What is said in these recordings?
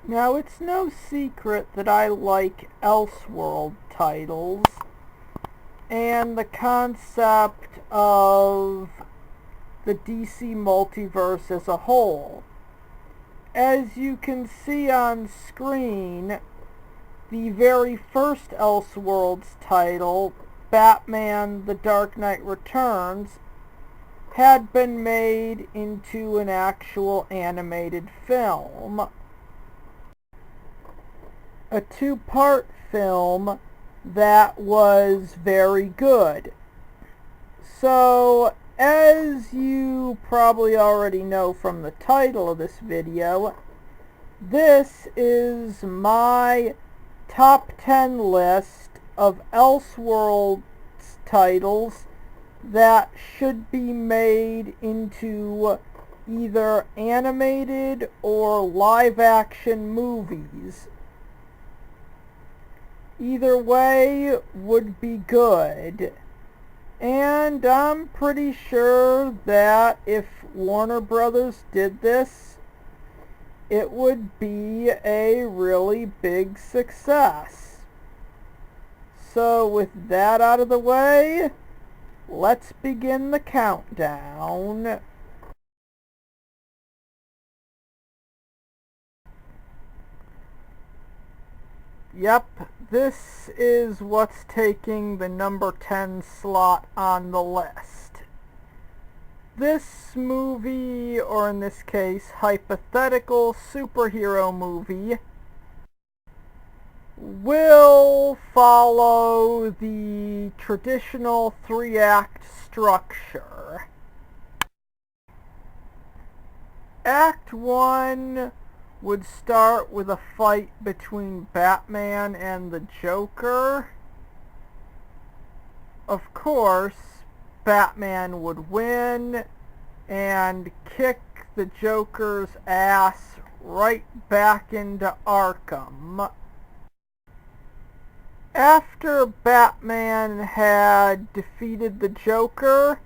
Now, it's no secret that I like elseworld titles and the concept of the DC multiverse as a whole. As you can see on screen, the very first Elseworlds title, Batman: The Dark Knight Returns, had been made into an actual animated film. A two-part film that was very good. So, as you probably already know from the title of this video, this is my top 10 list of Elseworlds titles that should be made into either animated or live-action movies. Either way would be good. And I'm pretty sure that if Warner Brothers did this, it would be a really big success. So with that out of the way, let's begin the countdown. Yep, this is what's taking the number 10 slot on the list. This movie, or in this case, hypothetical superhero movie, will follow the traditional 3-act structure. Act 1 would start with a fight between Batman and the Joker. Of course, Batman would win and kick the Joker's ass right back into Arkham. After Batman had defeated the Joker,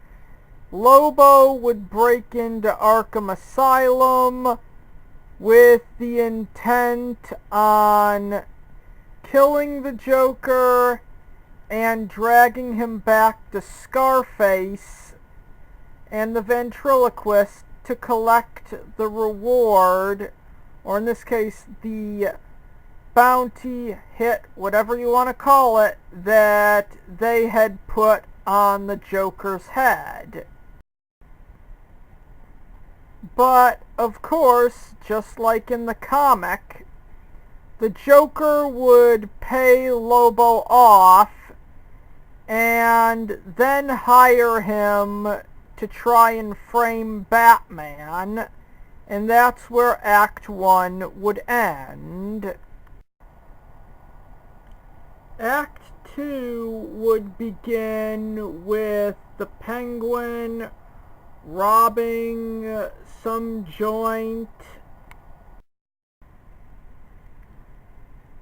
Lobo would break into Arkham Asylum with the intent on killing the Joker and dragging him back to Scarface and the ventriloquist to collect the reward, or in this case the bounty hit, whatever you want to call it, that they had put on the Joker's head. But, of course, just like in the comic, the Joker would pay Lobo off and then hire him to try and frame Batman, and that's where Act 1 would end. Act 2 would begin with the Penguin robbing some joint,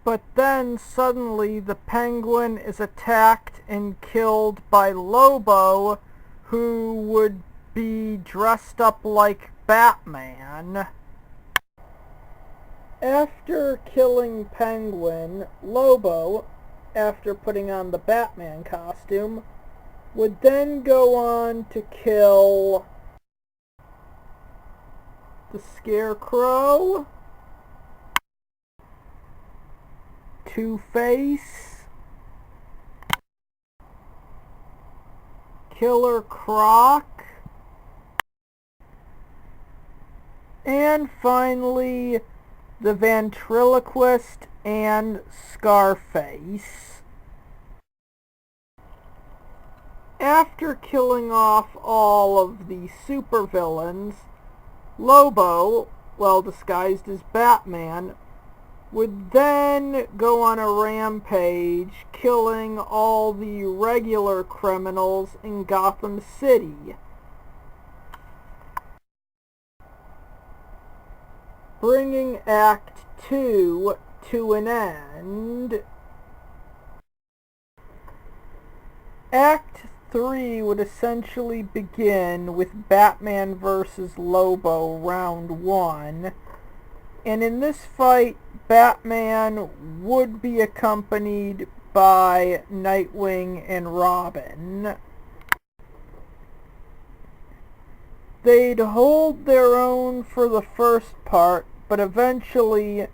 but then suddenly the Penguin is attacked and killed by Lobo, who would be dressed up like Batman. After killing Penguin, Lobo, after putting on the Batman costume, would then go on to kill the Scarecrow, Two-Face, Killer Croc, and finally the ventriloquist and Scarface. After killing off all of the supervillains, Lobo, well disguised as Batman, would then go on a rampage, killing all the regular criminals in Gotham City, bringing Act 2 to an end. Act 3 would essentially begin with Batman vs. Lobo Round 1, and in this fight, Batman would be accompanied by Nightwing and Robin. They'd hold their own for the first part, but eventually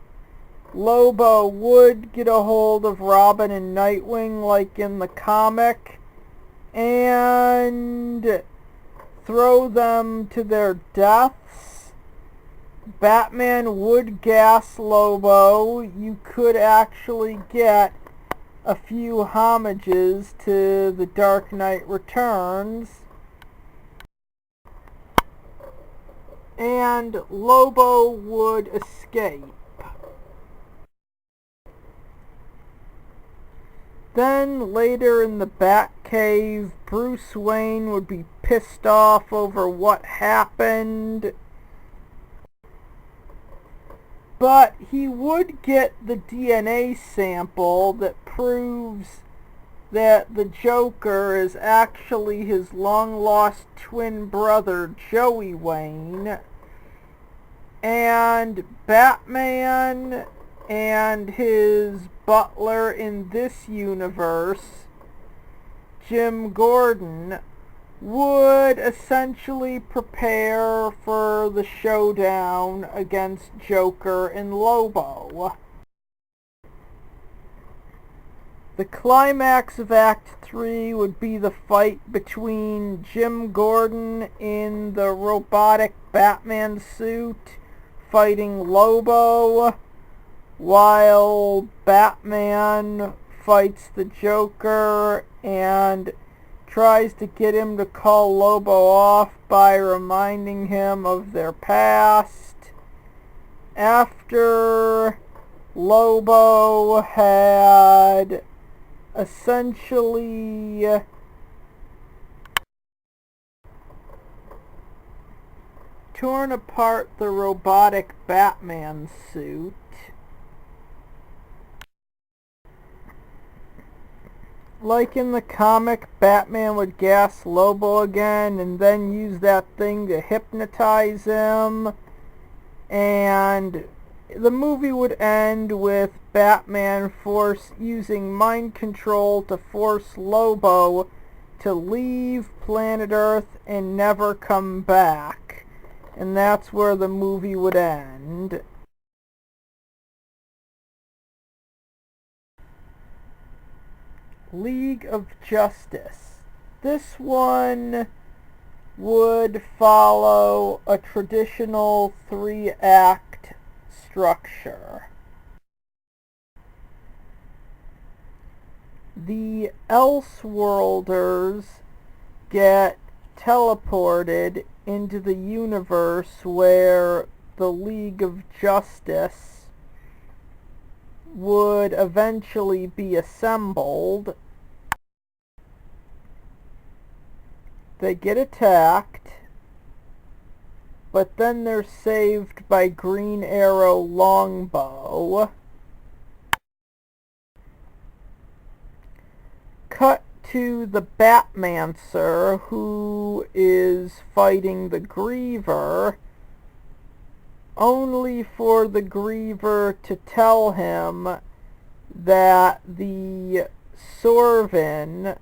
Lobo would get a hold of Robin and Nightwing like in the comic and throw them to their deaths. Batman would gas Lobo. You could actually get a few homages to The Dark Knight Returns. And Lobo would escape. Then later in the Batcave, Bruce Wayne would be pissed off over what happened. But he would get the DNA sample that proves that the Joker is actually his long-lost twin brother, Joey Wayne. And Batman and his butler in this universe, Jim Gordon, would essentially prepare for the showdown against Joker and Lobo. The climax of Act 3 would be the fight between Jim Gordon in the robotic Batman suit fighting Lobo, while Batman fights the Joker and tries to get him to call Lobo off by reminding him of their past. After Lobo had essentially torn apart the robotic Batman suit, like in the comic, Batman would gas Lobo again and then use that thing to hypnotize him, and the movie would end with Batman using mind control to force Lobo to leave planet Earth and never come back. And that's where the movie would end. League of Justice. This one would follow a traditional 3-act structure. The elseworlders get teleported into the universe where the League of Justice would eventually be assembled. They get attacked, but then they're saved by Green Arrow Longbow. Cut to the Batmancer, who is fighting the Griever, only for the Griever to tell him that the Sorvin,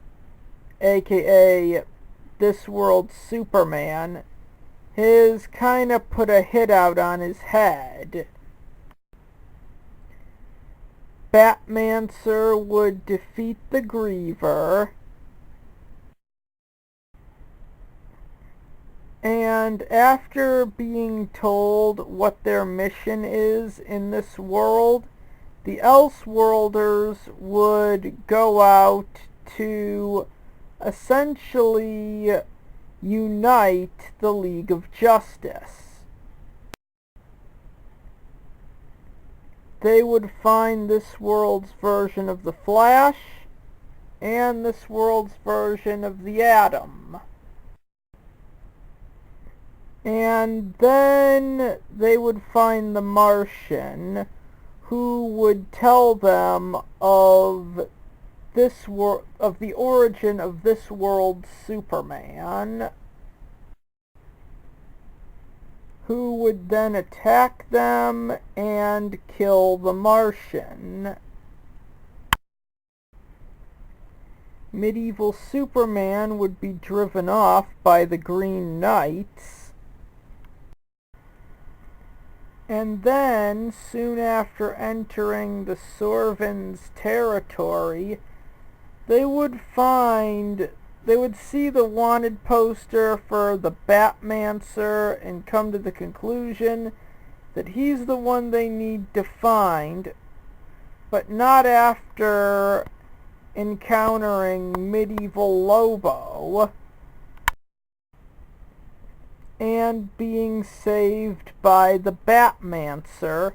aka this world's Superman, has kind of put a hit out on his head. Batmancer would defeat the Griever, and after being told what their mission is in this world, the Elseworlders would go out to essentially unite the League of Justice. They would find this world's version of the Flash and this world's version of the Atom. And then they would find the Martian, who would tell them of the origin of this world's Superman, who would then attack them and kill the Martian. Medieval Superman would be driven off by the Green Knights. And then, soon after entering the Sorvins' territory, they would see the wanted poster for the Batmancer and come to the conclusion that he's the one they need to find, but not after encountering medieval Lobo and being saved by the Batmancer.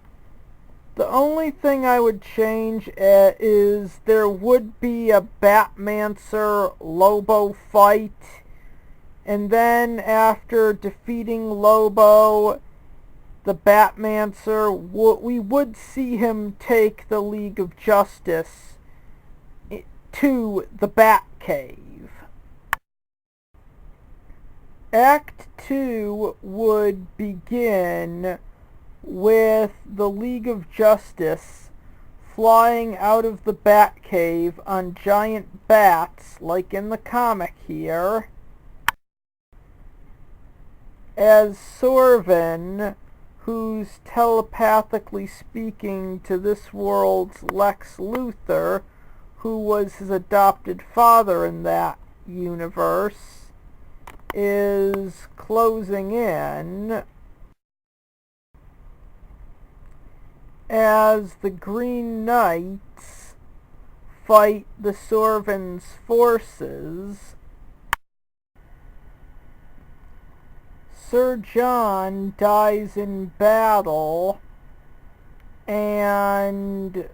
The only thing I would change is there would be a Batmancer Lobo fight, and then after defeating Lobo, the Batmancer, we would see him take the League of Justice to the Batcave. Act 2 would begin with the League of Justice flying out of the Batcave on giant bats, like in the comic here, as Sorvin, who's telepathically speaking to this world's Lex Luthor, who was his adopted father in that universe, is closing in, as the Green Knights fight the Sorvins' forces. Sir John dies in battle, and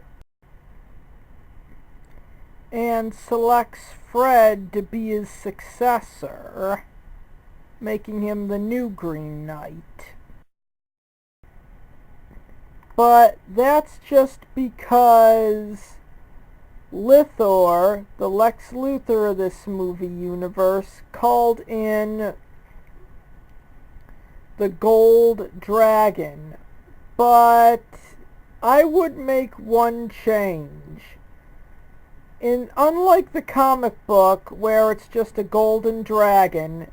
selects Fred to be his successor, making him the new Green Knight. But that's just because Luthor, the Lex Luthor of this movie universe, called in the Gold Dragon. But I would make one change. Unlike the comic book, where it's just a golden dragon,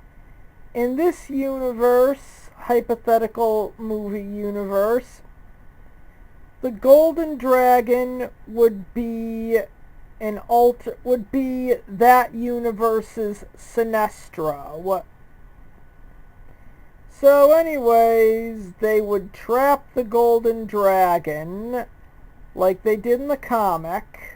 in this universe, hypothetical movie universe, the Golden Dragon would be that universe's Sinestro. So anyways, they would trap the Golden Dragon like they did in the comic.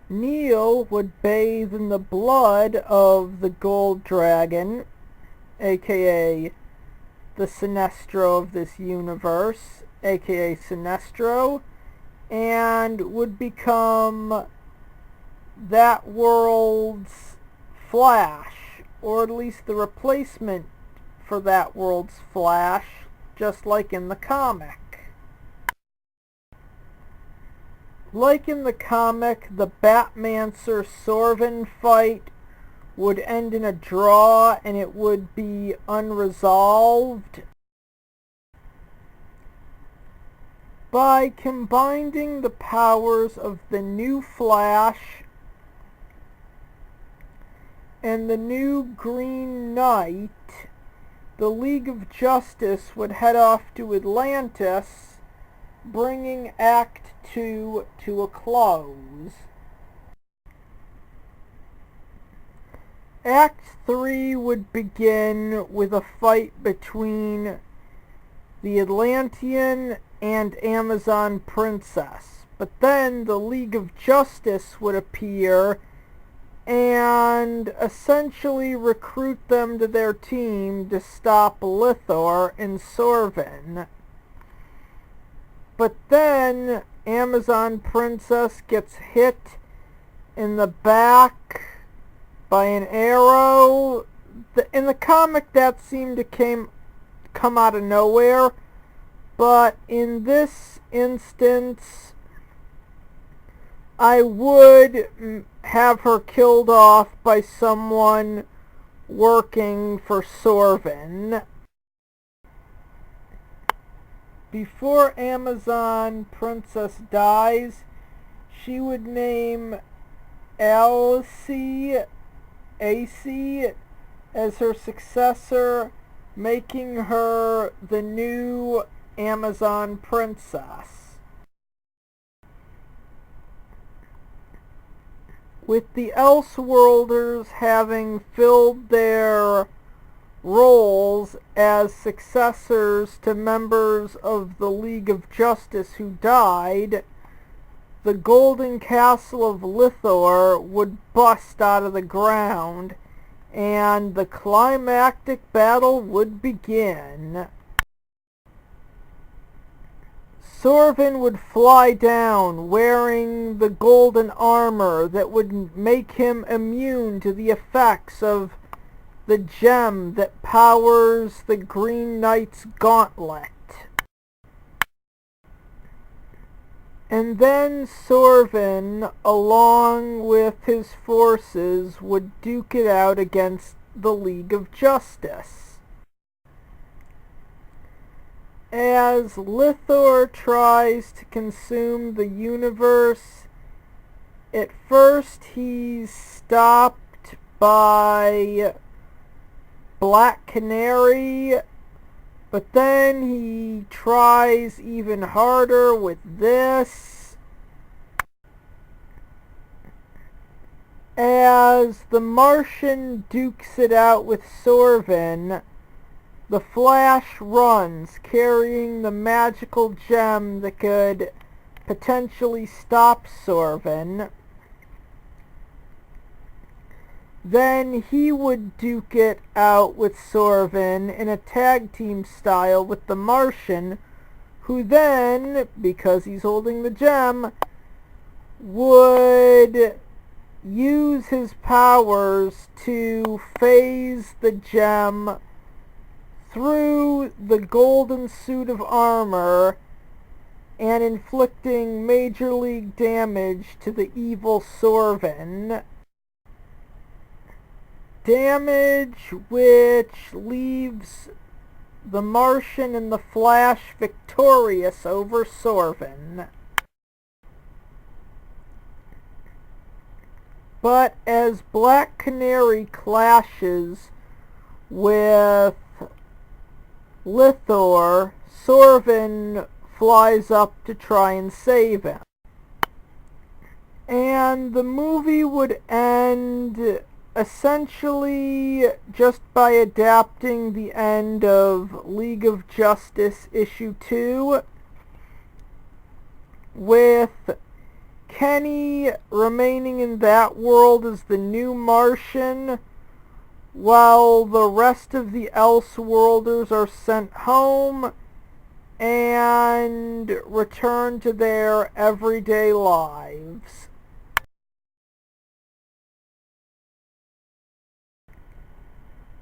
Neil would bathe in the blood of the Gold Dragon, aka the Sinestro of this universe, aka Sinestro, and would become that world's Flash, or at least the replacement for that world's Flash, just like in the comic. Like in the comic, the Batmancer Sorvin fight would end in a draw, and it would be unresolved. By combining the powers of the new Flash and the new Green Knight, the League of Justice would head off to Atlantis, bringing Act 2 to a close. Act 3 would begin with a fight between the Atlantean and Amazon Princess. But then the League of Justice would appear and essentially recruit them to their team to stop Luthor and Sorvin. But then Amazon Princess gets hit in the back by an arrow. In the comic, that seemed to come out of nowhere, but in this instance, I would have her killed off by someone working for Sorvin. Before Amazon Princess dies, she would name AC as her successor, making her the new Amazon Princess. With the Elseworlders having filled their roles as successors to members of the League of Justice who died, the Golden Castle of Lithor would bust out of the ground, and the climactic battle would begin. Sorvin would fly down wearing the golden armor that would make him immune to the effects of the gem that powers the Green Knight's gauntlet. And then Sorvin, along with his forces, would duke it out against the League of Justice. As Lithor tries to consume the universe, at first he's stopped by Black Canary, but then he tries even harder with this. As the Martian dukes it out with Sorvin, the Flash runs, carrying the magical gem that could potentially stop Sorvin. Then he would duke it out with Sorvin in a tag team style with the Martian, who then, because he's holding the gem, would use his powers to phase the gem through the golden suit of armor and inflicting major league damage to the evil Sorvin. Damage which leaves the Martian and the Flash victorious over Sorvin. But as Black Canary clashes with Lithor, Sorvin flies up to try and save him. And the movie would end essentially just by adapting the end of League of Justice issue 2, with Kenny remaining in that world as the new Martian, while the rest of the Elseworlders are sent home and return to their everyday lives.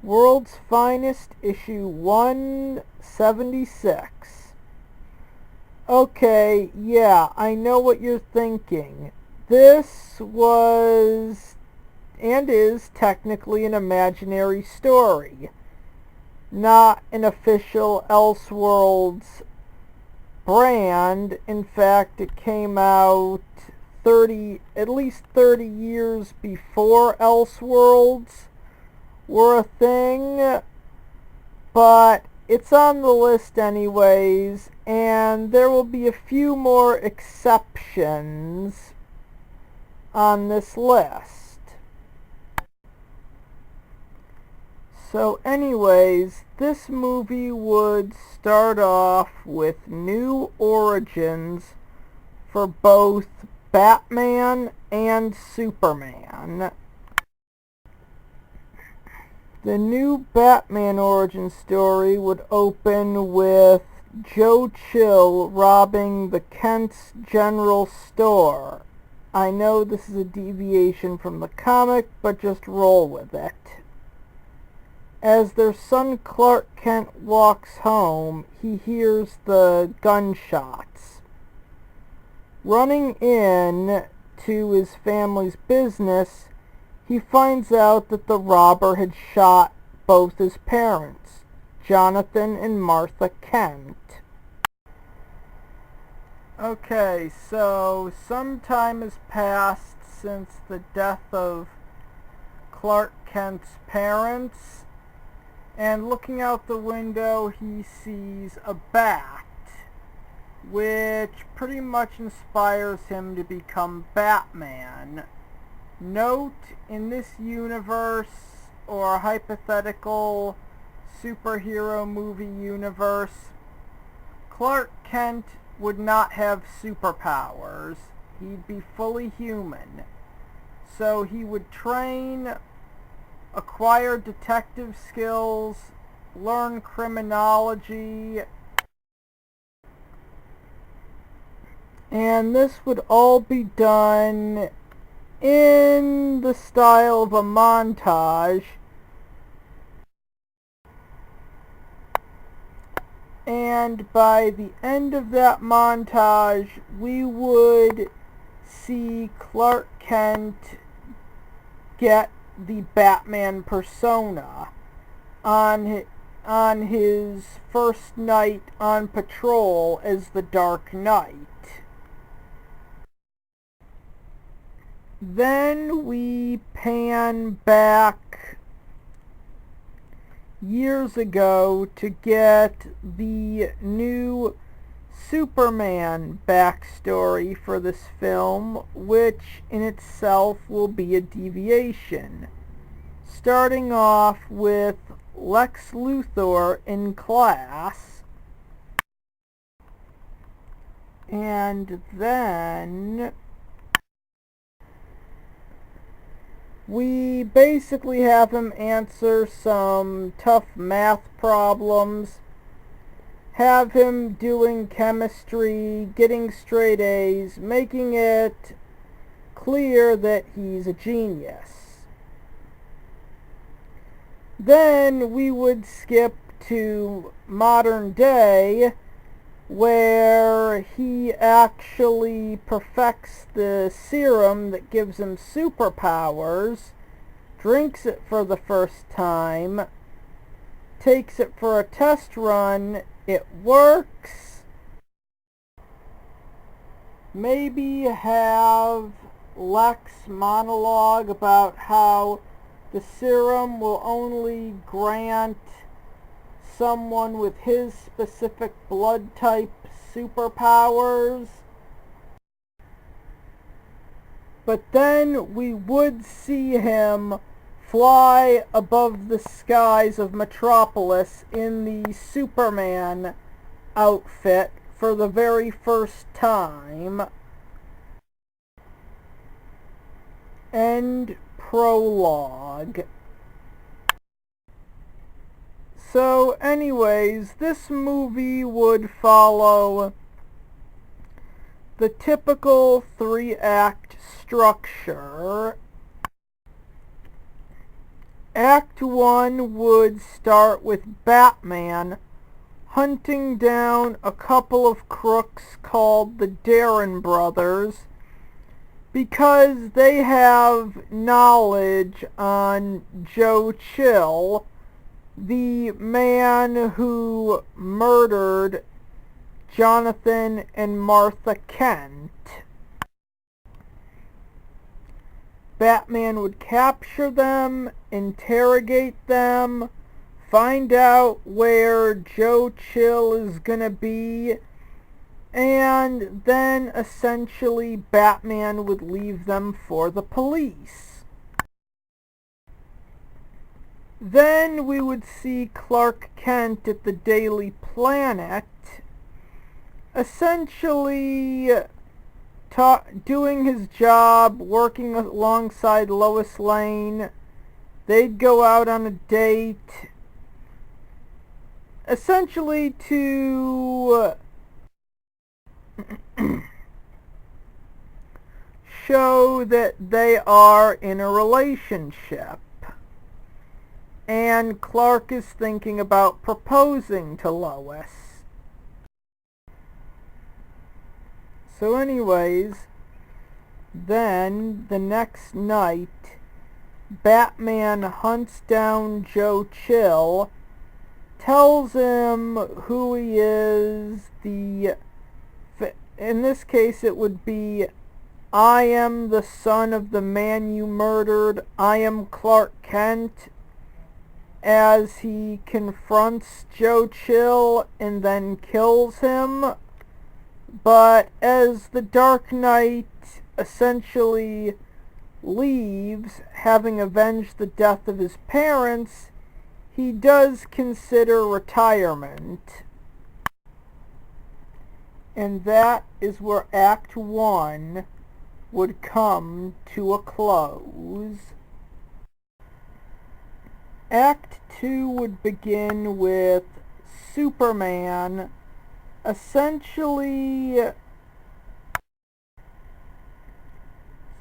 World's Finest, issue 176. Okay, yeah, I know what you're thinking. This was and is technically an imaginary story, not an official Elseworlds brand. In fact, it came out at least 30 years before Elseworlds were a thing, but it's on the list anyways, and there will be a few more exceptions on this list. So anyways, this movie would start off with new origins for both Batman and Superman. The new Batman origin story would open with Joe Chill robbing the Kent's General Store. I know this is a deviation from the comic, but just roll with it. As their son Clark Kent walks home, he hears the gunshots. Running in to his family's business, he finds out that the robber had shot both his parents, Jonathan and Martha Kent. Okay, so some time has passed since the death of Clark Kent's parents, and looking out the window he sees a bat, which pretty much inspires him to become Batman. Note, in this universe, or hypothetical superhero movie universe, Clark Kent would not have superpowers. He'd be fully human. So he would train, acquire detective skills, learn criminology, and this would all be done in the style of a montage. And by the end of that montage, we would see Clark Kent get the Batman persona on his first night on patrol as the Dark Knight. Then we pan back years ago to get the new Superman backstory for this film, which in itself will be a deviation. Starting off with Lex Luthor in class, and then we basically have him answer some tough math problems, have him doing chemistry, getting straight A's, making it clear that he's a genius. Then we would skip to modern day, where he actually perfects the serum that gives him superpowers, drinks it for the first time, takes it for a test run, it works. Maybe have Lex monologue about how the serum will only grant someone with his specific blood type superpowers. But then we would see him fly above the skies of Metropolis in the Superman outfit for the very first time. End prologue. So anyways, this movie would follow the typical 3-act structure. Act 1 would start with Batman hunting down a couple of crooks called the Darren Brothers, because they have knowledge on Joe Chill, the man who murdered Jonathan and Martha Kent. Batman would capture them, interrogate them, find out where Joe Chill is gonna be, and then essentially Batman would leave them for the police. Then we would see Clark Kent at the Daily Planet, essentially doing his job, working alongside Lois Lane. They'd go out on a date, essentially to show that they are in a relationship. And Clark is thinking about proposing to Lois. So anyways, then the next night Batman hunts down Joe Chill, tells him who he is. In this case it would be, I am the son of the man you murdered. I am Clark Kent, as he confronts Joe Chill and then kills him. But as the Dark Knight essentially leaves, having avenged the death of his parents, he does consider retirement. And that is where Act 1 would come to a close. Act 2 would begin with Superman essentially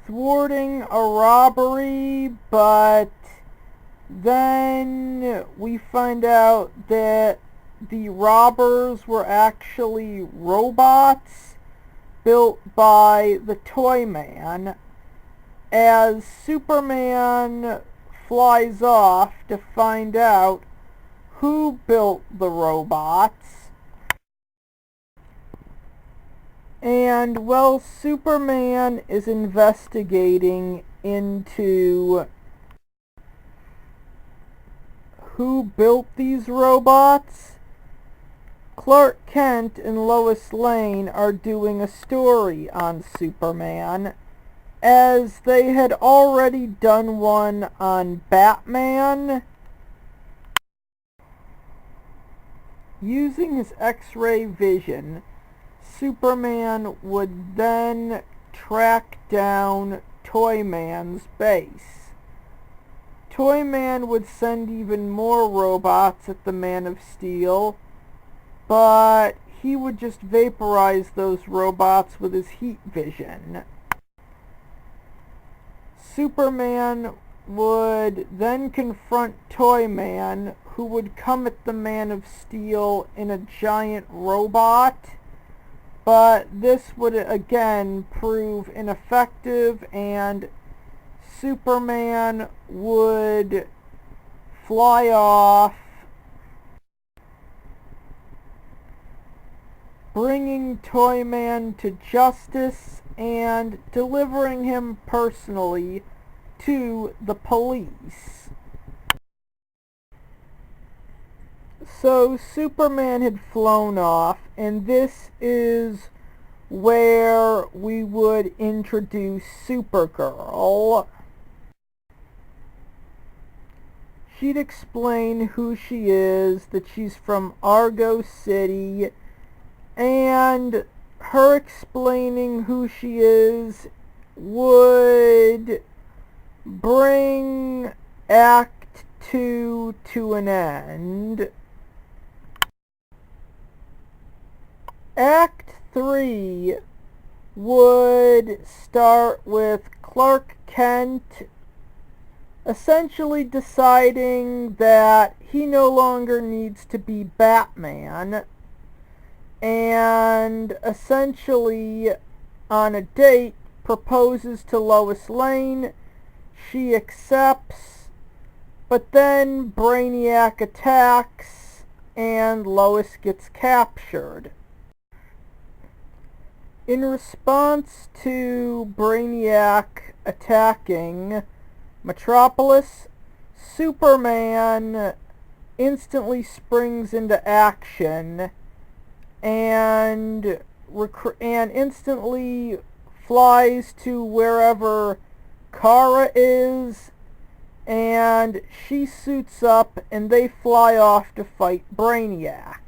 thwarting a robbery, but then we find out that the robbers were actually robots built by the Toyman, as Superman flies off to find out who built the robots. And while Superman is investigating into who built these robots, Clark Kent and Lois Lane are doing a story on Superman, as they had already done one on Batman. Using his X-ray vision, Superman would then track down Toyman's base. Toyman would send even more robots at the Man of Steel, but he would just vaporize those robots with his heat vision. Superman would then confront Toyman, who would come at the Man of Steel in a giant robot, but this would again prove ineffective, and Superman would fly off, bringing Toyman to justice and delivering him personally to the police. So Superman had flown off, and this is where we would introduce Supergirl. She'd explain who she is, that she's from Argo City, and her explaining who she is would bring Act 2 to an end. Act 3 would start with Clark Kent essentially deciding that he no longer needs to be Batman, and essentially on a date proposes to Lois Lane. She accepts, but then Brainiac attacks and Lois gets captured. In response to Brainiac attacking Metropolis, Superman instantly springs into action and instantly flies to wherever Kara is, and she suits up and they fly off to fight Brainiac.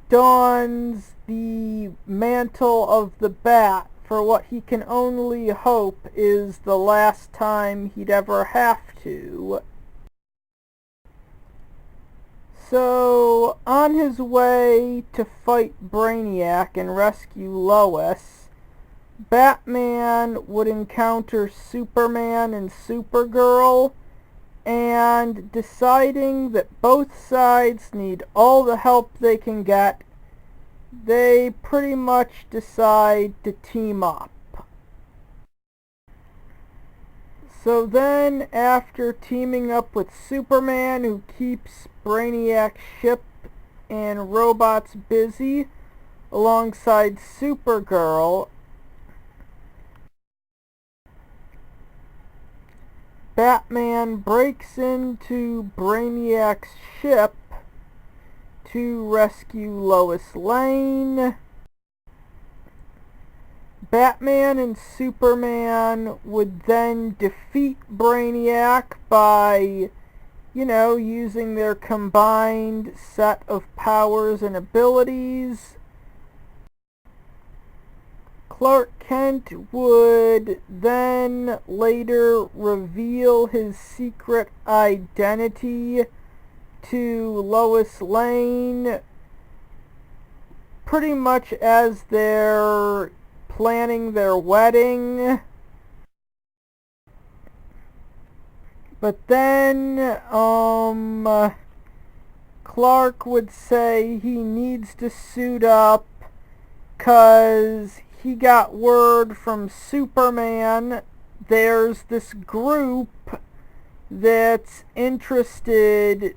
Dons the mantle of the Bat for what he can only hope is the last time he'd ever have to. So, on his way to fight Brainiac and rescue Lois, Batman would encounter Superman and Supergirl, and deciding that both sides need all the help they can get, they pretty much decide to team up. So then, after teaming up with Superman, who keeps Brainiac's ship and robots busy, alongside Supergirl, Batman breaks into Brainiac's ship to rescue Lois Lane. Batman and Superman would then defeat Brainiac by, using their combined set of powers and abilities. Clark Kent would then later reveal his secret identity to Lois Lane, pretty much as they're planning their wedding. But then Clark would say he needs to suit up because he got word from Superman there's this group that's interested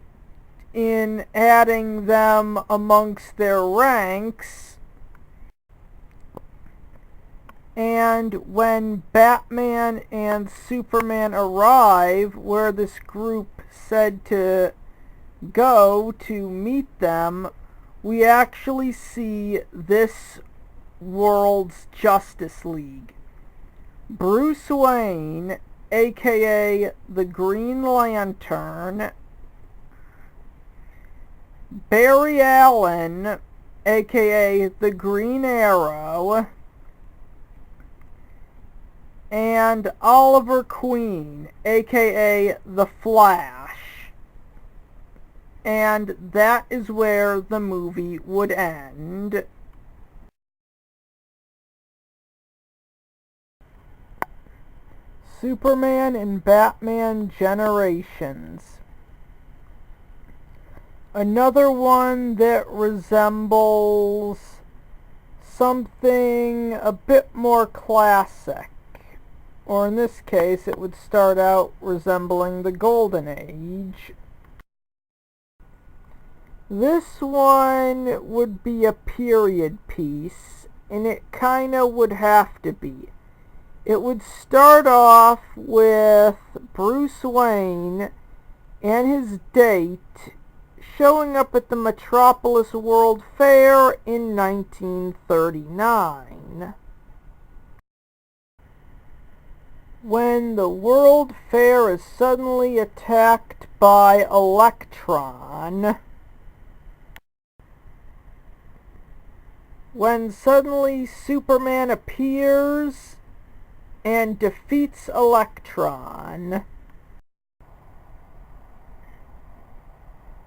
in adding them amongst their ranks. And when Batman and Superman arrive where this group said to go to meet them, we actually see this world's Justice League. Bruce Wayne, aka the Green Lantern, Barry Allen, aka the Green Arrow, and Oliver Queen, aka the Flash. And that is where the movie would end. Superman and Batman Generations. Another one that resembles something a bit more classic. Or in this case, it would start out resembling the Golden Age. This one would be a period piece, and it kinda would have to be. It would start off with Bruce Wayne and his date showing up at the Metropolis World Fair in 1939. When the World Fair is suddenly attacked by Electron. When suddenly Superman appears and defeats Electron.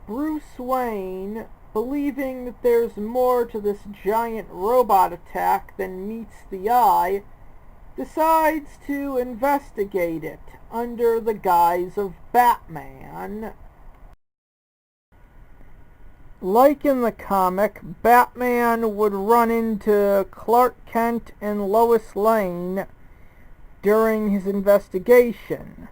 Bruce Wayne, believing that there's more to this giant robot attack than meets the eye, decides to investigate it under the guise of Batman. Like in the comic, Batman would run into Clark Kent and Lois Lane during his investigation.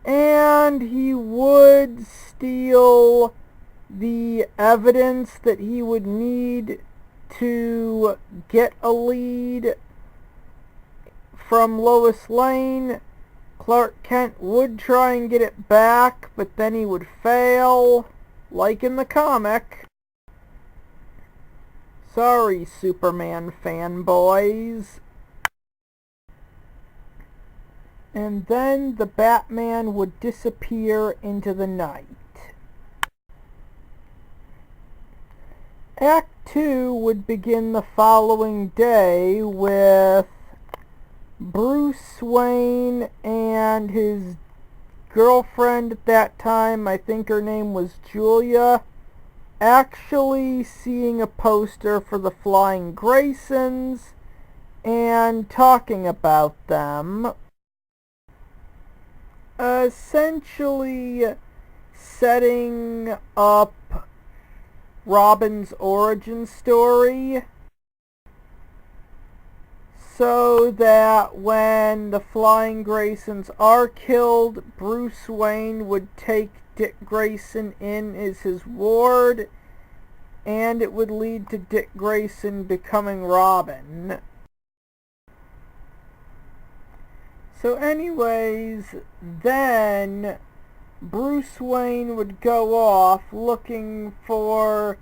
And he would steal the evidence that he would need to get a lead from Lois Lane. Clark Kent would try and get it back, but then he would fail, like in the comic. Sorry, Superman fanboys. And then the Batman would disappear into the night. Act 2 would begin the following day with Bruce Wayne and his girlfriend at that time, I think her name was Julia, actually seeing a poster for the Flying Graysons and talking about them. Essentially setting up Robin's origin story. so that when the Flying Graysons are killed, Bruce Wayne would take Dick Grayson in as his ward, and it would lead to Dick Grayson becoming Robin. So anyways, then Bruce Wayne would go off looking for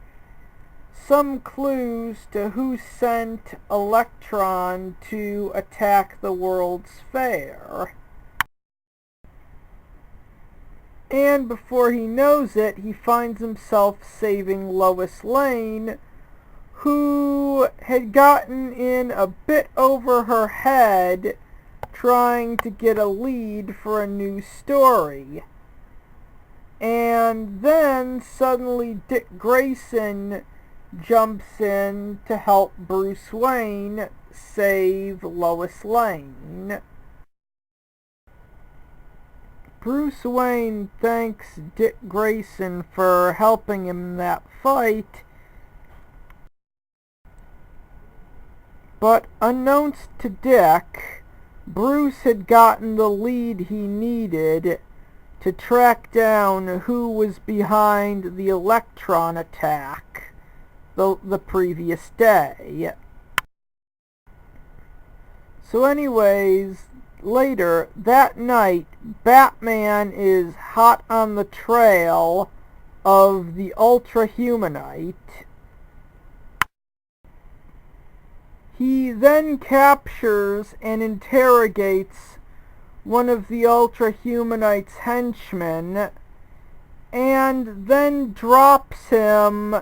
some clues to who sent Electron to attack the World's Fair. And before he knows it, he finds himself saving Lois Lane, who had gotten in a bit over her head trying to get a lead for a new story. And then suddenly Dick Grayson jumps in to help Bruce Wayne save Lois Lane. Bruce Wayne thanks Dick Grayson for helping him in that fight, but unknowns to Dick, Bruce had gotten the lead he needed to track down who was behind the Electron attack the previous day. So anyways, later that night, Batman is hot on the trail of the Ultra-Humanite. He then captures and interrogates one of the Ultra-Humanite's henchmen, and then drops him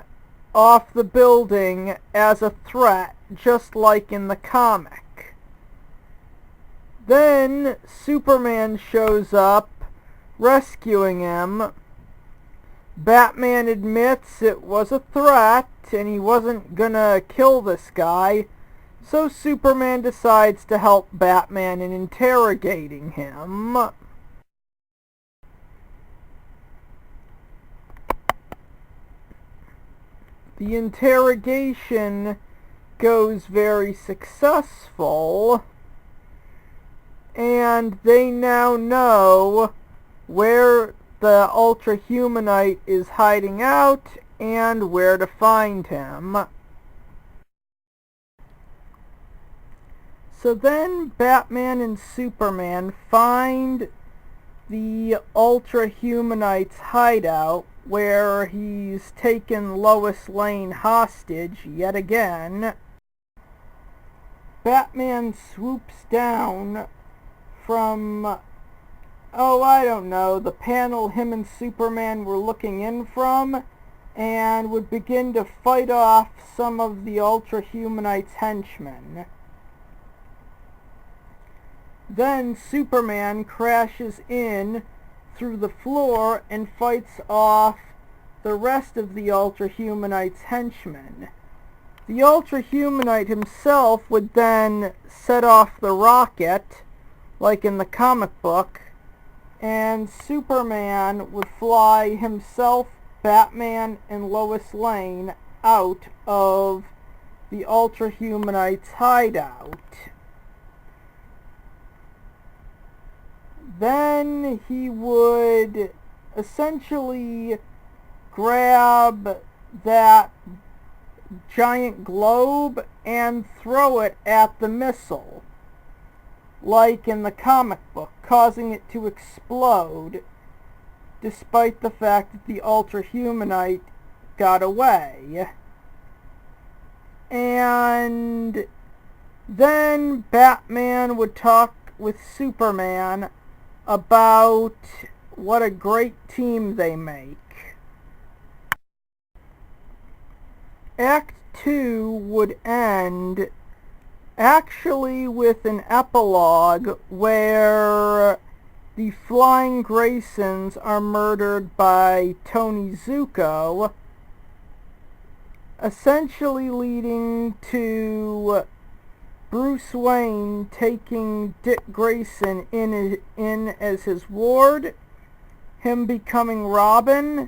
off the building as a threat, just like in the comic. Then Superman shows up, rescuing him. Batman admits it was a threat, and he wasn't gonna kill this guy, so Superman decides to help Batman in interrogating him. The interrogation goes very successful, and they now know where the Ultra-Humanite is hiding out and where to find him. So then Batman and Superman find the Ultra-Humanite's hideout, where he's taken Lois Lane hostage yet again. Batman swoops down from, I don't know, the panel him and Superman were looking in from, and would begin to fight off some of the Ultra-Humanite's henchmen. Then Superman crashes in through the floor and fights off the rest of the Ultra-Humanite's henchmen. The Ultra-Humanite himself would then set off the rocket, like in the comic book, and Superman would fly himself, Batman, and Lois Lane out of the Ultra-Humanite's hideout. Then he would essentially grab that giant globe and throw it at the missile, like in the comic book, causing it to explode, despite the fact that the Ultra-Humanite got away. And then Batman would talk with Superman about what a great team they make. Act 2 would end actually with an epilogue where the Flying Graysons are murdered by Tony Zuko, essentially leading to Bruce Wayne taking Dick Grayson in as his ward, him becoming Robin,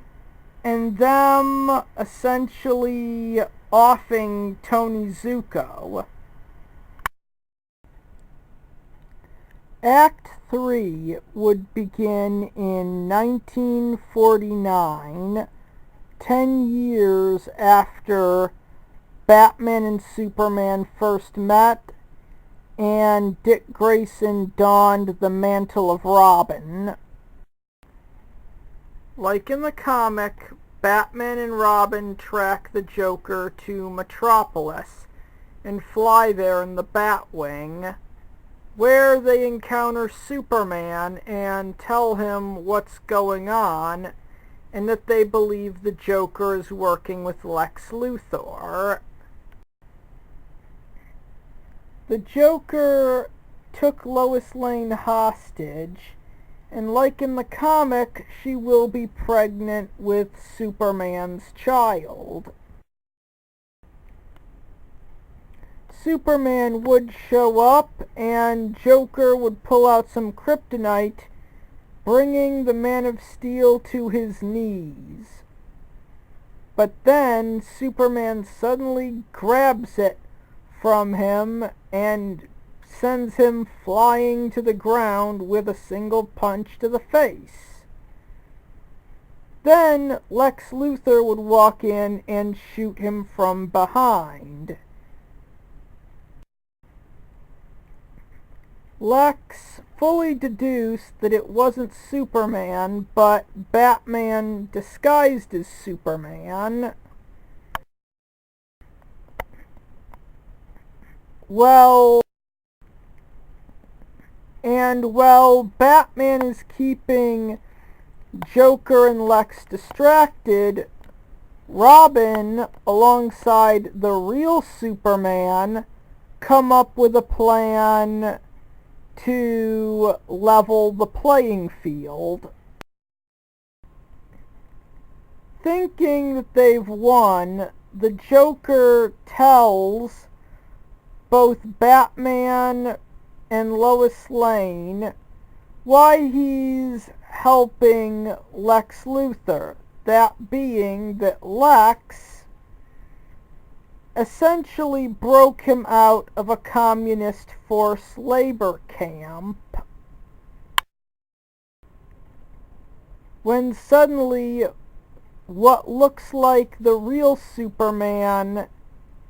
and them essentially offing Tony Zuko. Act 3 would begin in 1949, 10 years after Batman and Superman first met and Dick Grayson donned the mantle of Robin. Like in the comic, Batman and Robin track the Joker to Metropolis and fly there in the Batwing, where they encounter Superman and tell him what's going on and that they believe the Joker is working with Lex Luthor. The Joker took Lois Lane hostage, and like in the comic, she will be pregnant with Superman's child. Superman would show up, and Joker would pull out some kryptonite, bringing the Man of Steel to his knees. But then Superman suddenly grabs it from him and sends him flying to the ground with a single punch to the face. Then Lex Luthor would walk in and shoot him from behind. Lex fully deduced that it wasn't Superman, but Batman disguised as Superman. While Batman is keeping Joker and Lex distracted, Robin, alongside the real Superman, come up with a plan to level the playing field. Thinking that they've won, the Joker tells both Batman and Lois Lane why he's helping Lex Luthor. That being that Lex essentially broke him out of a communist forced labor camp when suddenly what looks like the real Superman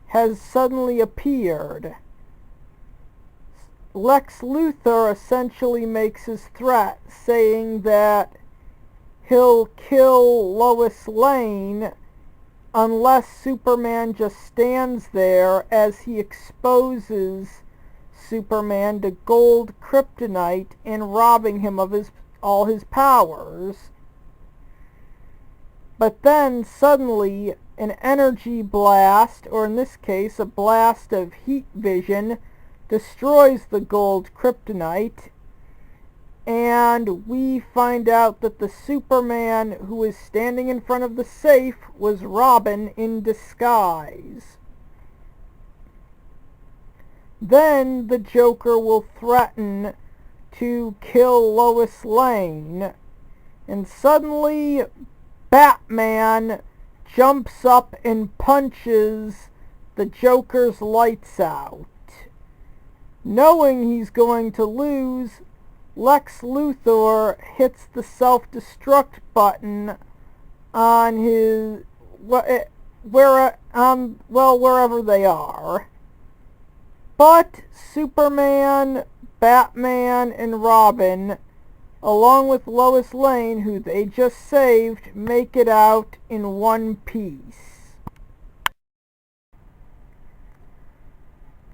has suddenly appeared. Lex Luthor essentially makes his threat, saying that he'll kill Lois Lane unless Superman just stands there as he exposes Superman to gold kryptonite and robbing him of all his powers. But then suddenly an energy blast, or in this case a blast of heat vision, destroys the gold kryptonite, and we find out that the Superman who is standing in front of the safe was Robin in disguise. Then the Joker will threaten to kill Lois Lane, and suddenly Batman jumps up and punches the Joker's lights out. Knowing he's going to lose, Lex Luthor hits the self-destruct button on his wherever they are. But Superman, Batman, and Robin, along with Lois Lane, who they just saved, make it out in one piece.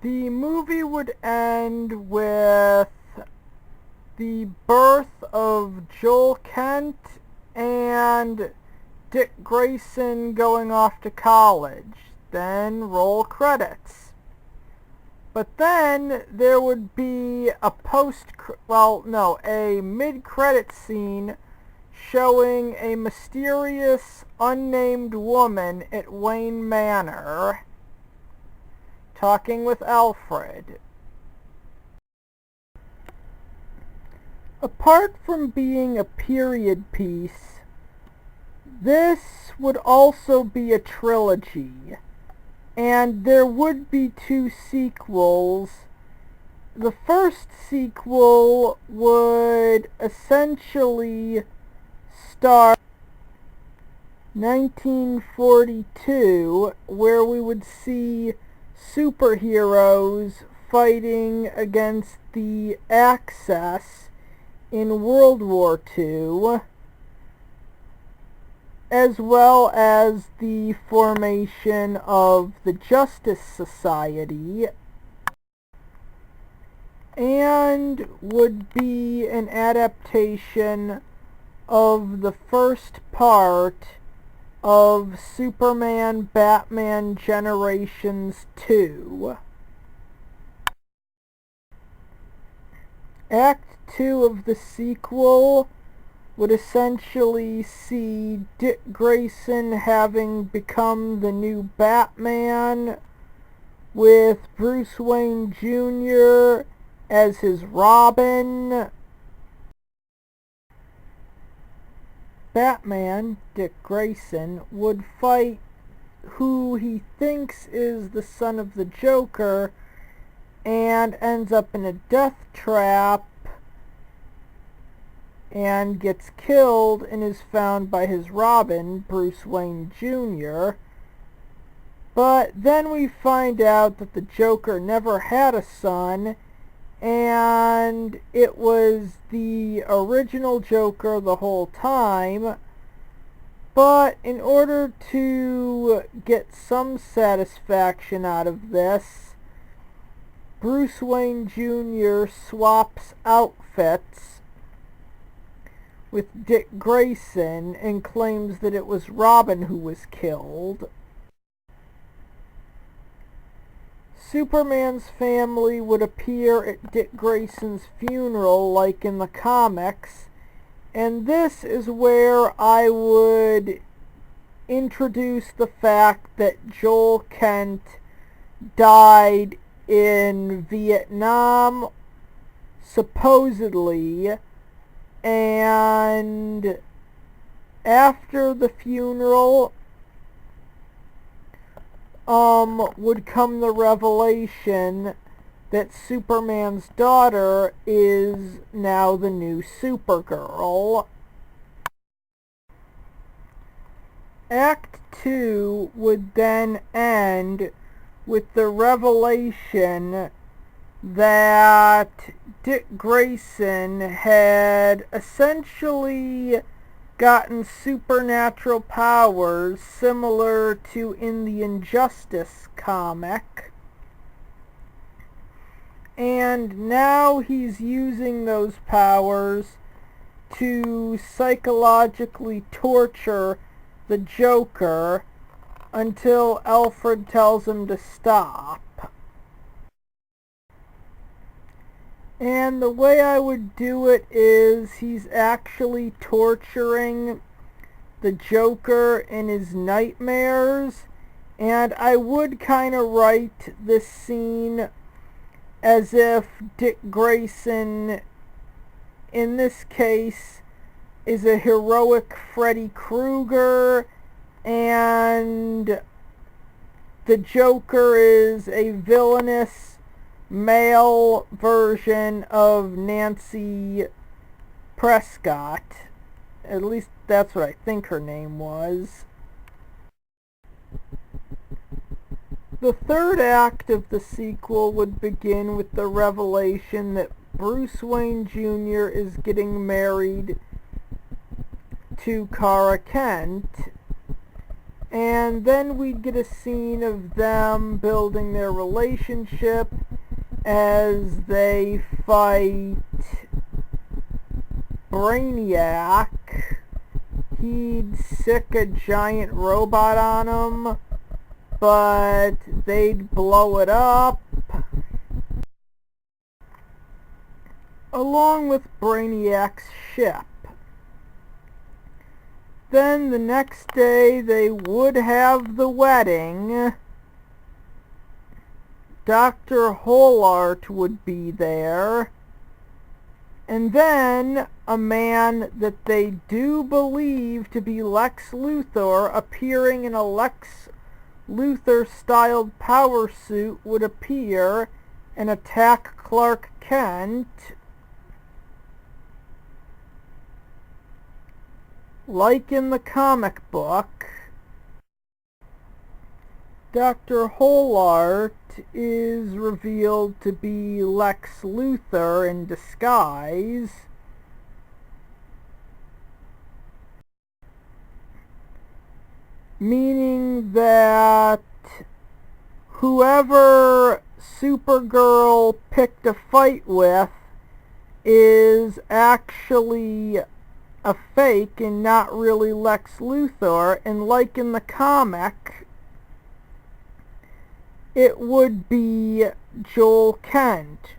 The movie would end with the birth of Joel Kent and Dick Grayson going off to college. Then roll credits. But then there would be a mid-credit scene showing a mysterious, unnamed woman at Wayne Manor talking with Alfred. Apart from being a period piece, this would also be a trilogy, and there would be 2 sequels the first sequel would essentially start 1942, where we would see superheroes fighting against the Axis in World War II, as well as the formation of the Justice Society, and would be an adaptation of the first part of Superman Batman Generations 2. Act 2 of the sequel would essentially see Dick Grayson having become the new Batman, with Bruce Wayne Jr. as his Robin. Batman, Dick Grayson, would fight who he thinks is the son of the Joker and ends up in a death trap and gets killed and is found by his Robin, Bruce Wayne Jr. But then we find out that the Joker never had a son, and it was the original Joker the whole time. But in order to get some satisfaction out of this, Bruce Wayne Jr. swaps outfits with Dick Grayson and claims that it was Robin who was killed. Superman's family would appear at Dick Grayson's funeral like in the comics, and this is where I would introduce the fact that Joel Kent died in Vietnam, supposedly, and after the funeral would come the revelation that Superman's daughter is now the new Supergirl. Act 2 would then end with the revelation that Dick Grayson had essentially gotten supernatural powers similar to in the Injustice comic, and now he's using those powers to psychologically torture the Joker until Alfred tells him to stop. And the way I would do it is he's actually torturing the Joker in his nightmares, and I would kind of write this scene as if Dick Grayson, in this case, is a heroic Freddy Krueger, and the Joker is a villainous male version of Nancy Prescott. At least that's what I think her name was. The third act of the sequel would begin with the revelation that Bruce Wayne Jr. is getting married to Kara Kent, and then we'd get a scene of them building their relationship as they fight Brainiac. He'd sick a giant robot on him, but they'd blow it up, along with Brainiac's ship. Then the next day they would have the wedding. Dr. Holart would be there, and then a man that they do believe to be Lex Luthor, appearing in a Lex Luthor-styled power suit, would appear and attack Clark Kent, like in the comic book, Dr. Holart is revealed to be Lex Luthor in disguise, meaning that whoever Supergirl picked a fight with is actually a fake and not really Lex Luthor, and like in the comic, it would be Joel Kent,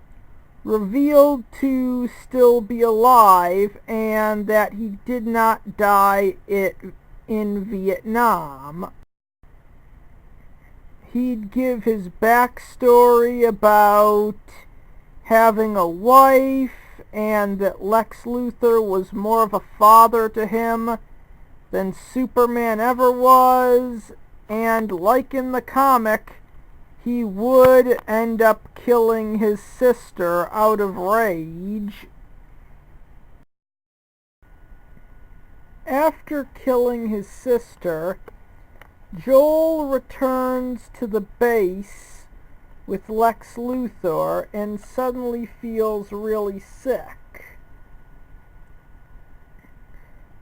revealed to still be alive and that he did not die in Vietnam. He'd give his backstory about having a wife and that Lex Luthor was more of a father to him than Superman ever was, and like in the comic, he would end up killing his sister out of rage. After killing his sister, Joel returns to the base with Lex Luthor and suddenly feels really sick.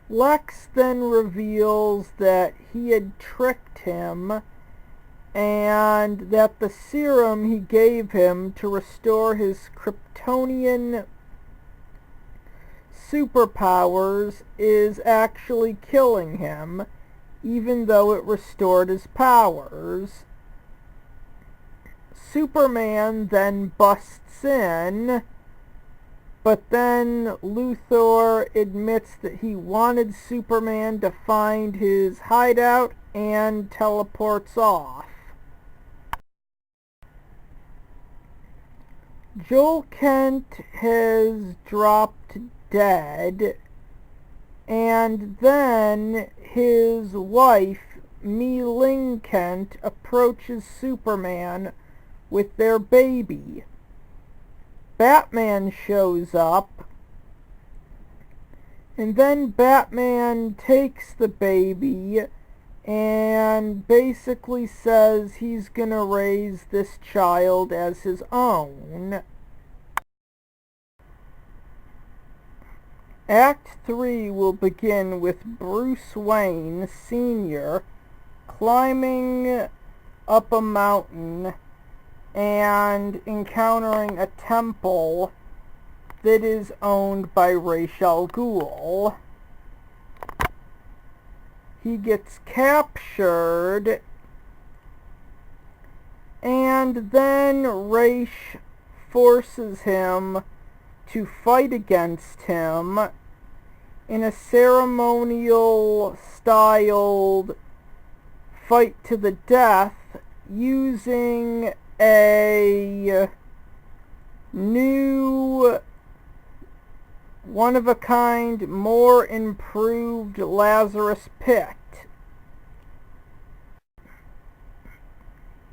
Lex then reveals that he had tricked him and that the serum he gave him to restore his Kryptonian superpowers is actually killing him, even though it restored his powers. Superman then busts in, but then Luthor admits that he wanted Superman to find his hideout and teleports off. Joel Kent has dropped dead, and then his wife, Mi Ling Kent, approaches Superman with their baby. Batman shows up, and then Batman takes the baby and basically says he's gonna raise this child as his own. Act 3 will begin with Bruce Wayne Sr. climbing up a mountain and encountering a temple that is owned by Ra's al Ghul. He gets captured, and then Ra's forces him to fight against him in a ceremonial styled fight to the death using a new, one-of-a-kind, more improved Lazarus Pit,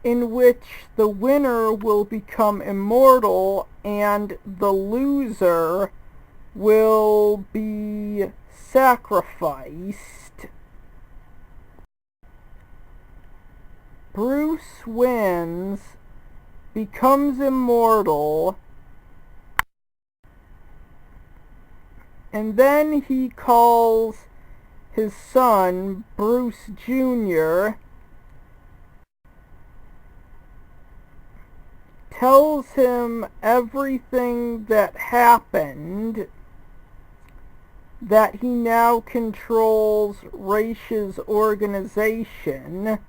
in which the winner will become immortal and the loser will be sacrificed. Bruce wins, becomes immortal, and then he calls his son, Bruce Jr., tells him everything that happened, that he now controls Ra's organization,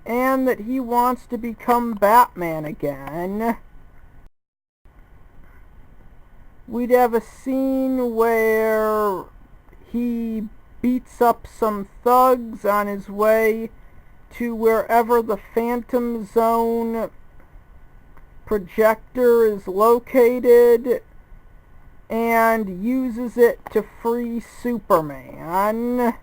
and that he wants to become Batman again. We'd have a scene where he beats up some thugs on his way to wherever the Phantom Zone projector is located and uses it to free Superman.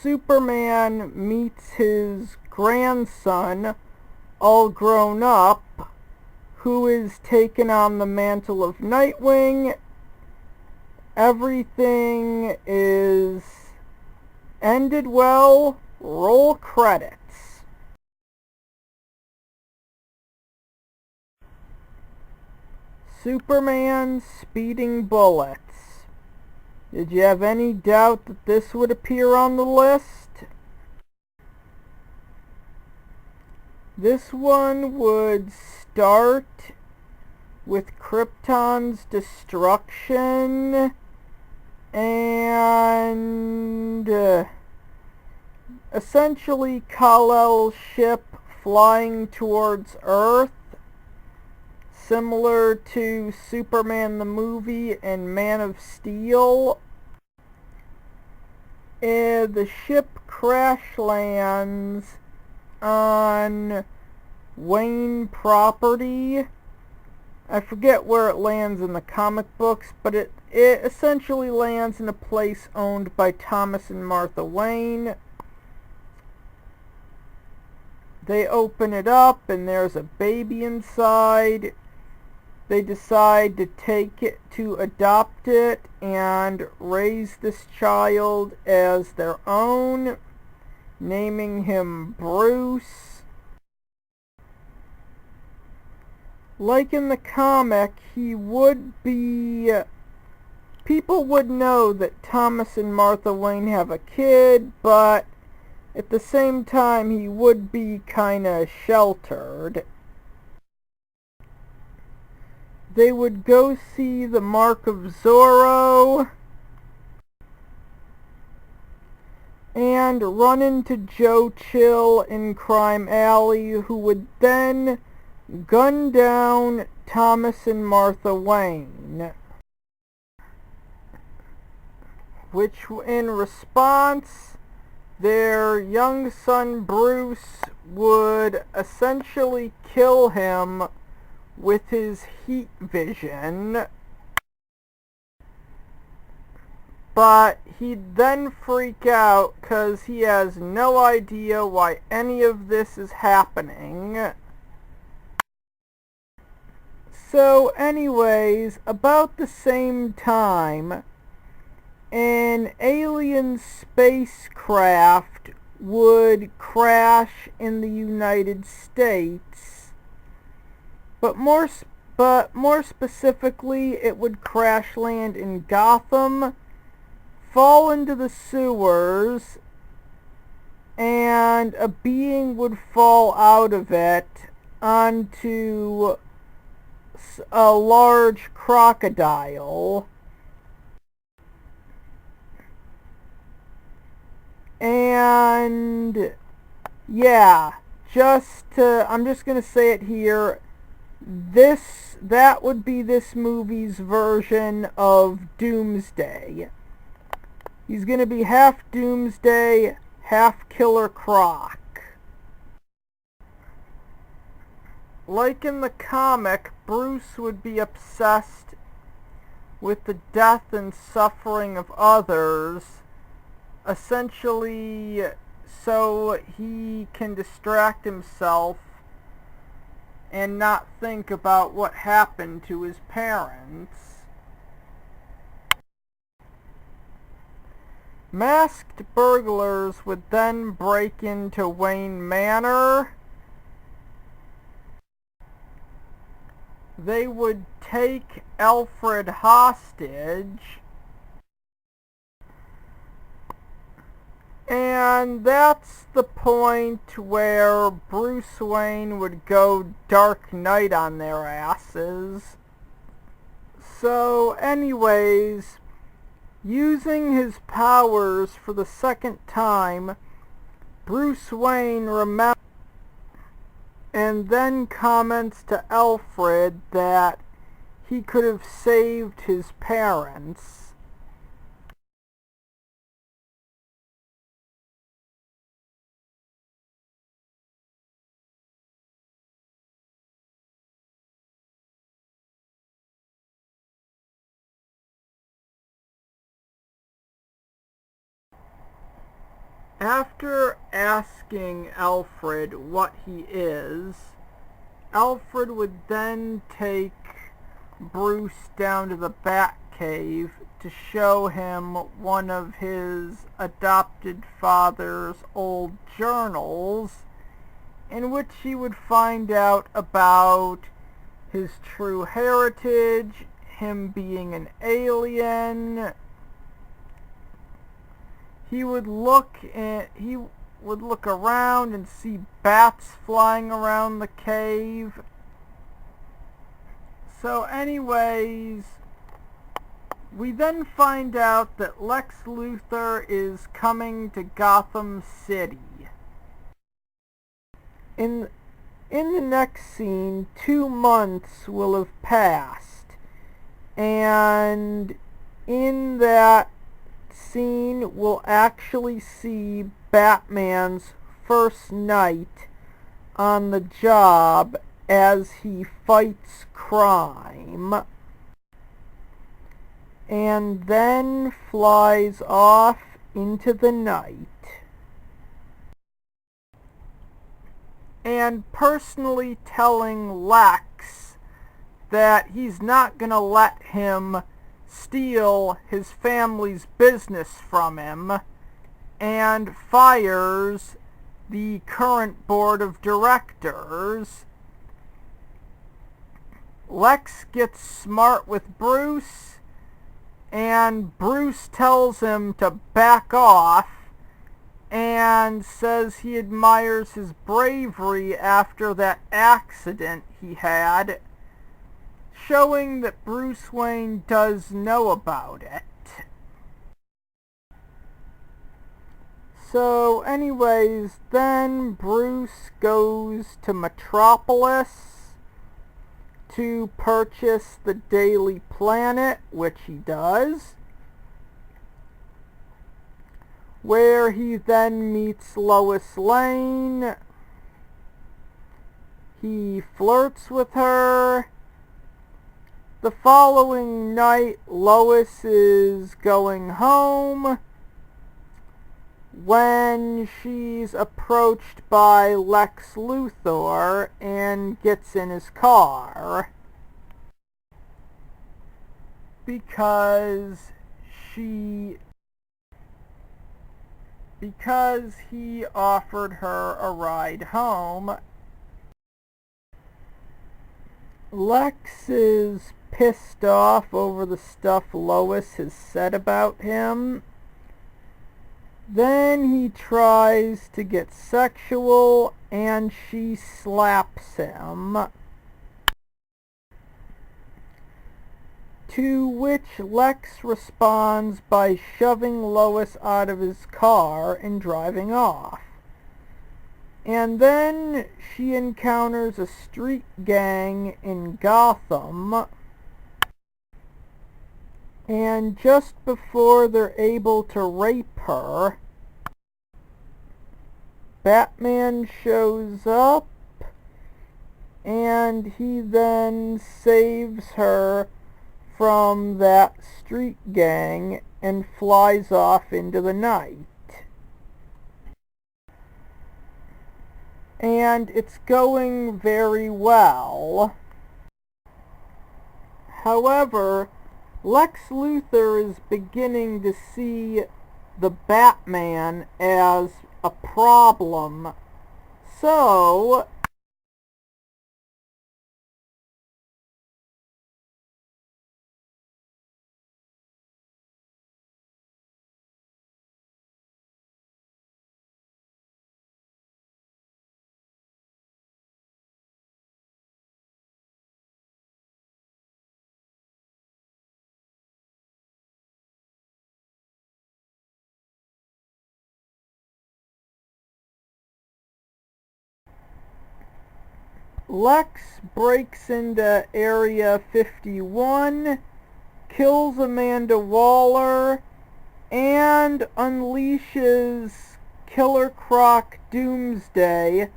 Superman meets his grandson, all grown up, who is taken on the mantle of Nightwing. Everything is ended well. Roll credits. Superman speeding bullets. Did you have any doubt that this would appear on the list? This one would start with Krypton's destruction and essentially Kal-El's ship flying towards Earth, similar to Superman the movie and Man of Steel. The ship crash lands on Wayne property. I forget where it lands in the comic books, but it essentially lands in a place owned by Thomas and Martha Wayne. They open it up and there's a baby inside. They decide to adopt it and raise this child as their own, naming him Bruce. Like in the comic, people would know that Thomas and Martha Wayne have a kid, but at the same time he would be kinda sheltered. They would go see the Mark of Zorro and run into Joe Chill in Crime Alley, who would then gun down Thomas and Martha Wayne, which in response, their young son Bruce would essentially kill him with his heat vision, but he'd then freak out because he has no idea why any of this is happening. So anyways, about the same time, an alien spacecraft would crash in the United States, but more specifically, it would crash land in Gotham, fall into the sewers, and a being would fall out of it onto a large crocodile. And yeah, I'm just gonna say it here. That would be this movie's version of Doomsday. He's gonna be half Doomsday, half Killer Croc. Like in the comic, Bruce would be obsessed with the death and suffering of others, essentially so he can distract himself and not think about what happened to his parents. Masked burglars would then break into Wayne Manor. They would take Alfred hostage, and that's the point where Bruce Wayne would go Dark Knight on their asses. So anyways, using his powers for the second time, Bruce Wayne remembers and then comments to Alfred that he could have saved his parents. After asking Alfred what he is, Alfred would then take Bruce down to the Batcave to show him one of his adopted father's old journals, in which he would find out about his true heritage, him being an alien. He would look around and see bats flying around the cave. So anyways, we then find out that Lex Luthor is coming to Gotham City. In the next scene, 2 months will have passed, and in that scene we'll actually see Batman's first night on the job as he fights crime, and then flies off into the night. And personally telling Lex that he's not going to let him steal his family's business from him, and fires the current board of directors. Lex gets smart with Bruce, and Bruce tells him to back off and says he admires his bravery after that accident he had, showing that Bruce Wayne does know about it. So anyways, then Bruce goes to Metropolis to purchase the Daily Planet, which he does, where he then meets Lois Lane. He flirts with her. The following night, Lois is going home when she's approached by Lex Luthor and gets in his car because he offered her a ride home. Lex is pissed off over the stuff Lois has said about him. Then he tries to get sexual and she slaps him, to which Lex responds by shoving Lois out of his car and driving off. And then she encounters a street gang in Gotham, and just before they're able to rape her, Batman shows up, and he then saves her from that street gang and flies off into the night. And it's going very well. However, Lex Luthor is beginning to see the Batman as a problem. So Lex breaks into Area 51, kills Amanda Waller, and unleashes Killer Croc Doomsday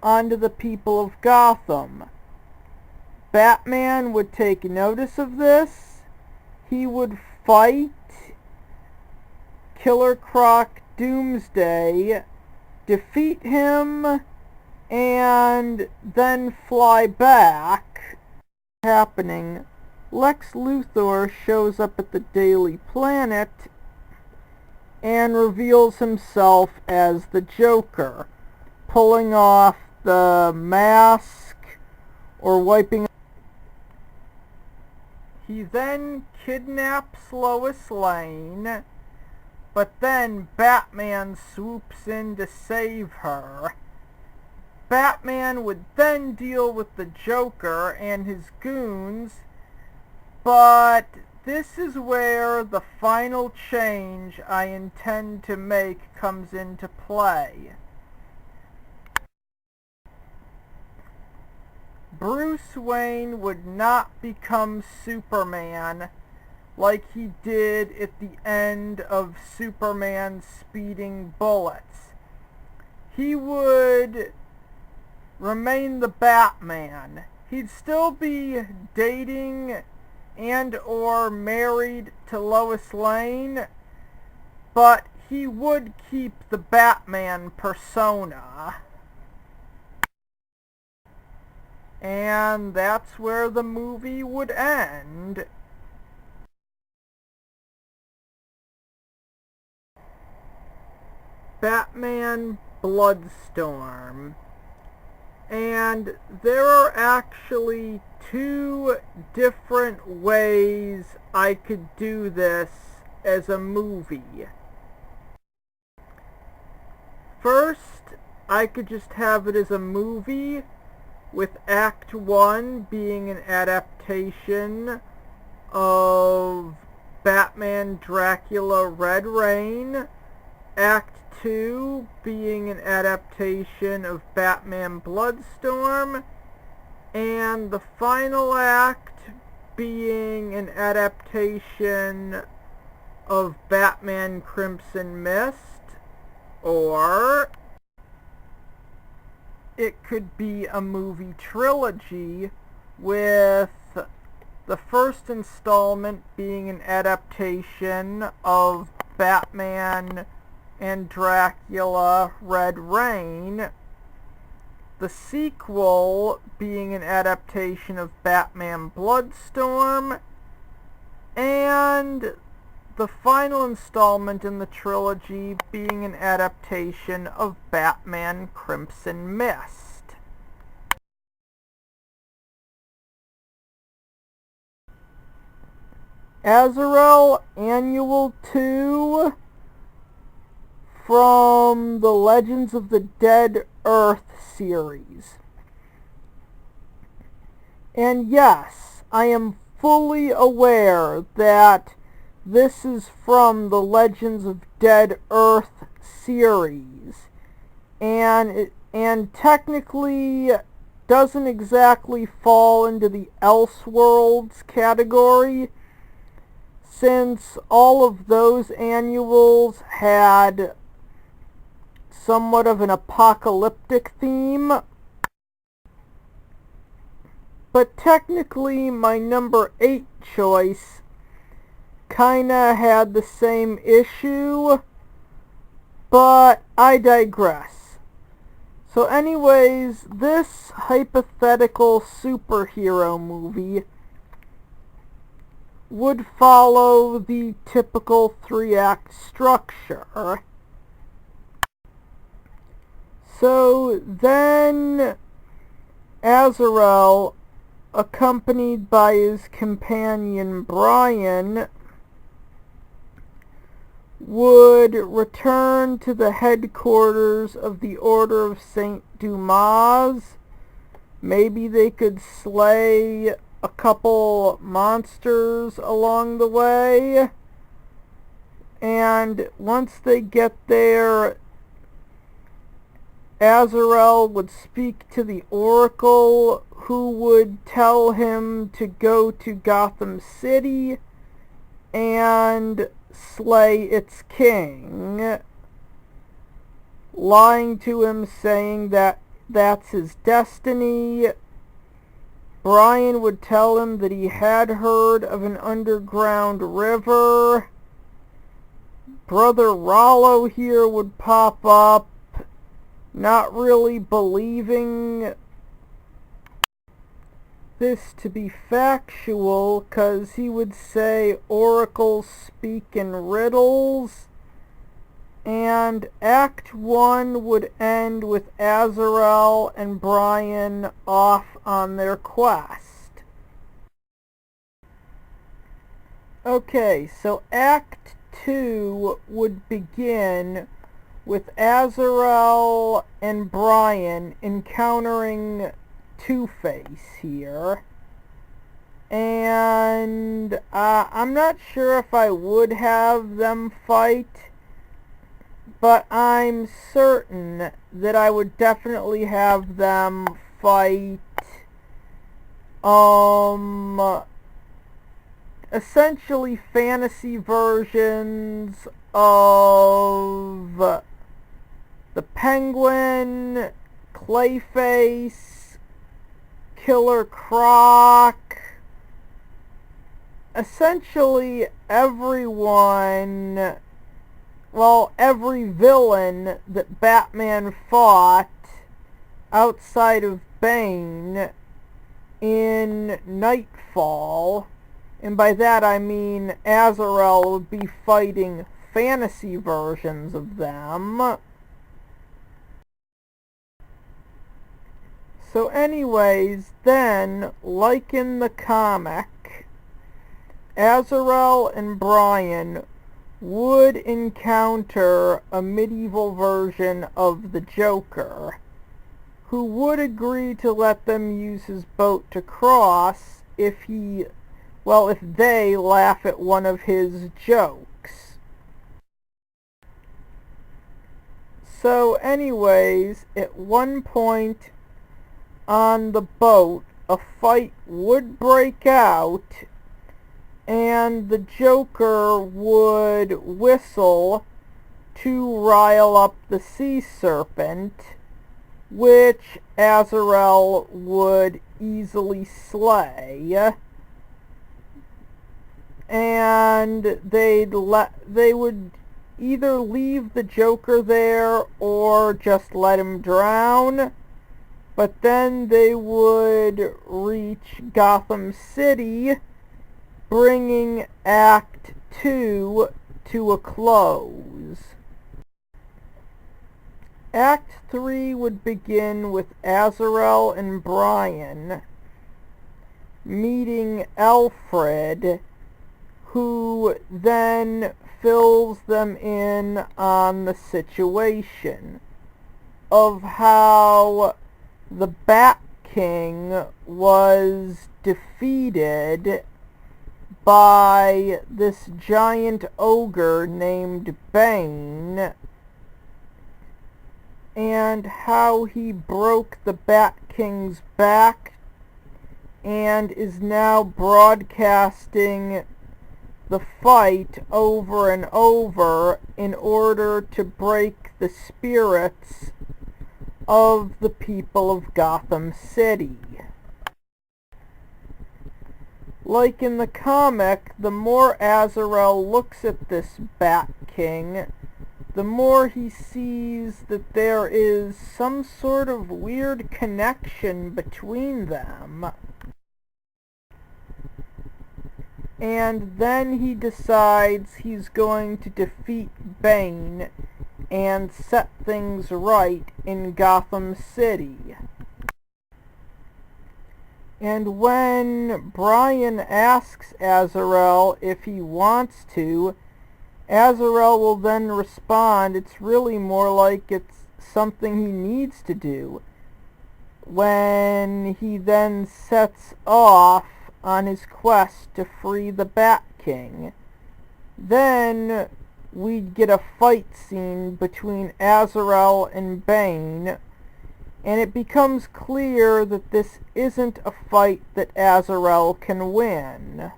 onto the people of Gotham. Batman would take notice of this. He would fight Killer Croc Doomsday, defeat him, and then fly back. Happening, Lex Luthor shows up at the Daily Planet and reveals himself as the Joker, pulling off the mask or wiping. He then kidnaps Lois Lane, but then Batman swoops in to save her. Batman would then deal with the Joker and his goons, but this is where the final change I intend to make comes into play. Bruce Wayne would not become Superman like he did at the end of Superman's Speeding Bullets. He would remain the Batman. He'd still be dating and or married to Lois Lane, but he would keep the Batman persona. And that's where the movie would end. Batman Bloodstorm. And there are actually two different ways I could do this as a movie. First, I could just have it as a movie with Act 1 being an adaptation of Batman Dracula Red Reign, Act 2 being an adaptation of Batman Bloodstorm, and the final act being an adaptation of Batman Crimson Mist, or it could be a movie trilogy with the first installment being an adaptation of Batman and Dracula Red Reign, the sequel being an adaptation of Batman Bloodstorm, and the final installment in the trilogy being an adaptation of Batman Crimson Mist. Azrael Annual 2 from the Legends of the Dead Earth series. And yes, I am fully aware that this is from the Legends of Dead Earth series, and technically doesn't exactly fall into the elseworlds category, since all of those annuals had somewhat of an apocalyptic theme. But technically my number 8 choice kinda had the same issue, but I digress. So anyways, this hypothetical superhero movie would follow the typical 3-act structure. So then Azrael, accompanied by his companion Brian, would return to the headquarters of the Order of St. Dumas. Maybe they could slay a couple monsters along the way. And once they get there, Azrael would speak to the Oracle, who would tell him to go to Gotham City and slay its king, lying to him, saying that that's his destiny. Brian would tell him that he had heard of an underground river Brother Rollo here would pop up, not really believing this to be factual, because he would say oracles speak in riddles, and Act 1 would end with Azrael and Brian off on their quest. Okay, so Act 2 would begin with Azrael and Brian encountering Two-Face here. And I'm not sure if I would have them fight, but I'm certain that I would definitely have them fight essentially fantasy versions of the Penguin, Clayface, Killer Croc, essentially everyone, well, every villain that Batman fought outside of Bane in Nightfall. And by that I mean Azrael would be fighting fantasy versions of them. So anyways, then, like in the comic, Azrael and Brian would encounter a medieval version of the Joker, who would agree to let them use his boat to cross if they laugh at one of his jokes. So anyways, at one point on the boat, a fight would break out, and the Joker would whistle to rile up the sea serpent, which Azrael would easily slay. And they would either leave the Joker there or just let him drown. But then they would reach Gotham City, bringing Act 2 to a close. Act 3 would begin with Azrael and Brian meeting Alfred, who then fills them in on the situation of how the Bat King was defeated by this giant ogre named Bane, and how he broke the Bat King's back and is now broadcasting the fight over and over in order to break the spirits of the people of Gotham City. Like in the comic, the more Azrael looks at this Bat King, the more he sees that there is some sort of weird connection between them. And then he decides he's going to defeat Bane and set things right in Gotham City. And when Brian asks Azrael if he wants to, Azrael will then respond, it's really more like it's something he needs to do, when he then sets off on his quest to free the Bat King. Then we'd get a fight scene between Azrael and Bane, and it becomes clear that this isn't a fight that Azrael can win.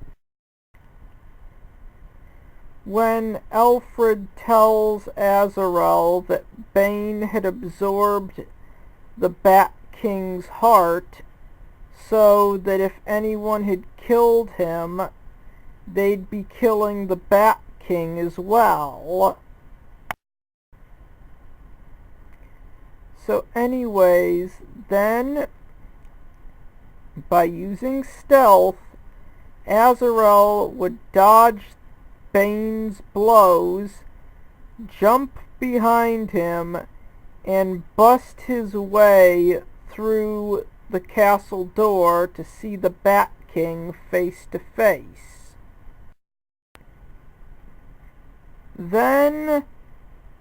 When Alfred tells Azrael that Bane had absorbed the Bat King's heart, so that if anyone had killed him, they'd be killing the Bat King as well. So anyways, then by using stealth, Azrael would dodge Bane's blows, jump behind him, and bust his way through the castle door to see the Bat King face to face. Then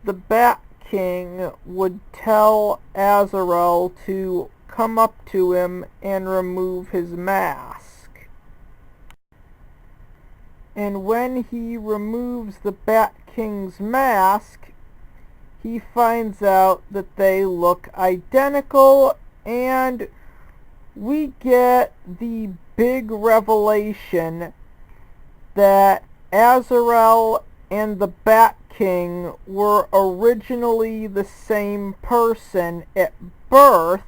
the Bat King would tell Azrael to come up to him and remove his mask. And when he removes the Bat King's mask, he finds out that they look identical, and we get the big revelation that Azrael and the Bat King were originally the same person at birth,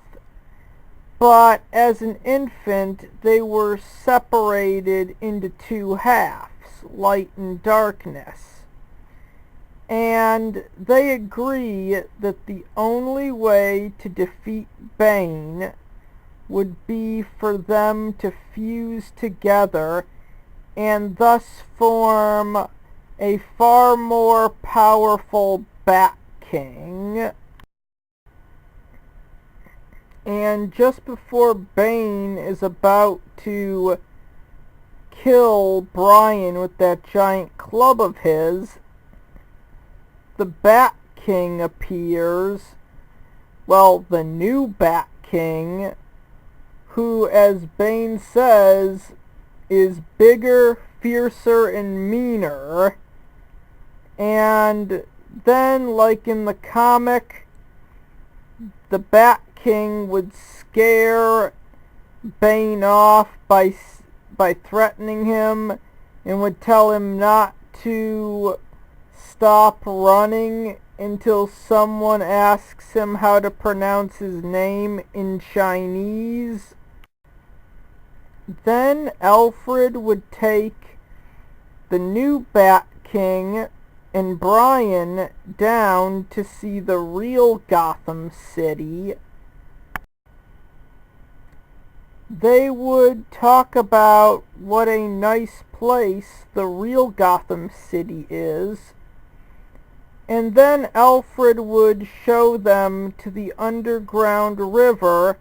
but as an infant they were separated into two halves, light and darkness. And they agree that the only way to defeat Bane would be for them to fuse together and thus form a far more powerful Bat King. And just before Bane is about to kill Brian with that giant club of his, the Bat King appears. Well, the new Bat King, who, as Bane says, is bigger, fiercer, and meaner. And then, like in the comic, the Bat King would scare Bane off by threatening him and would tell him not to stop running until someone asks him how to pronounce his name in Chinese. Then Alfred would take the new Bat King and Brian down to see the real Gotham City. They would talk about what a nice place the real Gotham City is, and then Alfred would show them to the underground river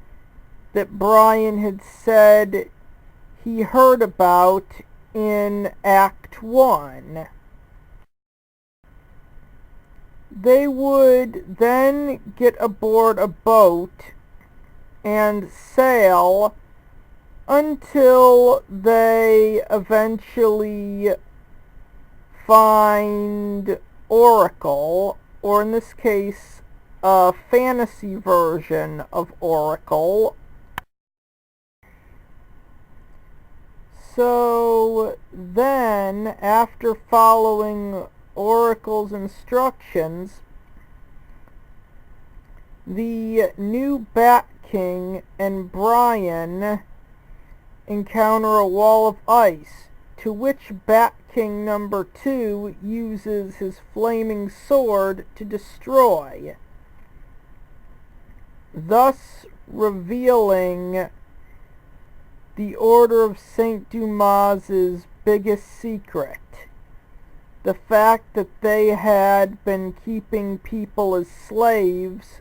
that Brian had said he heard about in Act 1. They would then get aboard a boat and sail until they eventually find Oracle, or in this case, a fantasy version of Oracle. So then, after following Oracle's instructions, the new Bat King and Brian encounter a wall of ice, to which Bat King number 2 uses his flaming sword to destroy, thus revealing the Order of St. Dumas's biggest secret, the fact that they had been keeping people as slaves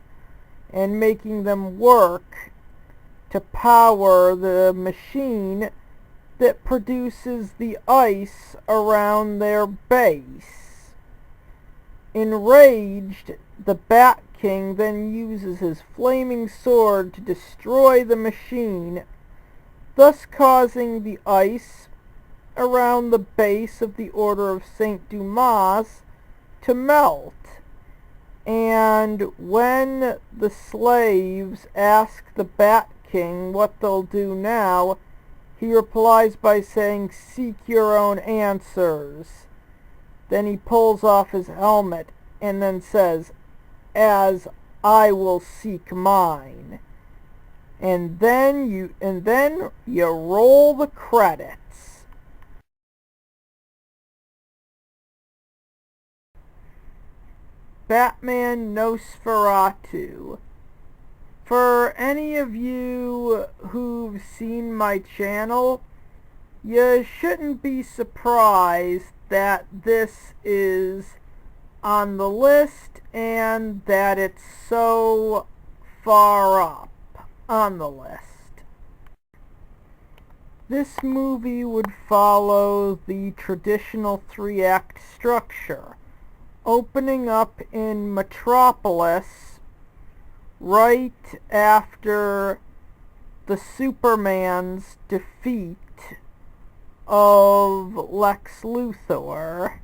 and making them work to power the machine that produces the ice around their base. Enraged, the Bat King then uses his flaming sword to destroy the machine, thus causing the ice around the base of the Order of St. Dumas to melt. And when the slaves ask the Bat King what they'll do now, he replies by saying, "Seek your own answers." Then he pulls off his helmet and then says, "As I will seek mine." And then you roll the credits. Batman Nosferatu. For any of you who've seen my channel, you shouldn't be surprised that this is on the list and that it's so far up on the list. This movie would follow the traditional three-act structure, opening up in Metropolis right after the Superman's defeat of Lex Luthor.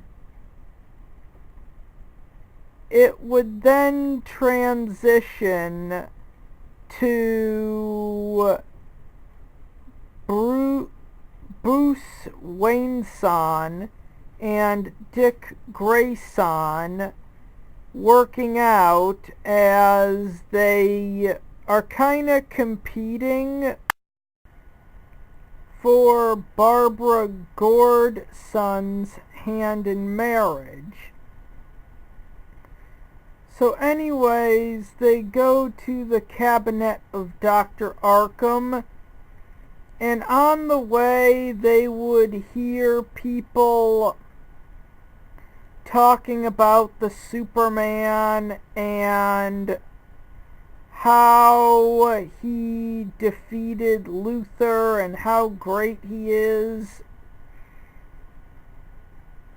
It would then transition to Bruce Wayne-san and Dick Grayson working out as they are kind of competing for Barbara Gordson's hand in marriage. So anyways, they go to the cabinet of Dr. Arkham, and on the way they would hear people talking about the Superman and how he defeated Luthor and how great he is.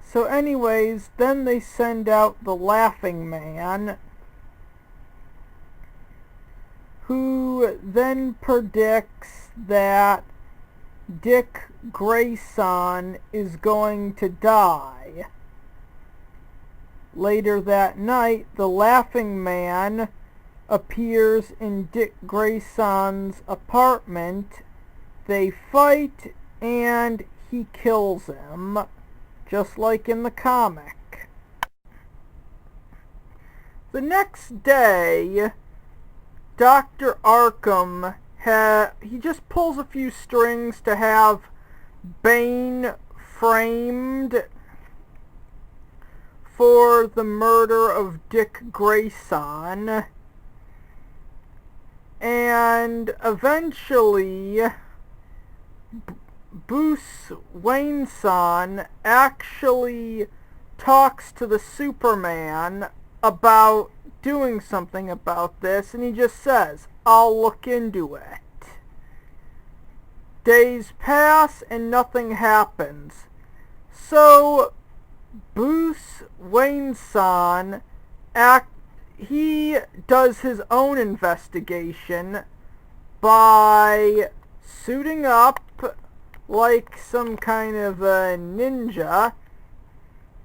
So anyways, then they send out the Laughing Man, who then predicts that Dick Grayson is going to die. Later that night, the Laughing Man appears in Dick Grayson's apartment. They fight and he kills him, just like in the comic. The next day, Dr. Arkham he just pulls a few strings to have Bane framed for the murder of Dick Grayson, and eventually Bruce Wayne-san actually talks to the Superman about doing something about this, and he just says, "I'll look into it." Days pass and nothing happens. So Bruce Wayne-san he does his own investigation by suiting up like some kind of a ninja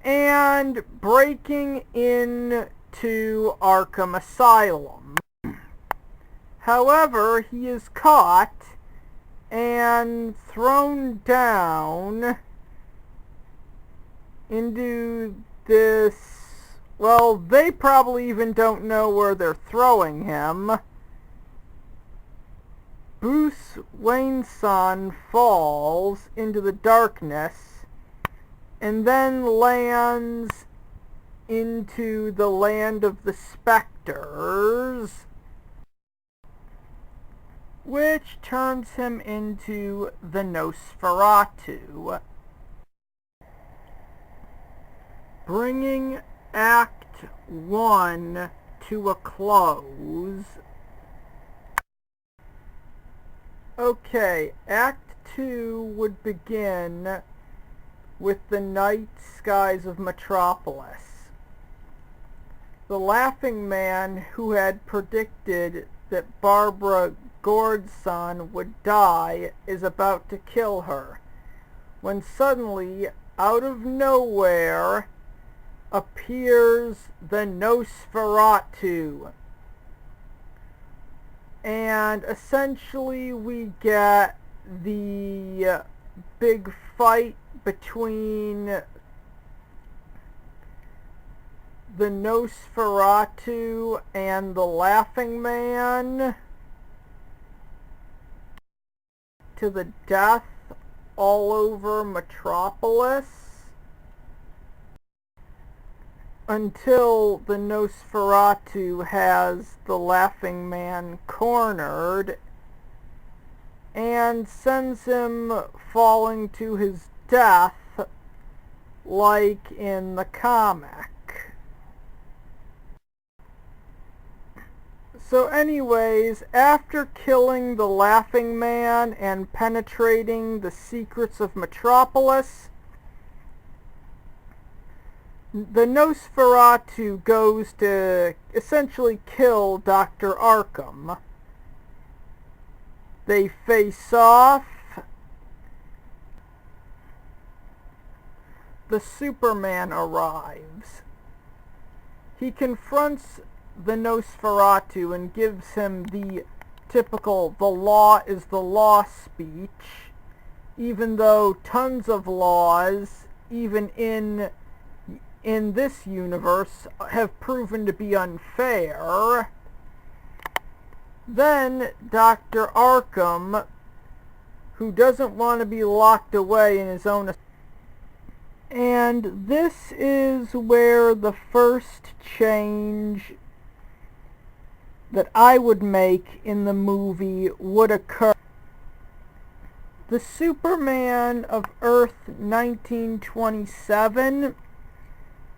and breaking into Arkham Asylum. However, he is caught and thrown down into this, well, they probably even don't know where they're throwing him. Bruce Wayne-san falls into the darkness and then lands into the land of the specters, which turns him into the Nosferatu, bringing Act 1 to a close. Okay, Act 2 would begin with the night skies of Metropolis. The Laughing Man, who had predicted that Barbara Gordson would die, is about to kill her, when suddenly, out of nowhere, appears the Nosferatu. And essentially we get the big fight between the Nosferatu and the Laughing Man to the death all over Metropolis. until the Nosferatu has the Laughing Man cornered and sends him falling to his death like in the comic. So anyways, after killing the Laughing Man and penetrating the secrets of Metropolis, the Nosferatu goes to essentially kill Dr. Arkham. They face off. The Superman arrives. He confronts the Nosferatu and gives him the typical "the law is the law" speech, even though tons of laws, even in this universe, have proven to be unfair. Then Dr. Arkham, who doesn't want to be locked away in his own... And this is where the first change that I would make in the movie would occur. The Superman of Earth 1927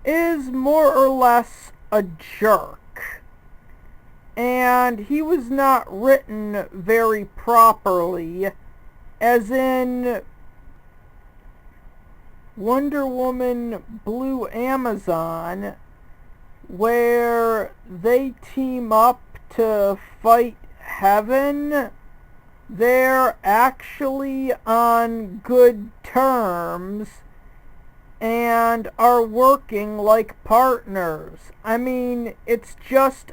is more or less a jerk. And he was not written very properly, as in Wonder Woman Blue Amazon, where they team up to fight Heaven. They're actually on good terms and are working like partners. I mean, it's just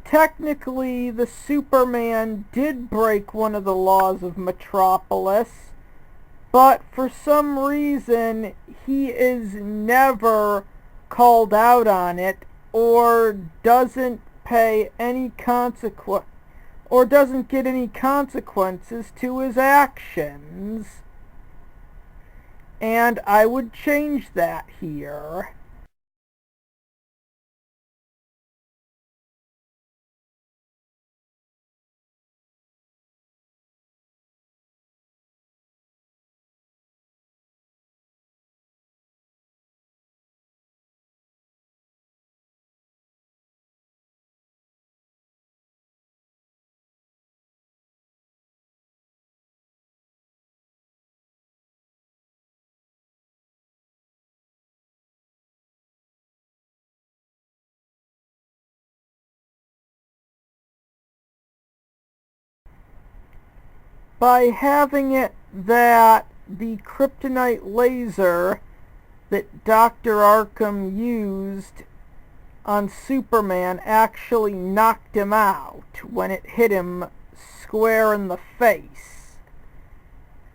technically, the Superman did break one of the laws of Metropolis, but for some reason he is never called out on it, or doesn't pay any consequence, or doesn't get any consequences to his actions. And I would change that here. By having it that the kryptonite laser that Dr. Arkham used on Superman actually knocked him out when it hit him square in the face.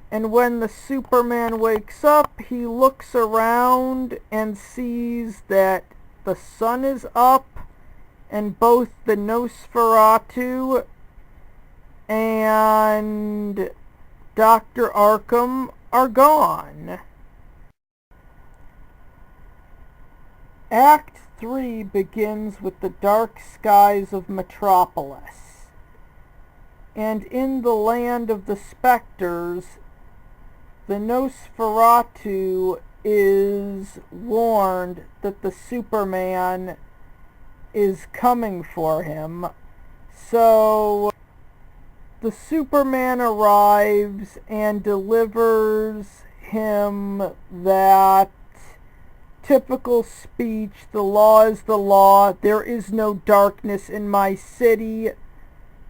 And when the Superman wakes up, he looks around and sees that the sun is up and both the Nosferatu and Dr. Arkham are gone. Act 3 begins with the dark skies of Metropolis. And in the land of the specters, the Nosferatu is warned that the Superman is coming for him. So the Superman arrives and delivers him that typical speech, "The law is the law, there is no darkness in my city,"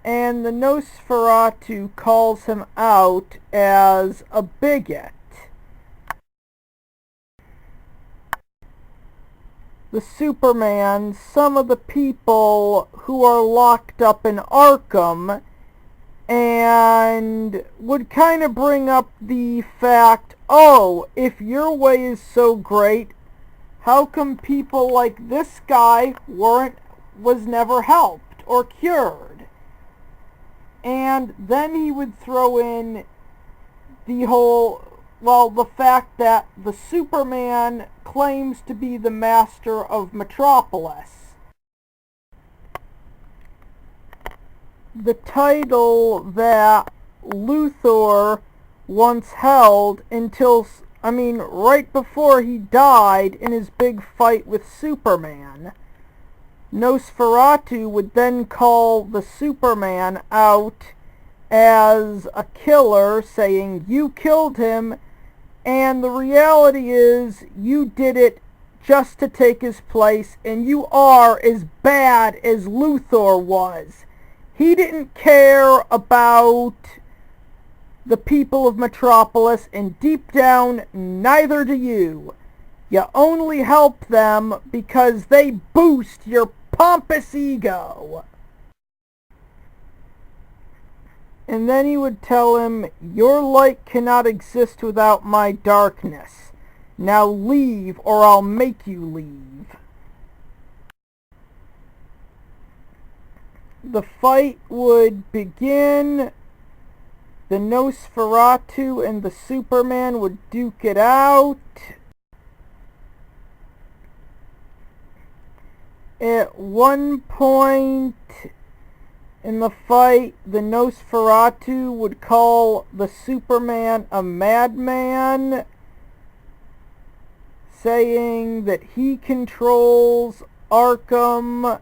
and the Nosferatu calls him out as a bigot. The Superman, some of the people who are locked up in Arkham, and would kind of bring up the fact, oh, if your way is so great, how come people like this guy was never helped or cured? And then he would throw in the whole well, the fact that the Superman claims to be the master of Metropolis. The title that Luthor once held until, right before he died in his big fight with Superman. Nosferatu would then call the Superman out as a killer, saying, "You killed him, and the reality is you did it just to take his place, and you are as bad as Luthor was. He didn't care about the people of Metropolis, and deep down, neither do you. You only help them because they boost your pompous ego." And then he would tell him, "Your light cannot exist without my darkness. Now leave, or I'll make you leave." The fight would begin. The Nosferatu and the Superman would duke it out. At one point in the fight, the Nosferatu would call the Superman a madman, saying that he controls Arkham,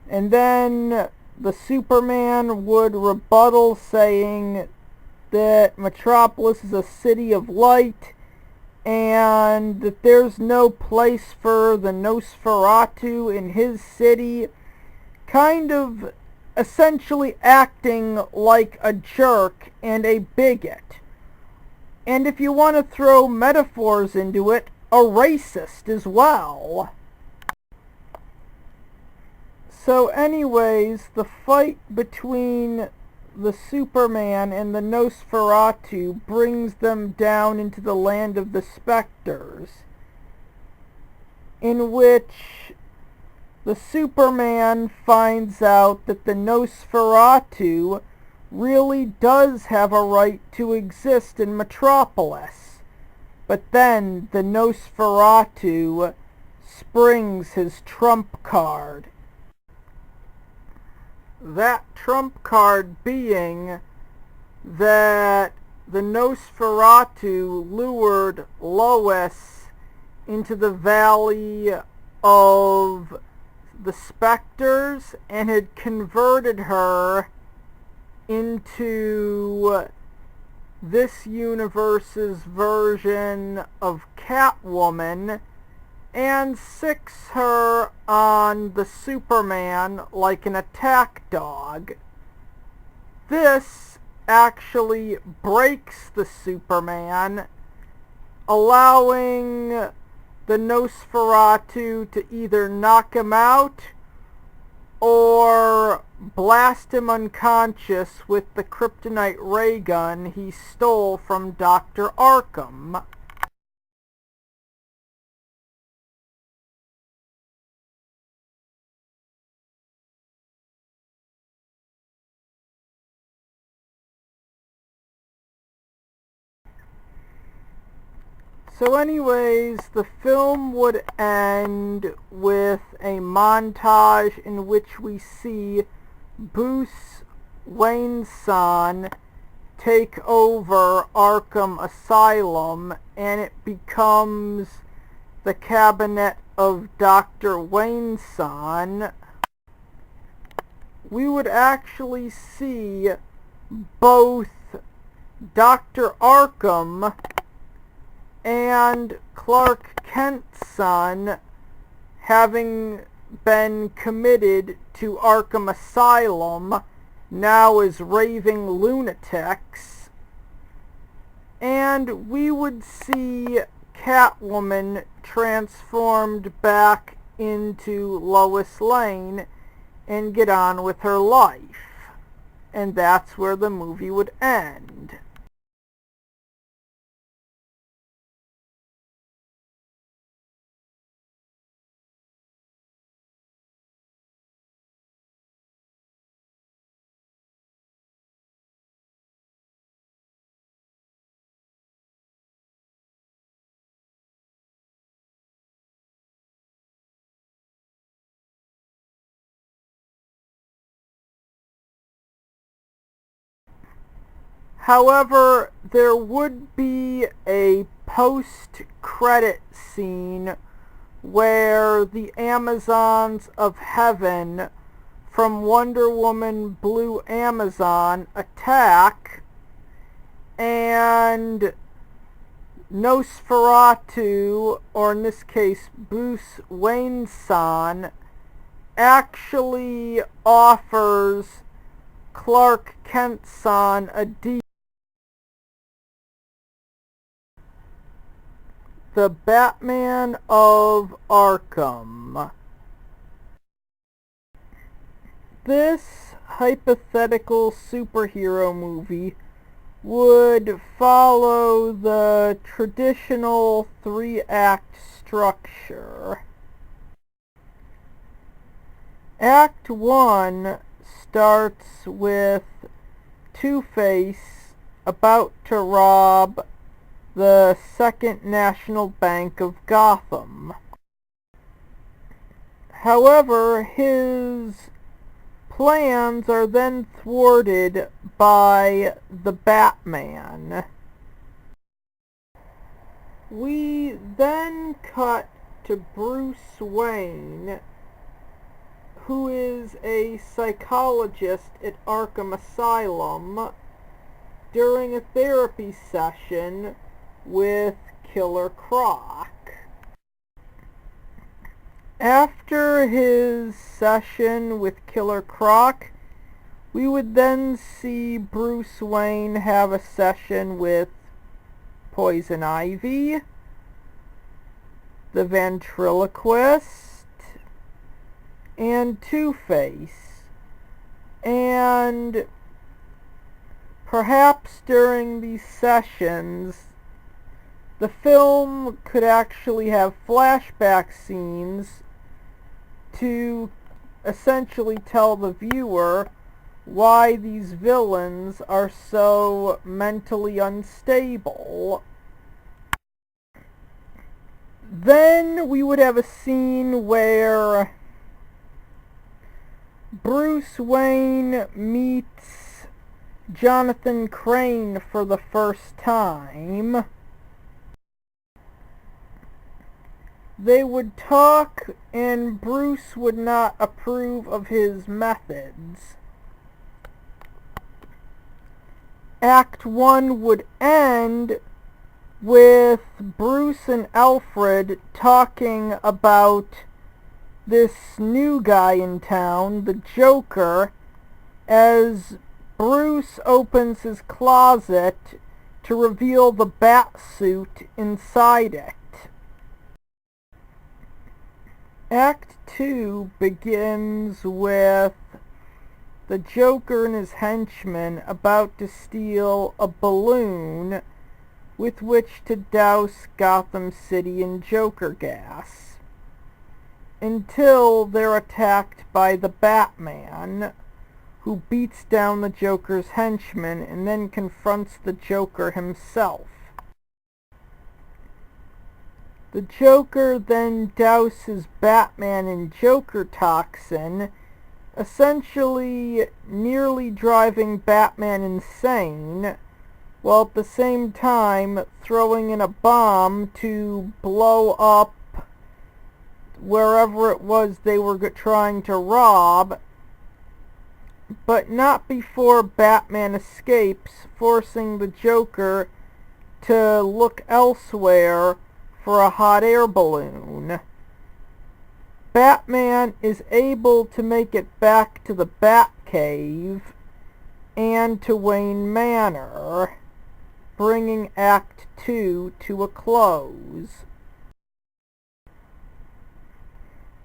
and then the Superman would rebuttal, saying that Metropolis is a city of light and that there's no place for the Nosferatu in his city, kind of essentially acting like a jerk and a bigot. And if you want to throw metaphors into it, a racist as well. So anyways, the fight between the Superman and the Nosferatu brings them down into the land of the specters, in which the Superman finds out that the Nosferatu really does have a right to exist in Metropolis. But then the Nosferatu springs his trump card. That trump card being that the Nosferatu lured Lois into the Valley of the Spectres and had converted her into this universe's version of Catwoman, and sicks her on the Superman like an attack dog. This actually breaks the Superman, allowing the Nosferatu to either knock him out or blast him unconscious with the kryptonite ray gun he stole from Dr. Arkham. So anyways, the film would end with a montage in which we see Bruce Wayne's son take over Arkham Asylum, and it becomes the cabinet of Dr. Wayne's son. We would actually see both Dr. Arkham and Clark Kent's son having been committed to Arkham Asylum, now as raving lunatics, and we would see Catwoman transformed back into Lois Lane and get on with her life. And that's where the movie would end. However, there would be a post-credit scene where the Amazons of Heaven from Wonder Woman Blue Amazon attack, and Nosferatu, or in this case Bruce Wayne-san, actually offers Clark Kent-san a deal. The Batman of Arkham. This hypothetical superhero movie would follow the traditional 3-act structure. Act 1 starts with Two-Face about to rob the Second National Bank of Gotham. However, his plans are then thwarted by the Batman. We then cut to Bruce Wayne, who is a psychologist at Arkham Asylum, during a therapy session with Killer Croc. After his session with Killer Croc, we would then see Bruce Wayne have a session with Poison Ivy, the Ventriloquist, and Two-Face. And perhaps during these sessions, the film could actually have flashback scenes to essentially tell the viewer why these villains are so mentally unstable. Then we would have a scene where Bruce Wayne meets Jonathan Crane for the first time. They would talk, and Bruce would not approve of his methods. Act 1 would end with Bruce and Alfred talking about this new guy in town, the Joker, as Bruce opens his closet to reveal the bat suit inside it. Act 2 begins with the Joker and his henchmen about to steal a balloon with which to douse Gotham City in Joker gas, until they're attacked by the Batman, who beats down the Joker's henchmen and then confronts the Joker himself. The Joker then douses Batman in Joker toxin, essentially nearly driving Batman insane, while at the same time throwing in a bomb to blow up wherever it was they were trying to rob, but not before Batman escapes, forcing the Joker to look elsewhere for a hot air balloon. Batman is able to make it back to the Batcave and to Wayne Manor, bringing Act 2 to a close.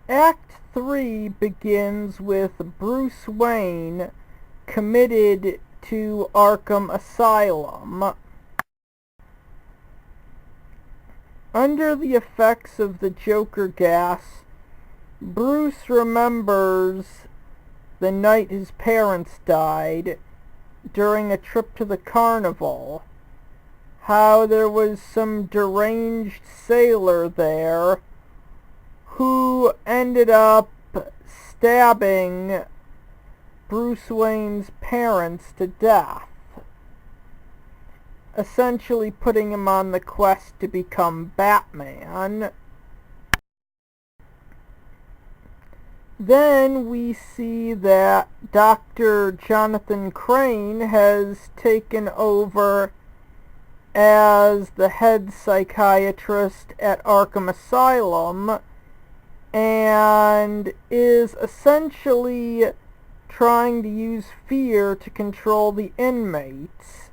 Act 3 begins with Bruce Wayne committed to Arkham Asylum. Under the effects of the Joker gas, Bruce remembers the night his parents died during a trip to the carnival, how there was some deranged sailor there who ended up stabbing Bruce Wayne's parents to death. essentially putting him on the quest to become Batman. Then we see that Dr. Jonathan Crane has taken over as the head psychiatrist at Arkham Asylum and is essentially trying to use fear to control the inmates.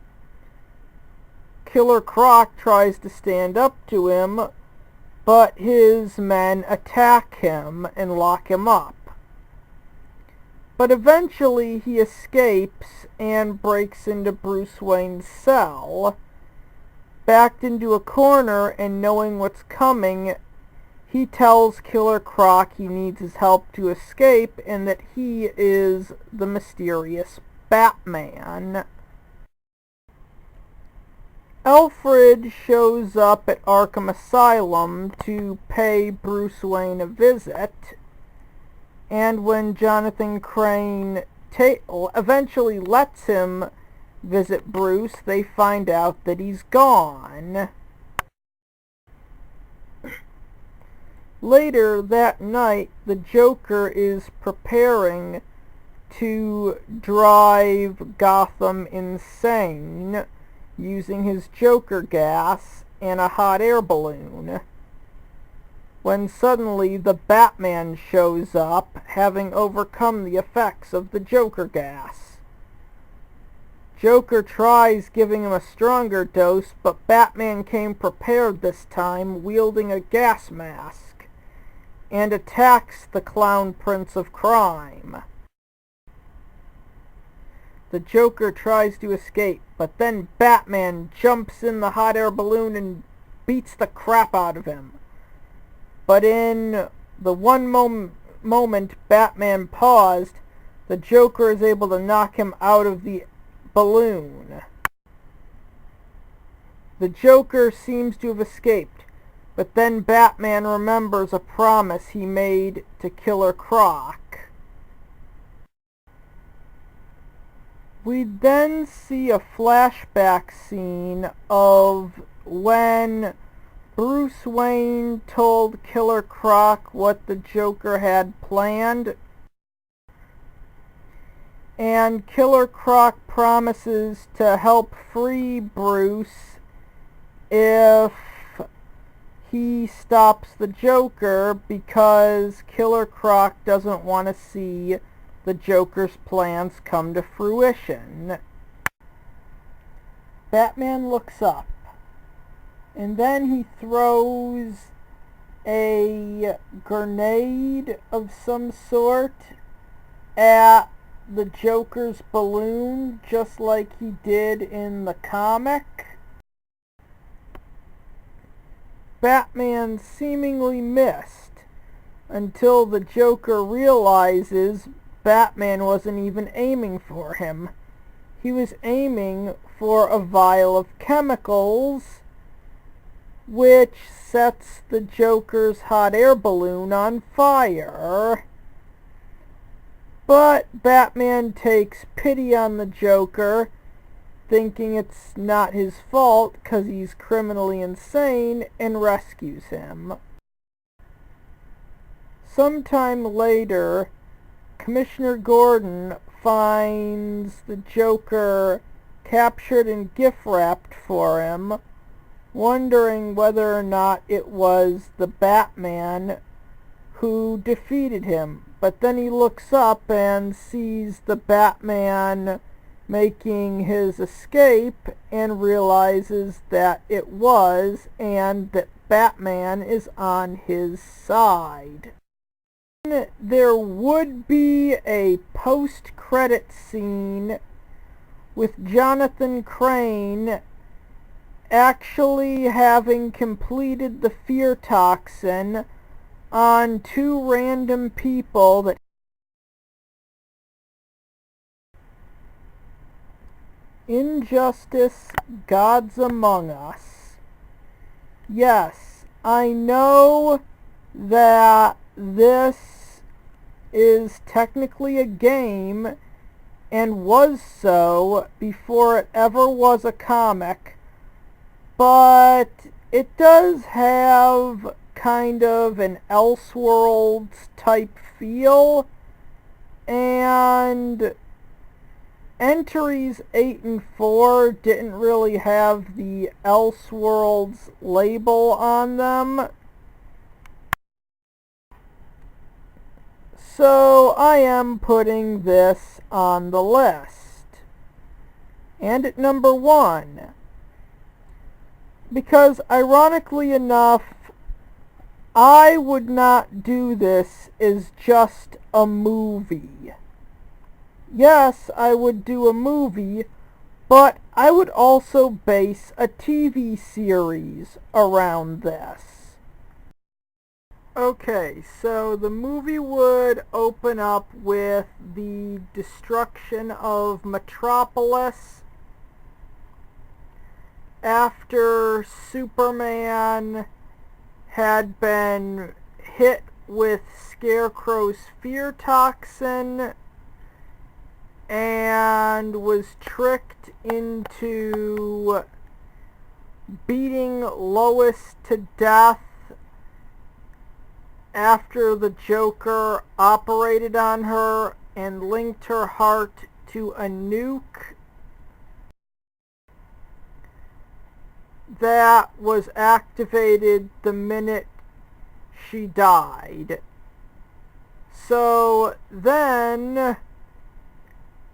Killer Croc tries to stand up to him, but his men attack him and lock him up. But eventually he escapes and breaks into Bruce Wayne's cell. Backed into a corner and knowing what's coming, he tells Killer Croc he needs his help to escape and that he is the mysterious Batman. Alfred shows up at Arkham Asylum to pay Bruce Wayne a visit, and when Jonathan Crane eventually lets him visit Bruce, they find out that he's gone. Later that night, the Joker is preparing to drive Gotham insane using his Joker gas and a hot air balloon, when suddenly the Batman shows up, having overcome the effects of the Joker gas. Joker tries giving him a stronger dose, but Batman came prepared this time, wielding a gas mask, and attacks the Clown Prince of Crime. The Joker tries to escape, but then Batman jumps in the hot air balloon and beats the crap out of him. But in the one moment Batman paused, the Joker is able to knock him out of the balloon. The Joker seems to have escaped, but then Batman remembers a promise he made to Killer Croc. We then see a flashback scene of when Bruce Wayne told Killer Croc what the Joker had planned, and Killer Croc promises to help free Bruce if he stops the Joker, because Killer Croc doesn't want to see the Joker's plans come to fruition. Batman looks up, and then he throws a grenade of some sort at the Joker's balloon, just like he did in the comic. Batman seemingly missed until the Joker realizes Batman wasn't even aiming for him. He was aiming for a vial of chemicals, which sets the Joker's hot air balloon on fire. But Batman takes pity on the Joker, thinking it's not his fault because he's criminally insane, and rescues him. Sometime later, Commissioner Gordon finds the Joker captured and gift-wrapped for him, wondering whether or not it was the Batman who defeated him. But then he looks up and sees the Batman making his escape and realizes that it was, and that Batman is on his side. There would be a post-credit scene with Jonathan Crane actually having completed the fear toxin on two random people that Injustice, Gods Among Us. Yes, I know that this is technically a game and was so before it ever was a comic, but it does have kind of an Elseworlds type feel, and entries 8 and 4 didn't really have the Elseworlds label on them. So I am putting this on the list. And at number 1, because ironically enough, I would not do this as just a movie. Yes, I would do a movie, but I would also base a TV series around this. Okay, so the movie would open up with the destruction of Metropolis after Superman had been hit with Scarecrow's fear toxin and was tricked into beating Lois to death after the Joker operated on her and linked her heart to a nuke that was activated the minute she died. So then,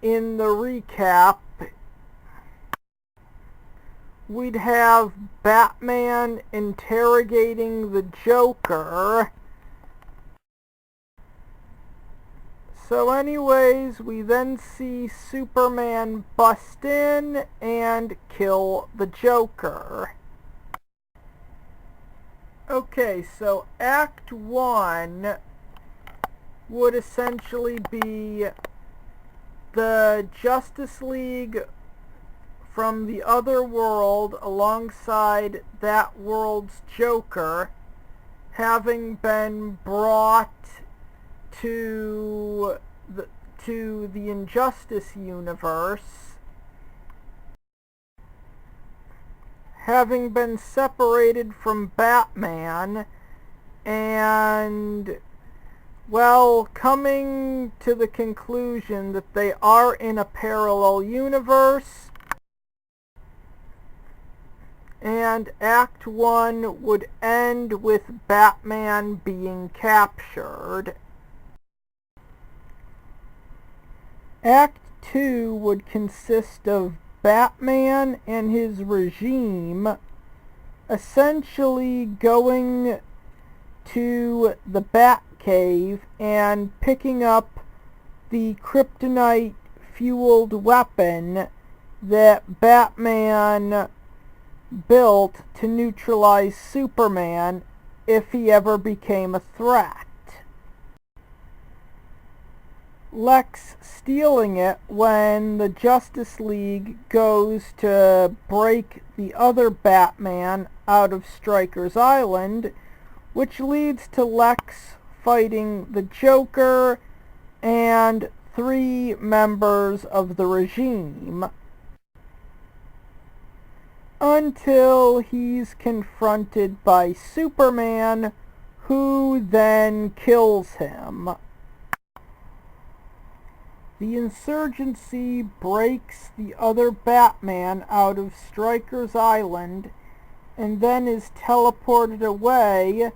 in the recap, we'd have Batman interrogating the Joker. So anyways, we then see Superman bust in and kill the Joker. Okay, so Act 1 would essentially be the Justice League from the other world alongside that world's Joker having been brought to the Injustice universe, having been separated from Batman, and, well, coming to the conclusion that they are in a parallel universe, and Act 1 would end with Batman being captured. Act 2 would consist of Batman and his regime essentially going to the Batcave and picking up the kryptonite-fueled weapon that Batman built to neutralize Superman if he ever became a threat. Lex stealing it when the Justice League goes to break the other Batman out of Stryker's Island, which leads to Lex fighting the Joker and 3 members of the regime, until he's confronted by Superman, who then kills him. The insurgency breaks the other Batman out of Stryker's Island and then is teleported away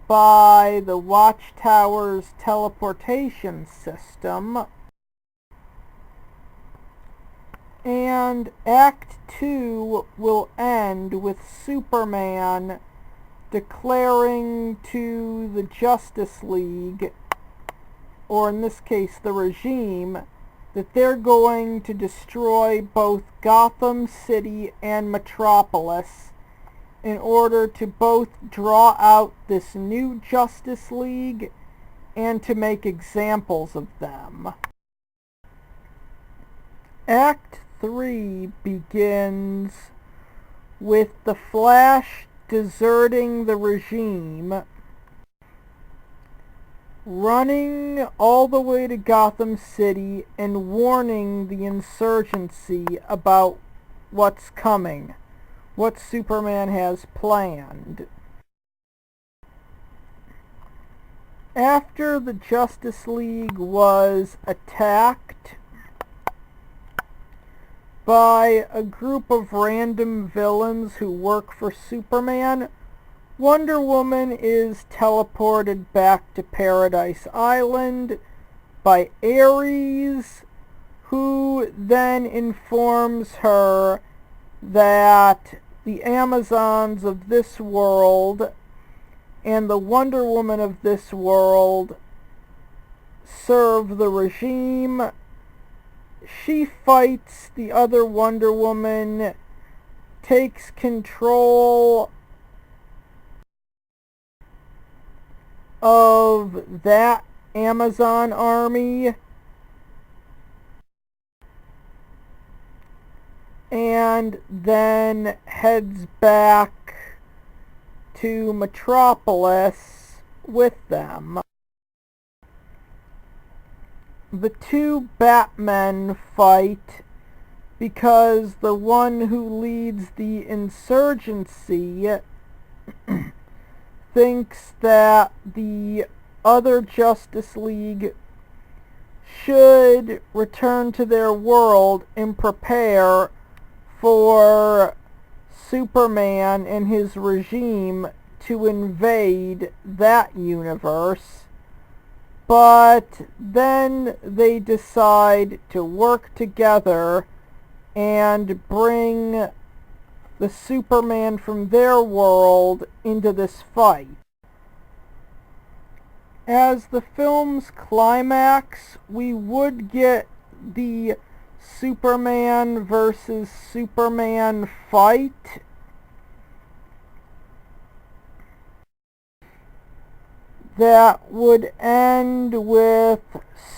by the Watchtower's teleportation system. And Act 2 will end with Superman declaring to the Justice League, or in this case the regime, that they're going to destroy both Gotham City and Metropolis in order to both draw out this new Justice League and to make examples of them. Act 3 begins with the Flash deserting the regime, running all the way to Gotham City and warning the insurgency about what's coming, what Superman has planned. After the Justice League was attacked by a group of random villains who work for Superman, Wonder Woman is teleported back to Paradise Island by Ares, who then informs her that the Amazons of this world and the Wonder Woman of this world serve the regime. She fights the other Wonder Woman, takes control of that Amazon army, and then heads back to Metropolis with them. The two Batmen fight because the one who leads the insurgency thinks that the other Justice League should return to their world and prepare for Superman and his regime to invade that universe. But then they decide to work together and bring the Superman from their world into this fight. As the film's climax, we would get the Superman versus Superman fight. That would end with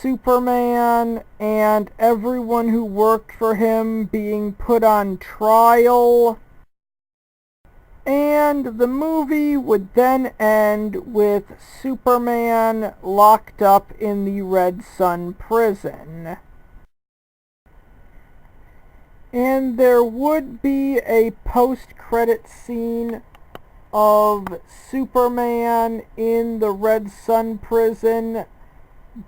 Superman and everyone who worked for him being put on trial. And the movie would then end with Superman locked up in the Red Sun prison. And there would be a post-credit scene of Superman in the Red Sun prison,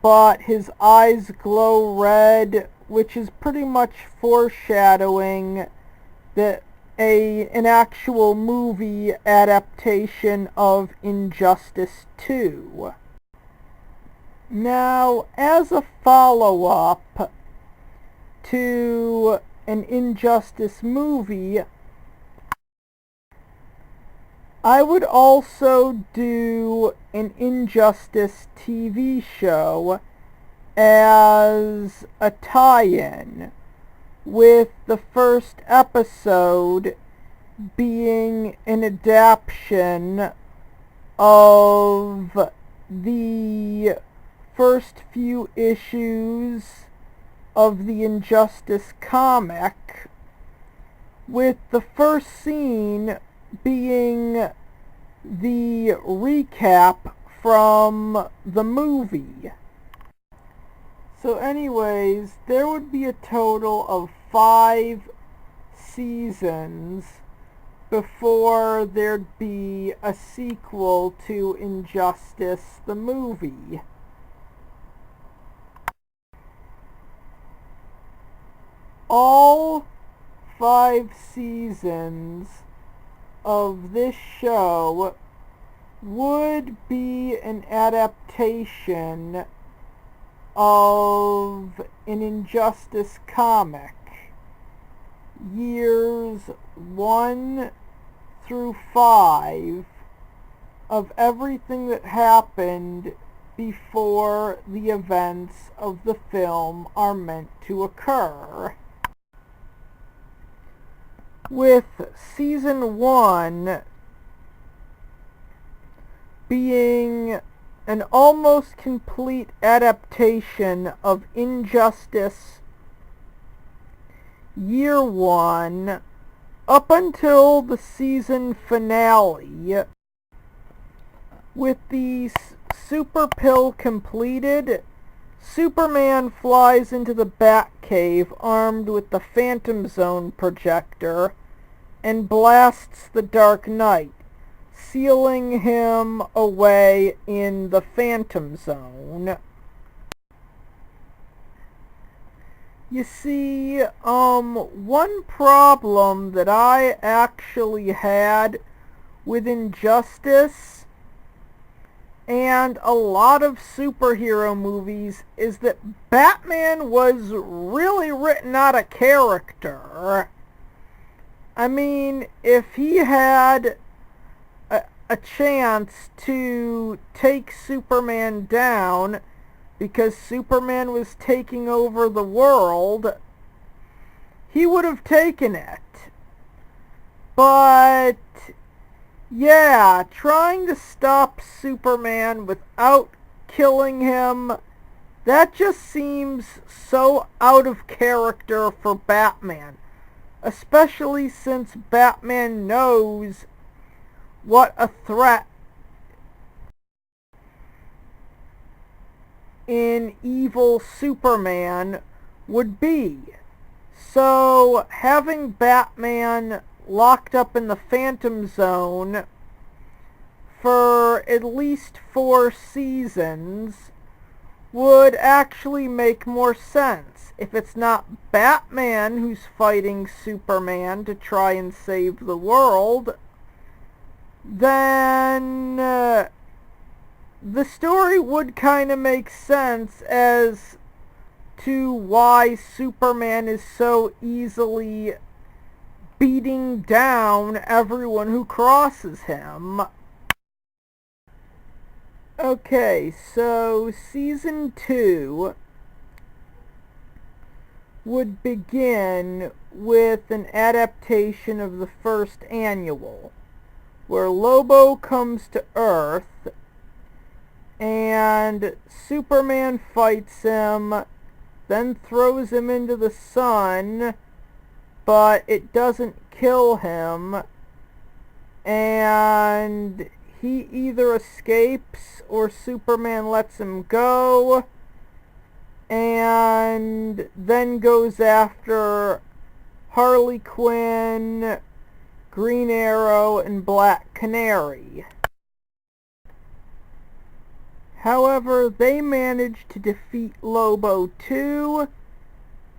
but his eyes glow red, which is pretty much foreshadowing that an actual movie adaptation of Injustice 2. Now, as a follow-up to an Injustice movie, I would also do an Injustice TV show as a tie-in, with the first episode being an adaptation of the first few issues of the Injustice comic, with the first scene being the recap from the movie. So anyways, there would be a total of 5 seasons before there'd be a sequel to Injustice the movie. All 5 seasons of this show would be an adaptation of an Injustice comic. Years 1 through 5 of everything that happened before the events of the film are meant to occur. With season 1 being an almost complete adaptation of Injustice Year 1 up until the season finale. With the super pill completed, Superman flies into the Batcave armed with the Phantom Zone projector and blasts the Dark Knight, sealing him away in the Phantom Zone. You see, one problem that I actually had with Injustice and a lot of superhero movies is that Batman was really written out of character. I mean, if he had a chance to take Superman down because Superman was taking over the world, he would have taken it. But yeah, trying to stop Superman without killing him, that just seems so out of character for Batman. Especially since Batman knows what a threat in evil Superman would be. So having Batman locked up in the Phantom Zone for at least 4 seasons would actually make more sense. If it's not Batman who's fighting Superman to try and save the world, then the story would kind of make sense as to why Superman is so easily beating down everyone who crosses him. Okay, so Season 2 would begin with an adaptation of the first annual, where Lobo comes to Earth and Superman fights him, then throws him into the sun, but it doesn't kill him, and he either escapes or Superman lets him go, and then goes after Harley Quinn, Green Arrow, and Black Canary. However, they manage to defeat Lobo too,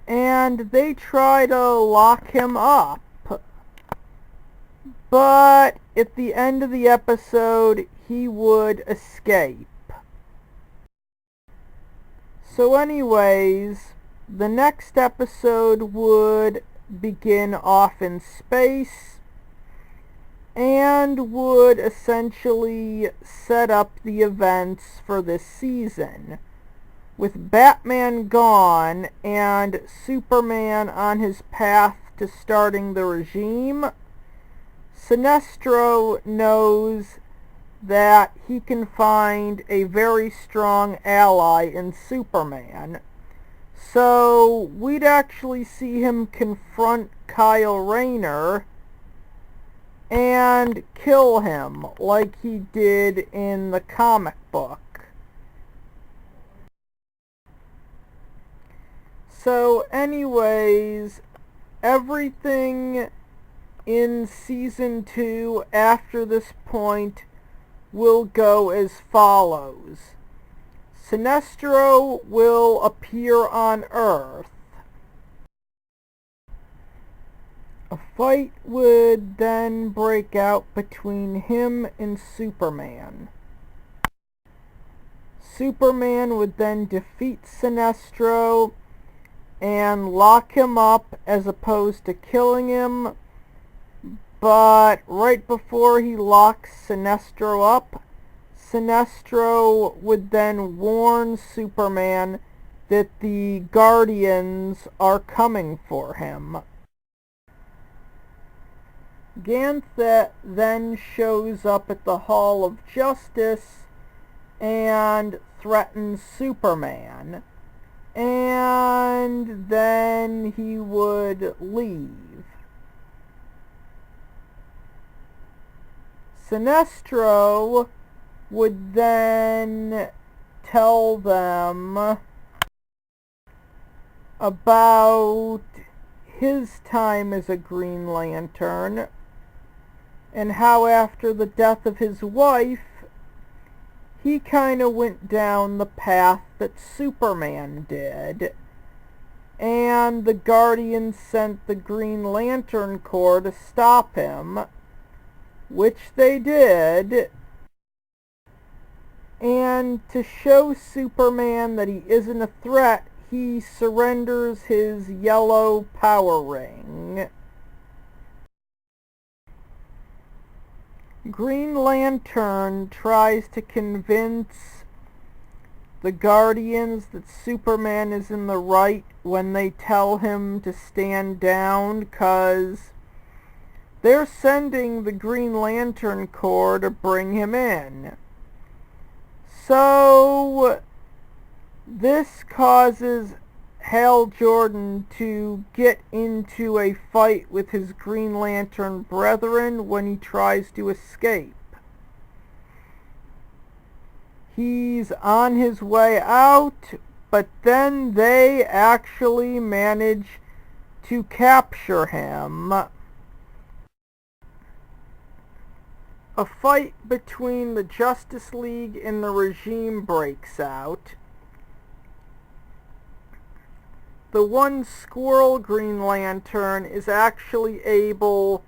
and they try to lock him up. But at the end of the episode, he would escape. So anyways, the next episode would begin off in space and would essentially set up the events for this season, with Batman gone and Superman on his path to starting the regime. Sinestro knows that he can find a very strong ally in Superman. So we'd actually see him confront Kyle Rayner and kill him like he did in the comic book. So anyways, everything in Season 2 after this point will go as follows. Sinestro will appear on Earth. A fight would then break out between him and Superman. Superman would then defeat Sinestro and lock him up as opposed to killing him. But right before he locks Sinestro up, Sinestro would then warn Superman that the Guardians are coming for him. Ganthet then shows up at the Hall of Justice and threatens Superman. And then he would leave. Sinestro would then tell them about his time as a Green Lantern, and how after the death of his wife, he kind of went down the path that Superman did. And the Guardians sent the Green Lantern Corps to stop him, which they did. And to show Superman that he isn't a threat, he surrenders his yellow power ring. Green Lantern tries to convince the Guardians that Superman is in the right when they tell him to stand down, because they're sending the Green Lantern Corps to bring him in. So this causes Hal Jordan to get into a fight with his Green Lantern brethren when he tries to escape. He's on his way out, but then they actually manage to capture him. A fight between the Justice League and the regime breaks out. The one Squirrel Green Lantern is actually able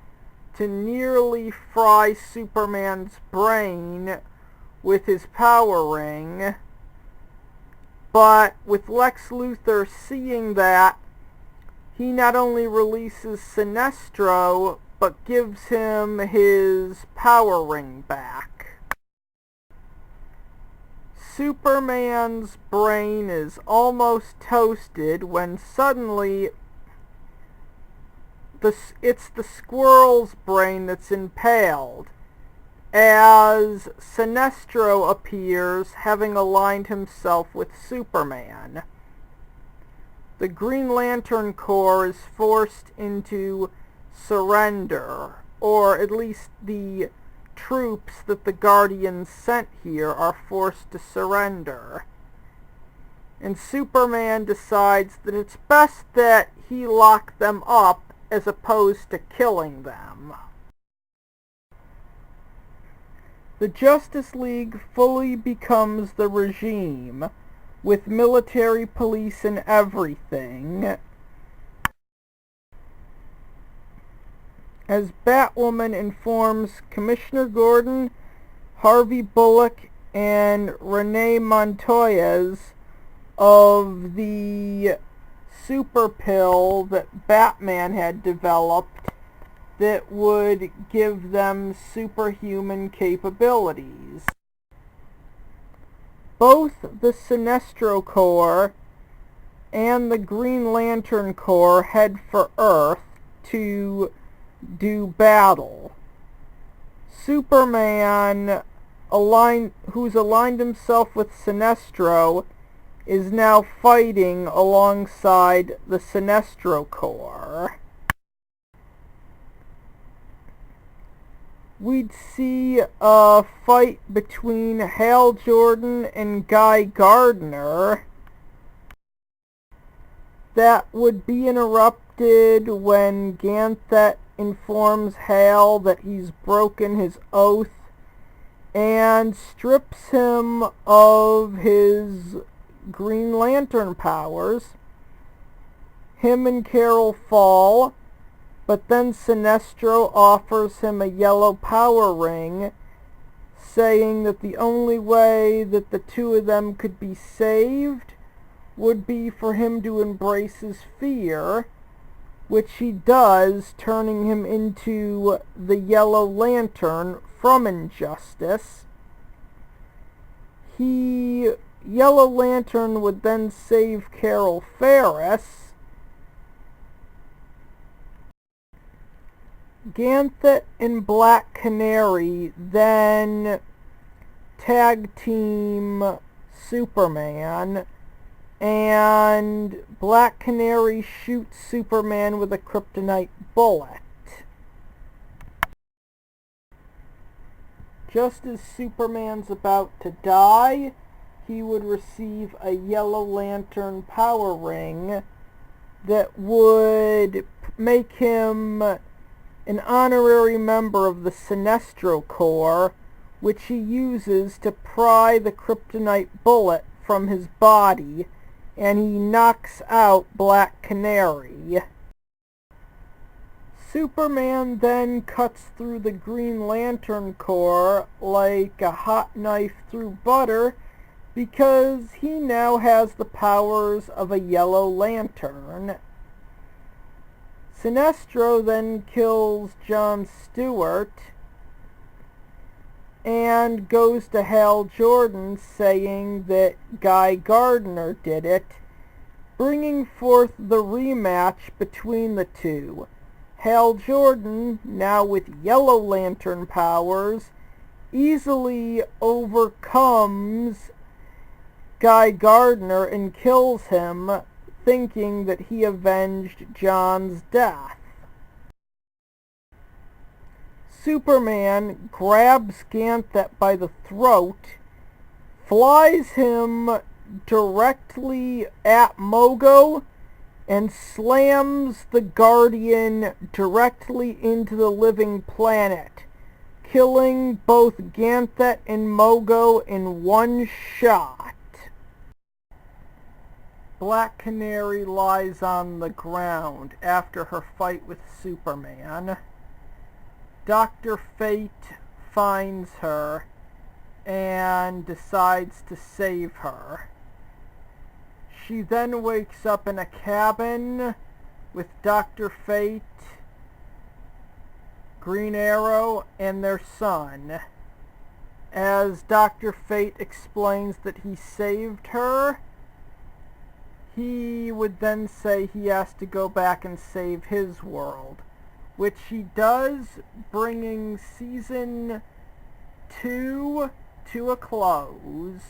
to nearly fry Superman's brain with his power ring, but with Lex Luthor seeing that, he not only releases Sinestro, but gives him his power ring back. Superman's brain is almost toasted when suddenly it's the squirrel's brain that's impaled, as Sinestro appears, having aligned himself with Superman. The Green Lantern Corps is forced into surrender, or at least the troops that the Guardians sent here are forced to surrender. And Superman decides that it's best that he lock them up as opposed to killing them. The Justice League fully becomes the regime, with military police and everything, as Batwoman informs Commissioner Gordon, Harvey Bullock, and Renee Montoya of the super pill that Batman had developed that would give them superhuman capabilities. Both the Sinestro Corps and the Green Lantern Corps head for Earth to do battle. Superman, who's aligned himself with Sinestro, is now fighting alongside the Sinestro Corps. We'd see a fight between Hal Jordan and Guy Gardner that would be interrupted when Ganthet informs Hal that he's broken his oath and strips him of his Green Lantern powers. Him and Carol fall, but then Sinestro offers him a yellow power ring, saying that the only way that the two of them could be saved would be for him to embrace his fear, which he does, turning him into the Yellow Lantern from Injustice. Yellow Lantern would then save Carol Ferris. Ganthet and Black Canary then tag team Superman, and Black Canary shoots Superman with a kryptonite bullet. Just as Superman's about to die, he would receive a Yellow Lantern power ring that would make him an honorary member of the Sinestro Corps, which he uses to pry the kryptonite bullet from his body, and he knocks out Black Canary. Superman then cuts through the Green Lantern Corps like a hot knife through butter because he now has the powers of a Yellow Lantern. Sinestro then kills John Stewart and goes to Hal Jordan saying that Guy Gardner did it, bringing forth the rematch between the two. Hal Jordan, now with Yellow Lantern powers, easily overcomes Guy Gardner and kills him, thinking that he avenged John's death. Superman grabs Ganthet by the throat, flies him directly at Mogo, and slams the Guardian directly into the living planet, killing both Ganthet and Mogo in one shot. Black Canary lies on the ground after her fight with Superman. Dr. Fate finds her and decides to save her. She then wakes up in a cabin with Dr. Fate, Green Arrow, and their son. As Dr. Fate explains that he saved her, he would then say he has to go back and save his world, which he does, bringing Season 2 to a close.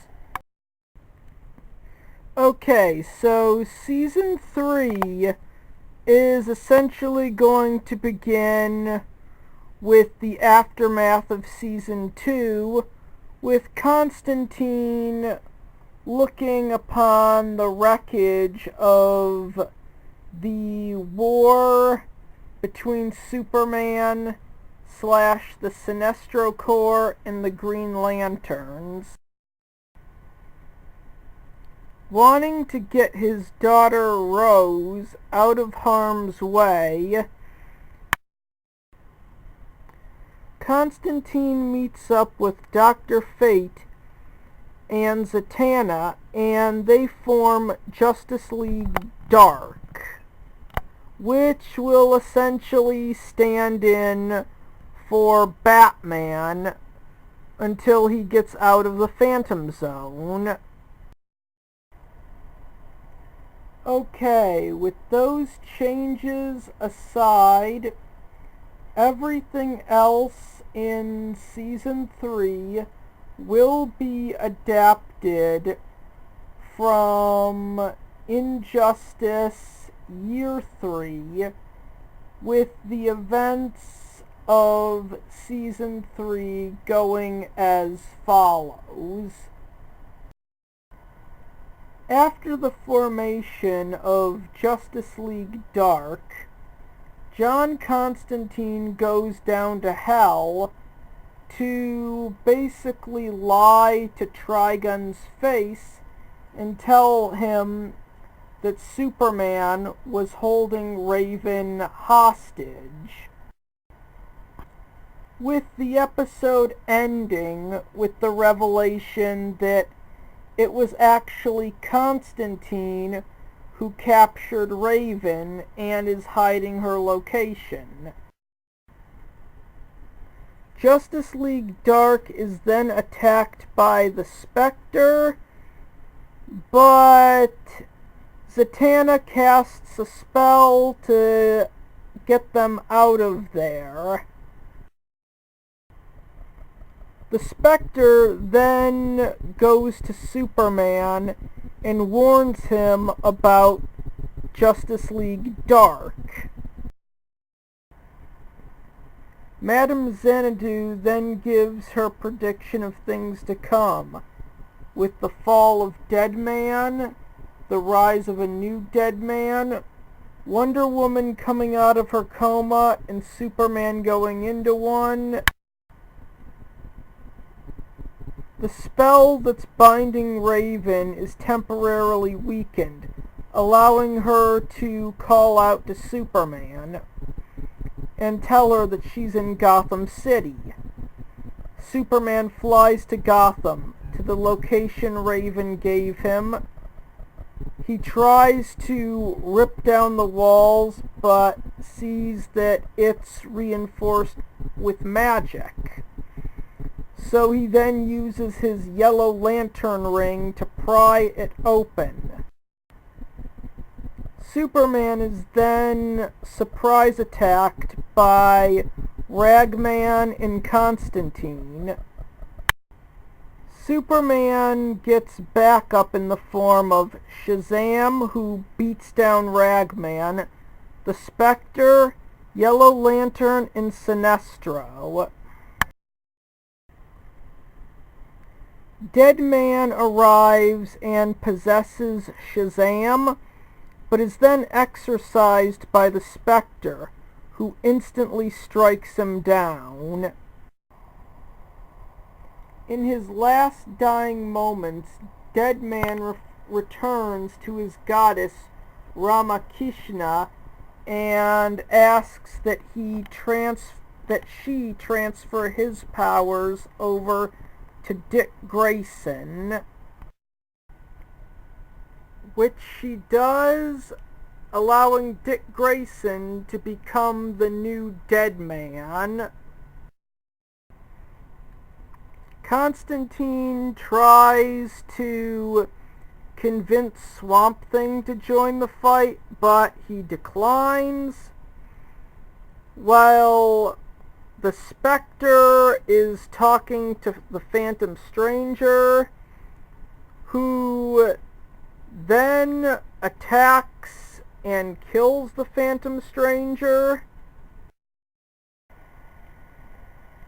Okay, so Season 3 is essentially going to begin with the aftermath of Season 2, with Constantine looking upon the wreckage of the war between Superman / the Sinestro Corps and the Green Lanterns. Wanting to get his daughter Rose out of harm's way, Constantine meets up with Dr. Fate and Zatanna, and they form Justice League Dark, which will essentially stand in for Batman until he gets out of the Phantom Zone. Okay, with those changes aside, everything else in Season 3 will be adapted from Injustice Year 3, with the events of Season 3 going as follows. After the formation of Justice League Dark, John Constantine goes down to hell to basically lie to Trigun's face and tell him that Superman was holding Raven hostage, with the episode ending with the revelation that it was actually Constantine who captured Raven and is hiding her location. Justice League Dark is then attacked by the Spectre, but Zatanna casts a spell to get them out of there. The Spectre then goes to Superman and warns him about Justice League Dark. Madame Xanadu then gives her prediction of things to come, with the fall of Deadman, the rise of a new Deadman, Wonder Woman coming out of her coma and Superman going into one. The spell that's binding Raven is temporarily weakened, allowing her to call out to Superman and tell her that she's in Gotham City. Superman flies to Gotham, to the location Raven gave him. He tries to rip down the walls, but sees that it's reinforced with magic. So he then uses his yellow lantern ring to pry it open. Superman is then surprise attacked by Ragman and Constantine. Superman gets backup in the form of Shazam, who beats down Ragman, the Spectre, Yellow Lantern, and Sinestro. Deadman arrives and possesses Shazam, but is then exorcised by the Spectre, who instantly strikes him down. In his last dying moments, Deadman returns to his goddess Ramakishna and asks that she transfer his powers over to Dick Grayson, which she does, allowing Dick Grayson to become the new Deadman. Constantine tries to convince Swamp Thing to join the fight, but he declines, while the Spectre is talking to the Phantom Stranger, who then attacks and kills the Phantom Stranger.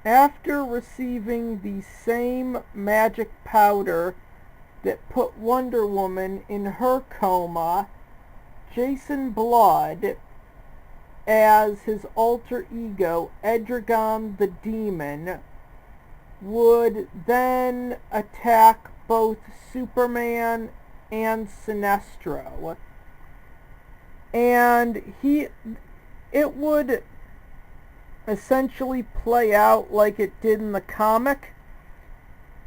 After receiving the same magic powder that put Wonder Woman in her coma, Jason Blood, as his alter ego, Edragon the Demon, would then attack both Superman and Sinestro. And it would essentially play out like it did in the comic,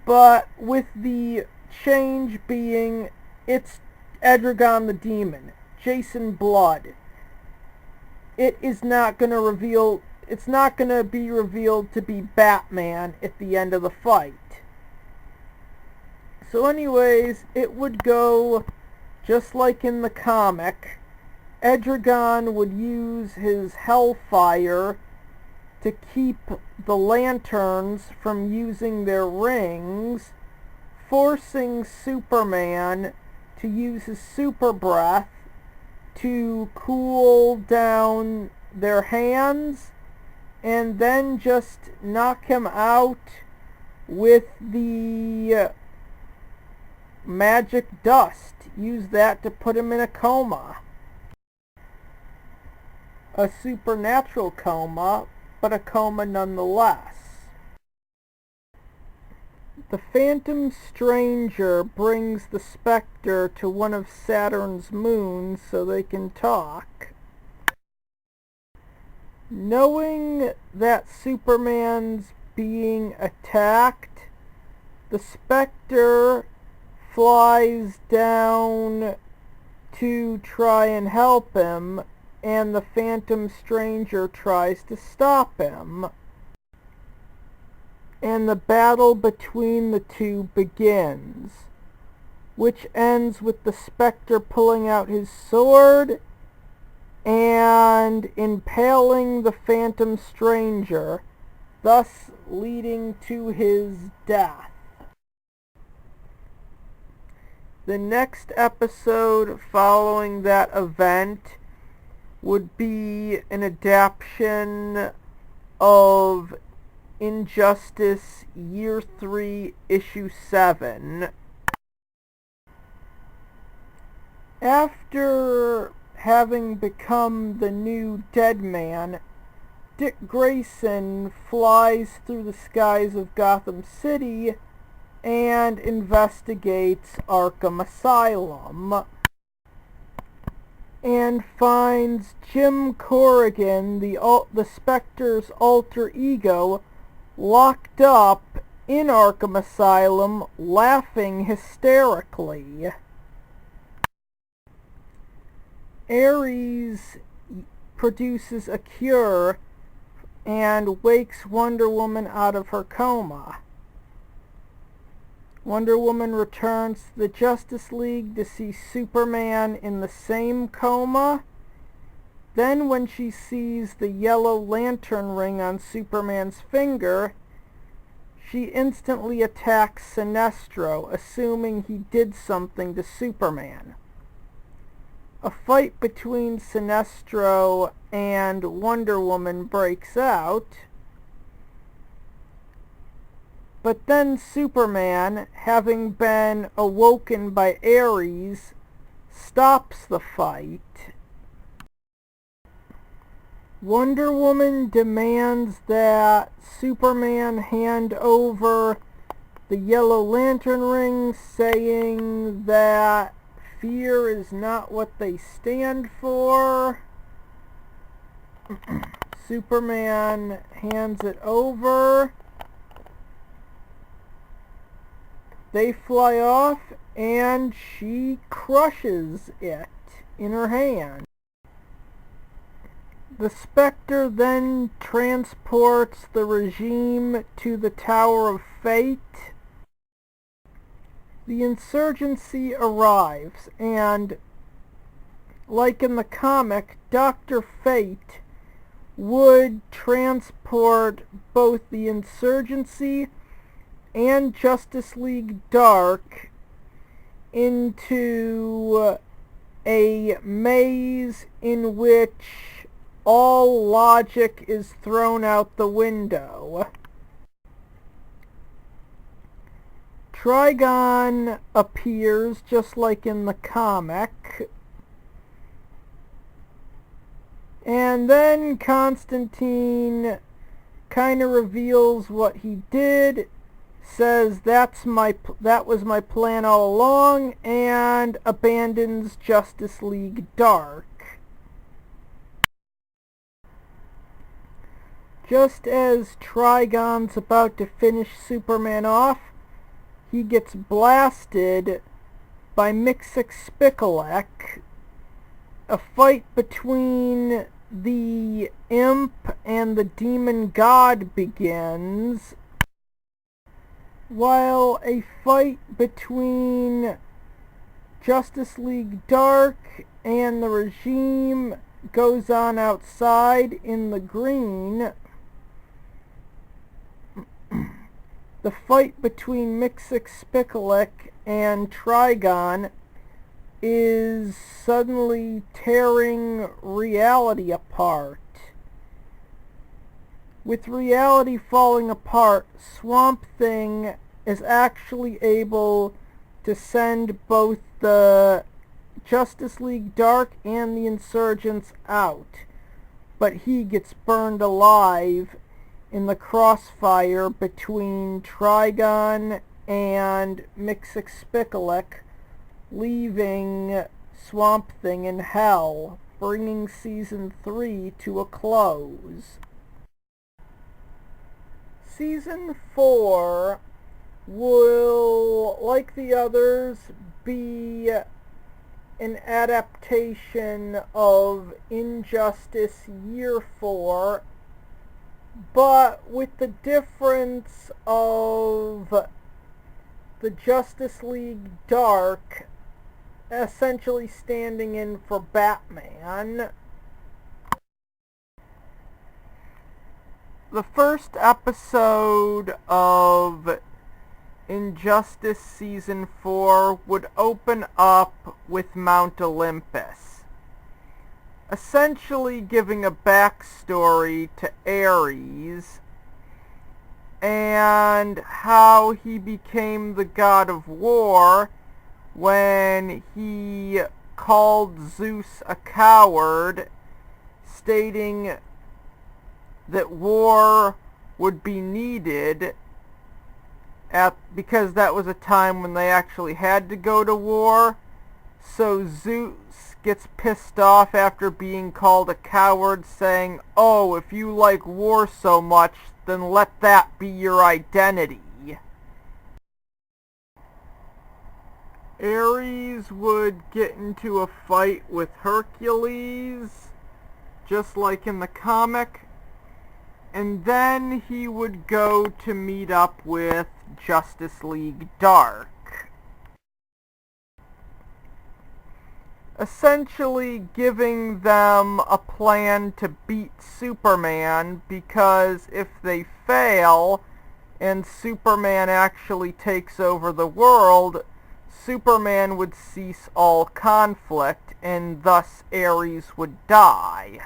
but with the change being it's Edragon the Demon, Jason Blood. It's not going to be revealed to be Batman at the end of the fight. So anyways, it would go just like in the comic. Edragon would use his Hellfire to keep the lanterns from using their rings, forcing Superman to use his super breath to cool down their hands, and then just knock him out with the magic dust. Use that to put him in a coma. A supernatural coma, but a coma nonetheless. The Phantom Stranger brings the Spectre to one of Saturn's moons so they can talk. Knowing that Superman's being attacked, the Spectre flies down to try and help him, and the Phantom Stranger tries to stop him. And the battle between the two begins, which ends with the Spectre pulling out his sword and impaling the Phantom Stranger, thus leading to his death. The next episode following that event would be an adaptation of Injustice Year 3, Issue 7. After having become the new dead man, Dick Grayson flies through the skies of Gotham City and investigates Arkham Asylum and finds Jim Corrigan, the Spectre's alter ego, locked up in Arkham Asylum, laughing hysterically. Ares produces a cure and wakes Wonder Woman out of her coma. Wonder Woman returns to the Justice League to see Superman in the same coma. Then when she sees the yellow lantern ring on Superman's finger, she instantly attacks Sinestro, assuming he did something to Superman. A fight between Sinestro and Wonder Woman breaks out, but then Superman, having been awoken by Ares, stops the fight. Wonder Woman demands that Superman hand over the Yellow Lantern ring, saying that fear is not what they stand for. Superman hands it over. They fly off and she crushes it in her hand. The Spectre then transports the regime to the Tower of Fate. The insurgency arrives, and like in the comic, Dr. Fate would transport both the insurgency and Justice League Dark into a maze in which all logic is thrown out the window. Trigon appears just like in the comic, and then Constantine kind of reveals what he did, says that was my plan all along, and abandons Justice League Dark. Just as Trigon's about to finish Superman off, he gets blasted by Mxyzptlk. A fight between the imp and the demon god begins, while a fight between Justice League Dark and the regime goes on outside in the green. The fight between Mxyzptlk and Trigon is suddenly tearing reality apart. With reality falling apart, Swamp Thing is actually able to send both the Justice League Dark and the insurgents out, but he gets burned alive in the crossfire between Trigon and Mxyzptlk, leaving Swamp Thing in hell, bringing Season 3 to a close. Season 4 will, like the others, be an adaptation of Injustice Year 4, but with the difference of the Justice League Dark essentially standing in for Batman. The first episode of Injustice Season 4 would open up with Mount Olympus, essentially giving a backstory to Ares and how he became the god of war when he called Zeus a coward, stating that war would be needed because that was a time when they actually had to go to war. So Zeus gets pissed off after being called a coward, saying, "Oh, if you like war so much, then let that be your identity." Ares would get into a fight with Hercules, just like in the comic, and then he would go to meet up with Justice League Dark, essentially giving them a plan to beat Superman, because if they fail and Superman actually takes over the world, Superman would cease all conflict, and thus Ares would die.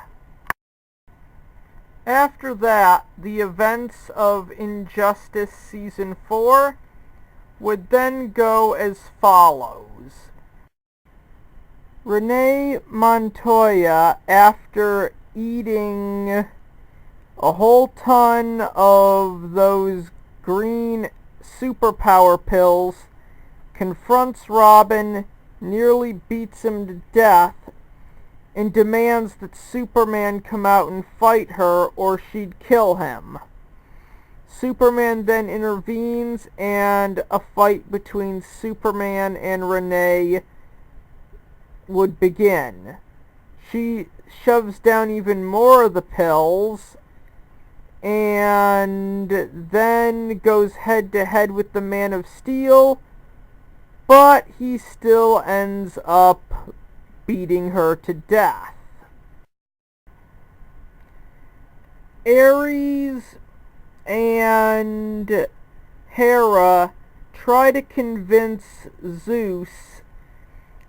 After that, the events of Injustice Season 4 would then go as follows. Renee Montoya, after eating a whole ton of those green superpower pills, confronts Robin, nearly beats him to death, and demands that Superman come out and fight her or she'd kill him. Superman then intervenes, and a fight between Superman and Renee would begin. She shoves down even more of the pills, and then goes head to head with the Man of Steel, but he still ends up beating her to death. Ares and Hera try to convince Zeus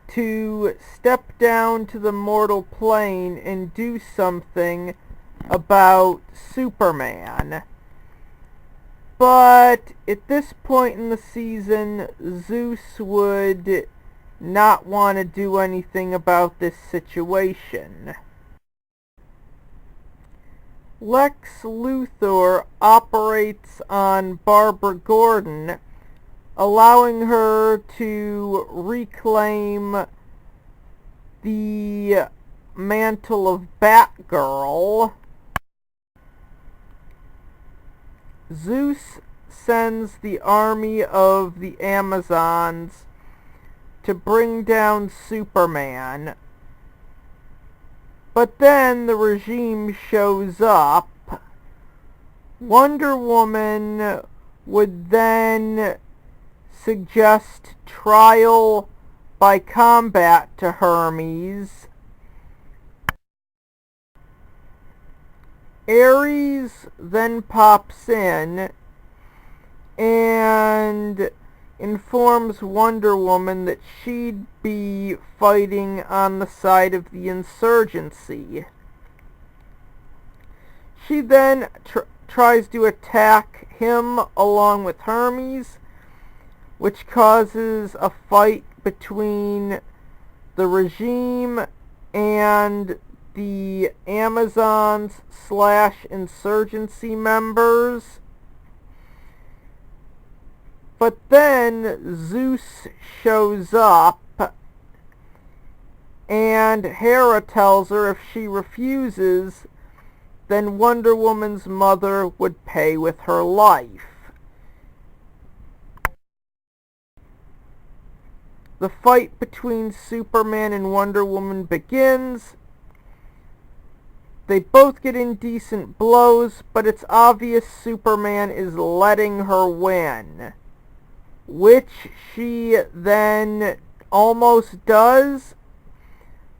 to step down to the mortal plane and do something about Superman. But at this point in the season, Zeus would not want to do anything about this situation. Lex Luthor operates on Barbara Gordon, allowing her to reclaim the mantle of Batgirl. Zeus sends the army of the Amazons to bring down Superman. But then the regime shows up. Wonder Woman would then suggest trial by combat to Hermes. Ares then pops in and informs Wonder Woman that she'd be fighting on the side of the insurgency. She then tries to attack him along with Hermes, which causes a fight between the regime and the Amazons/insurgency members. But then Zeus shows up, and Hera tells her if she refuses, then Wonder Woman's mother would pay with her life. The fight between Superman and Wonder Woman begins. They both get in decent blows, but it's obvious Superman is letting her win, which she then almost does,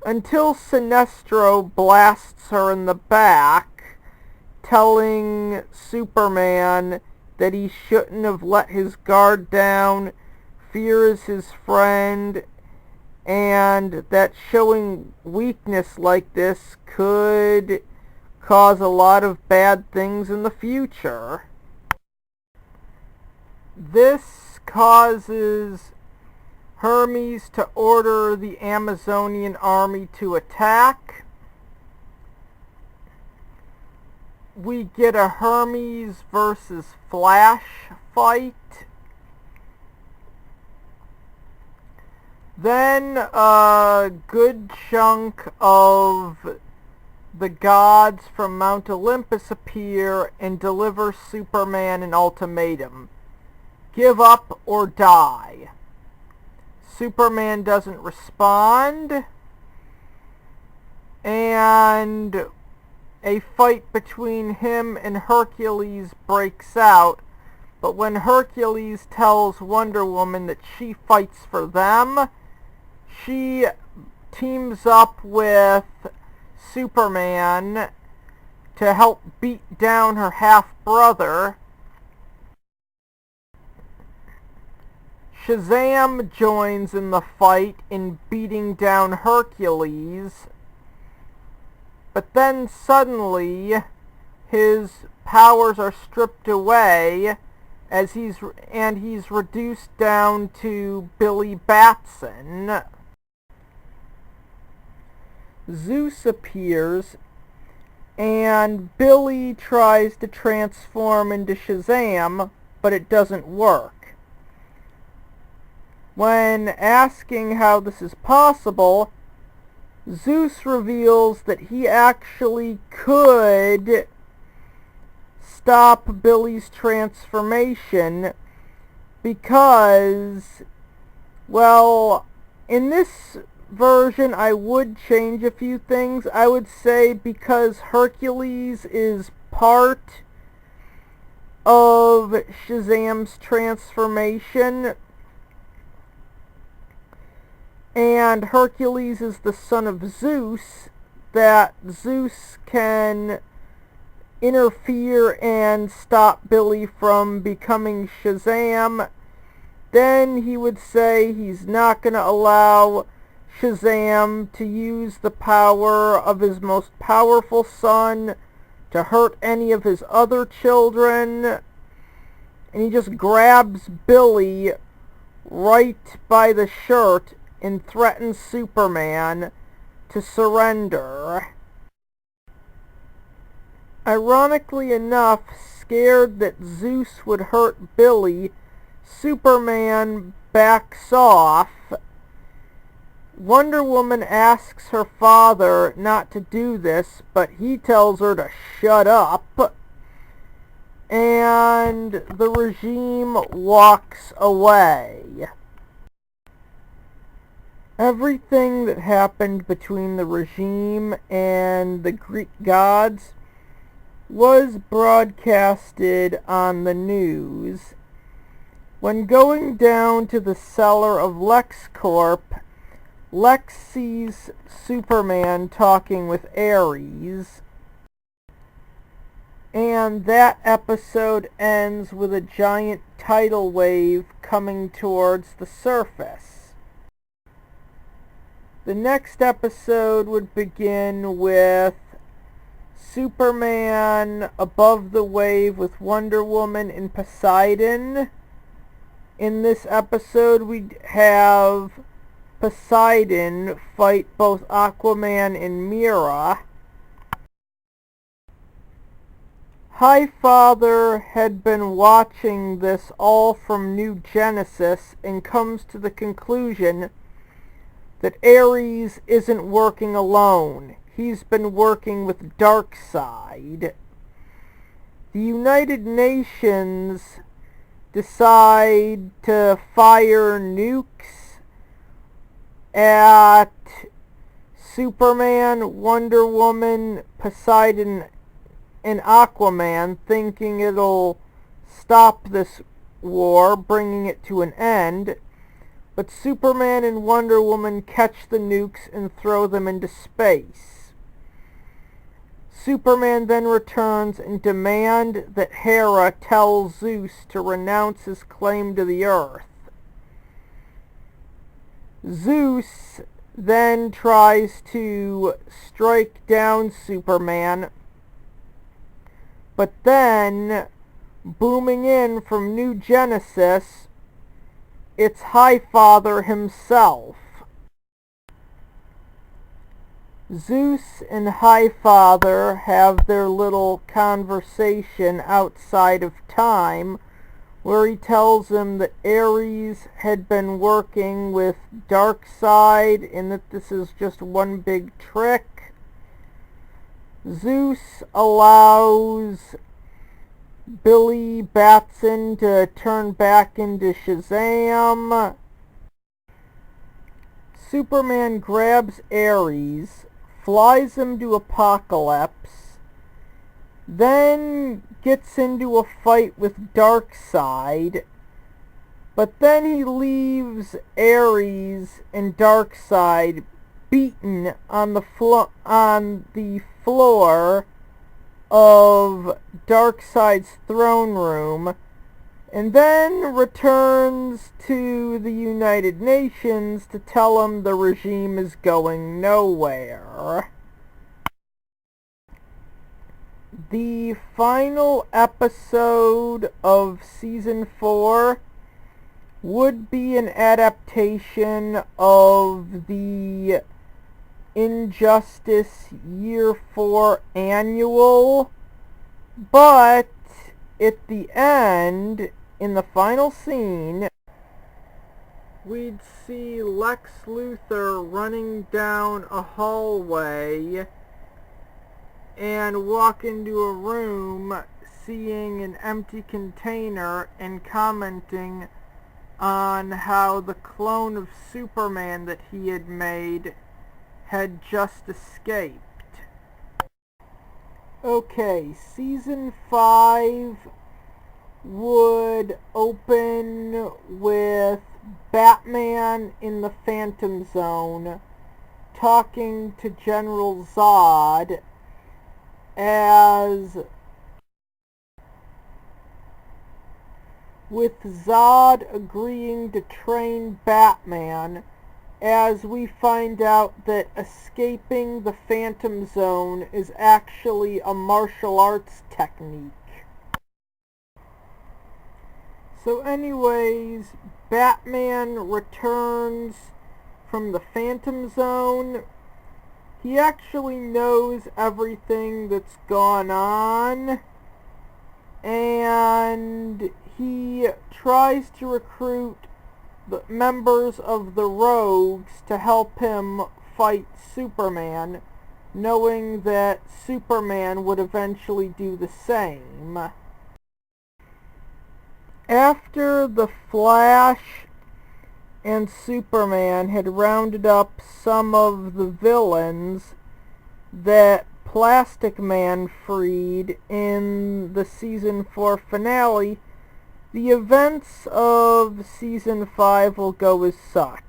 until Sinestro blasts her in the back, telling Superman that he shouldn't have let his guard down, fear is his friend, and that showing weakness like this could cause a lot of bad things in the future. This causes Hermes to order the Amazonian army to attack. We get a Hermes versus Flash fight. Then a good chunk of the gods from Mount Olympus appear and deliver Superman an ultimatum. Give up or die. Superman doesn't respond, and a fight between him and Hercules breaks out. But when Hercules tells Wonder Woman that she fights for them, she teams up with Superman to help beat down her half-brother. Shazam joins in the fight in beating down Hercules, but then suddenly his powers are stripped away as he's reduced down to Billy Batson. Zeus appears, and Billy tries to transform into Shazam, but it doesn't work. When asking how this is possible, Zeus reveals that he actually could stop Billy's transformation because, well, in this version I would change a few things. I would say because Hercules is part of Shazam's transformation, and Hercules is the son of Zeus, that Zeus can interfere and stop Billy from becoming Shazam. Then he would say he's not going to allow Shazam to use the power of his most powerful son to hurt any of his other children. And he just grabs Billy right by the shirt and threatens Superman to surrender. Ironically enough, scared that Zeus would hurt Billy, Superman backs off. Wonder Woman asks her father not to do this, but he tells her to shut up, and the regime walks away. Everything that happened between the regime and the Greek gods was broadcasted on the news. When going down to the cellar of LexCorp, Lex sees Superman talking with Ares, and that episode ends with a giant tidal wave coming towards the surface. The next episode would begin with Superman above the wave with Wonder Woman and Poseidon. In this episode, we'd have Poseidon fight both Aquaman and Mera. Highfather had been watching this all from New Genesis and comes to the conclusion that Ares isn't working alone. He's been working with Darkseid. The United Nations decide to fire nukes at Superman, Wonder Woman, Poseidon, and Aquaman, thinking it'll stop this war, bringing it to an end. But Superman and Wonder Woman catch the nukes and throw them into space. Superman then returns and demands that Hera tell Zeus to renounce his claim to the Earth. Zeus then tries to strike down Superman, but then, booming in from New Genesis, its Highfather himself. Zeus and Highfather have their little conversation outside of time, where he tells him that Ares had been working with Darkseid and that this is just one big trick. Zeus allows Billy Batson to turn back into Shazam. Superman grabs Ares, flies him to Apocalypse, then gets into a fight with Darkseid, but then he leaves Ares and Darkseid beaten on the floor of Darkseid's throne room, and then returns to the United Nations to tell him the regime is going nowhere. The final episode of Season 4 would be an adaptation of the Injustice Year 4 annual, but at the end, in the final scene, we'd see Lex Luthor running down a hallway and walk into a room, seeing an empty container and commenting on how the clone of Superman that he had made had just escaped. Okay, Season 5 would open with Batman in the Phantom Zone talking to General Zod, with Zod agreeing to train Batman, as we find out that escaping the Phantom Zone is actually a martial arts technique. So anyways, Batman returns from the Phantom Zone. He actually knows everything that's gone on, and he tries to recruit the members of the Rogues to help him fight Superman, knowing that Superman would eventually do the same. After the Flash and Superman had rounded up some of the villains that Plastic Man freed in the Season 4 finale, the events of Season 5 will go as such.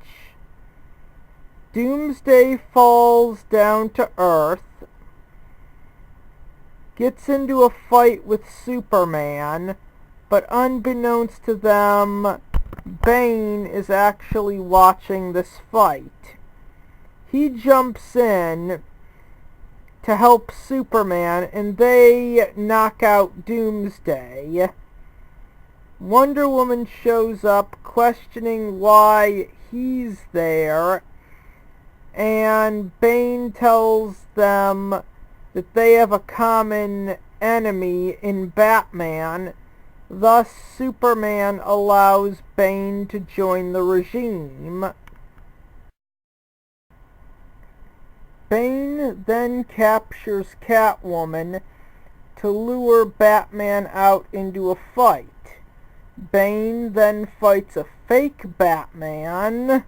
Doomsday falls down to Earth, gets into a fight with Superman, but unbeknownst to them, Bane is actually watching this fight. He jumps in to help Superman, and they knock out Doomsday. Wonder Woman shows up questioning why he's there, and Bane tells them that they have a common enemy in Batman. Thus, Superman allows Bane to join the regime. Bane then captures Catwoman to lure Batman out into a fight. Bane then fights a fake Batman,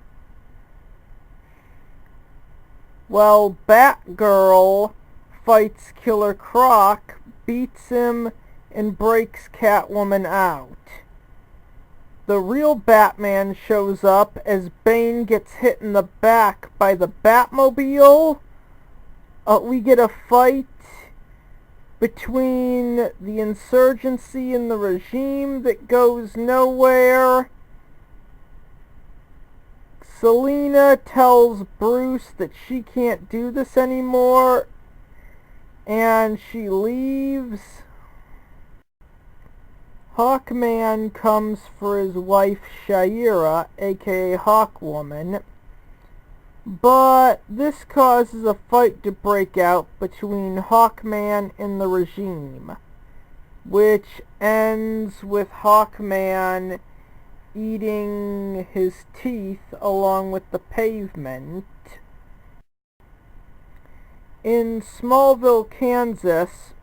while Batgirl fights Killer Croc, beats him, and breaks Catwoman out. The real Batman shows up as Bane gets hit in the back by the Batmobile. We get a fight between the insurgency and the regime that goes nowhere. Selina tells Bruce that she can't do this anymore, and she leaves. Hawkman comes for his wife Shaira, aka Hawkwoman, but this causes a fight to break out between Hawkman and the regime, which ends with Hawkman eating his teeth along with the pavement. In Smallville, Kansas,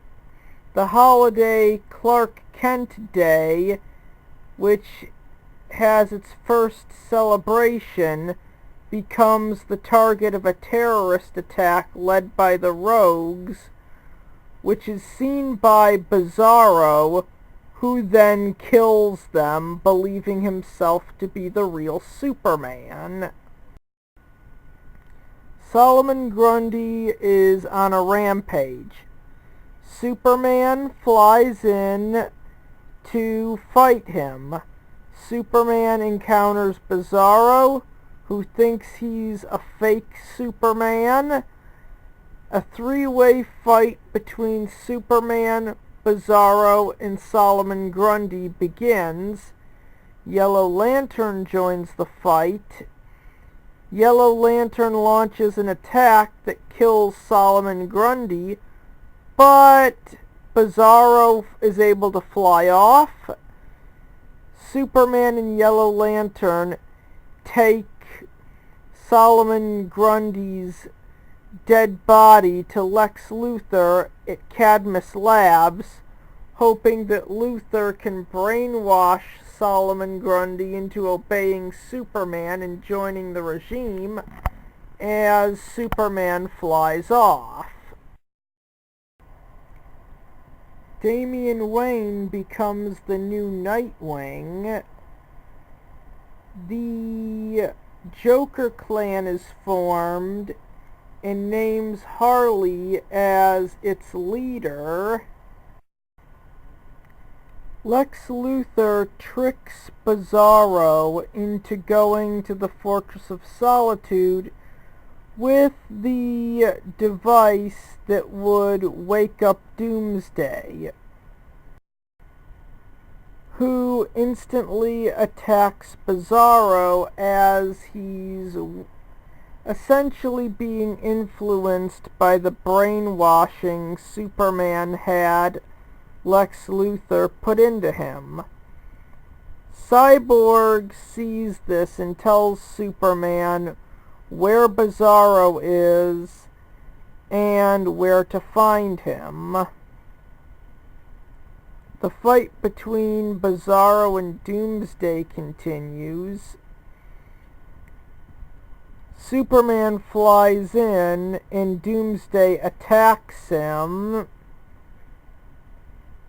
the holiday Clark Kent Day, which has its first celebration, becomes the target of a terrorist attack led by the Rogues, which is seen by Bizarro, who then kills them, believing himself to be the real Superman. Solomon Grundy is on a rampage. Superman flies in to fight him. Superman encounters Bizarro, who thinks he's a fake Superman. A three-way fight between Superman, Bizarro, and Solomon Grundy begins. Yellow Lantern joins the fight. Yellow Lantern launches an attack that kills Solomon Grundy, but Bizarro is able to fly off. Superman and Yellow Lantern take Solomon Grundy's dead body to Lex Luthor at Cadmus Labs, hoping that Luthor can brainwash Solomon Grundy into obeying Superman and joining the regime as Superman flies off. Damian Wayne becomes the new Nightwing. The Joker clan is formed and names Harley as its leader. Lex Luthor tricks Bizarro into going to the Fortress of Solitude with the device that would wake up Doomsday, who instantly attacks Bizarro as he's essentially being influenced by the brainwashing Superman had Lex Luthor put into him. Cyborg sees this and tells Superman where Bizarro is and where to find him. The fight between Bizarro and Doomsday continues. Superman flies in and Doomsday attacks him.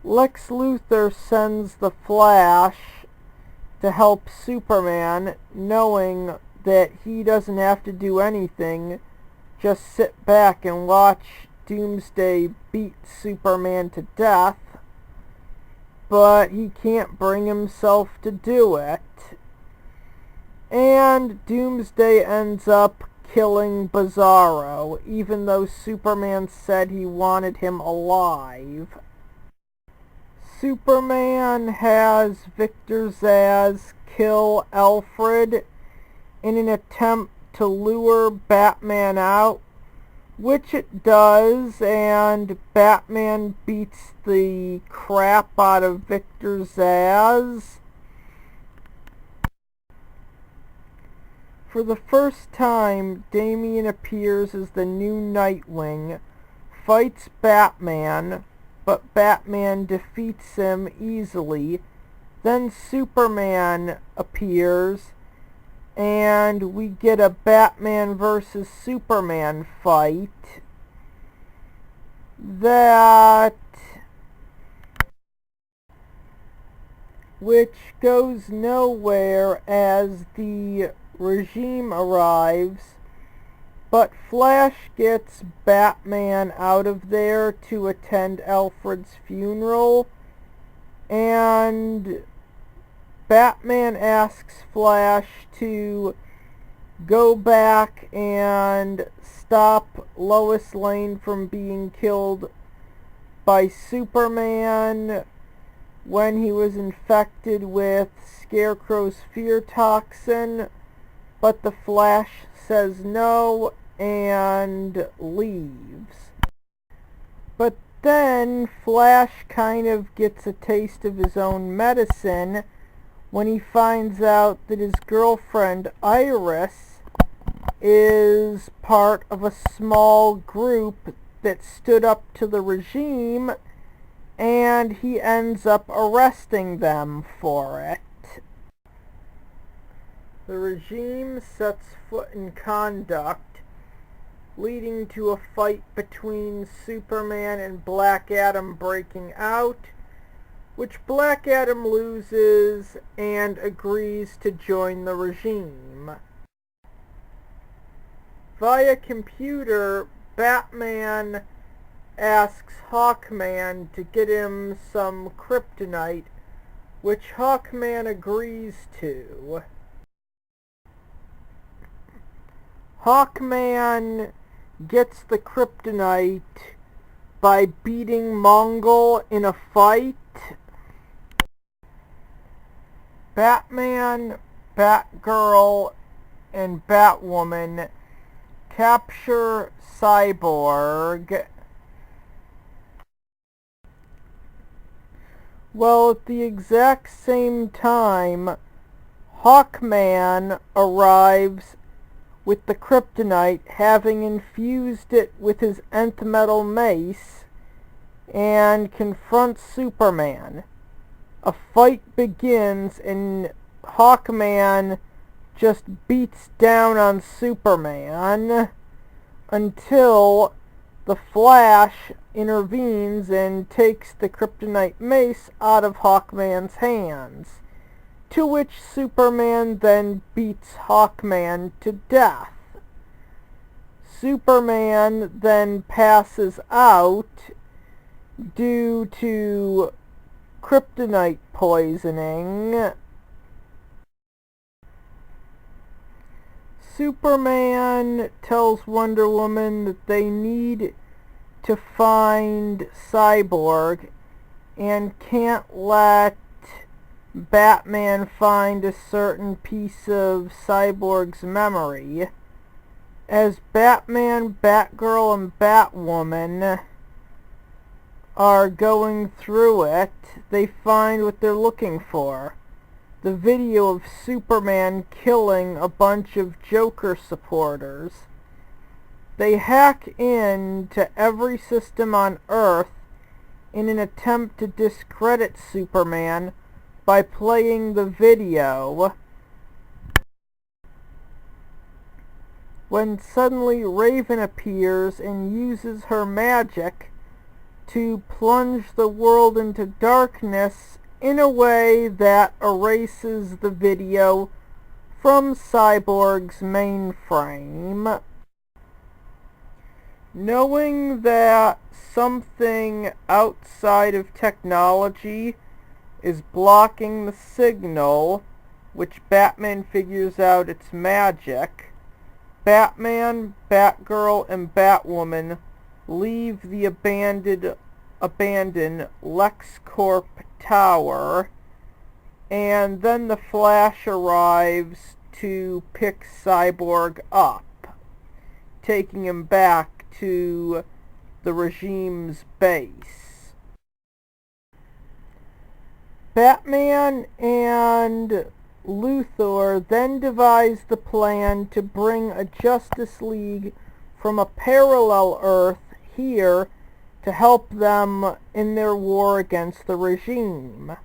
Lex Luthor sends the Flash to help Superman, knowing that he doesn't have to do anything, just sit back and watch Doomsday beat Superman to death, but he can't bring himself to do it. And Doomsday ends up killing Bizarro, even though Superman said he wanted him alive. Superman has Victor Zsasz kill Alfred in an attempt to lure Batman out, which it does, and Batman beats the crap out of Victor Zsasz. For the first time, Damian appears as the new Nightwing, fights Batman, but Batman defeats him easily. Then Superman appears, and we get a Batman versus Superman fight which goes nowhere as the regime arrives, but Flash gets Batman out of there to attend Alfred's funeral, and Batman asks Flash to go back and stop Lois Lane from being killed by Superman, when he was infected with Scarecrow's fear toxin, but the Flash says no and leaves. But then Flash kind of gets a taste of his own medicine when he finds out that his girlfriend Iris is part of a small group that stood up to the regime, and he ends up arresting them for it. The regime sets foot in conduct, leading to a fight between Superman and Black Adam breaking out, which Black Adam loses and agrees to join the regime. Via computer, Batman asks Hawkman to get him some kryptonite, which Hawkman agrees to. Hawkman gets the kryptonite by beating Mongol in a fight. Batman, Batgirl, and Batwoman capture Cyborg. Well, at the exact same time, Hawkman arrives with the kryptonite, having infused it with his nth metal mace, and confronts Superman. A fight begins, and Hawkman just beats down on Superman until the Flash intervenes and takes the kryptonite mace out of Hawkman's hands, to which Superman then beats Hawkman to death. Superman then passes out due to kryptonite poisoning. Superman tells Wonder Woman that they need to find Cyborg and can't let Batman find a certain piece of Cyborg's memory. As Batman, Batgirl, and Batwoman are going through it, they find what they're looking for. The video of Superman killing a bunch of Joker supporters. They hack into every system on Earth in an attempt to discredit Superman by playing the video, when suddenly Raven appears and uses her magic to plunge the world into darkness in a way that erases the video from Cyborg's mainframe. Knowing that something outside of technology is blocking the signal, which Batman figures out it's magic, Batman, Batgirl, and Batwoman leave the abandoned LexCorp tower, and then the Flash arrives to pick Cyborg up, taking him back to the regime's base. Batman and Luthor then devise the plan to bring a Justice League from a parallel Earth here to help them in their war against the regime.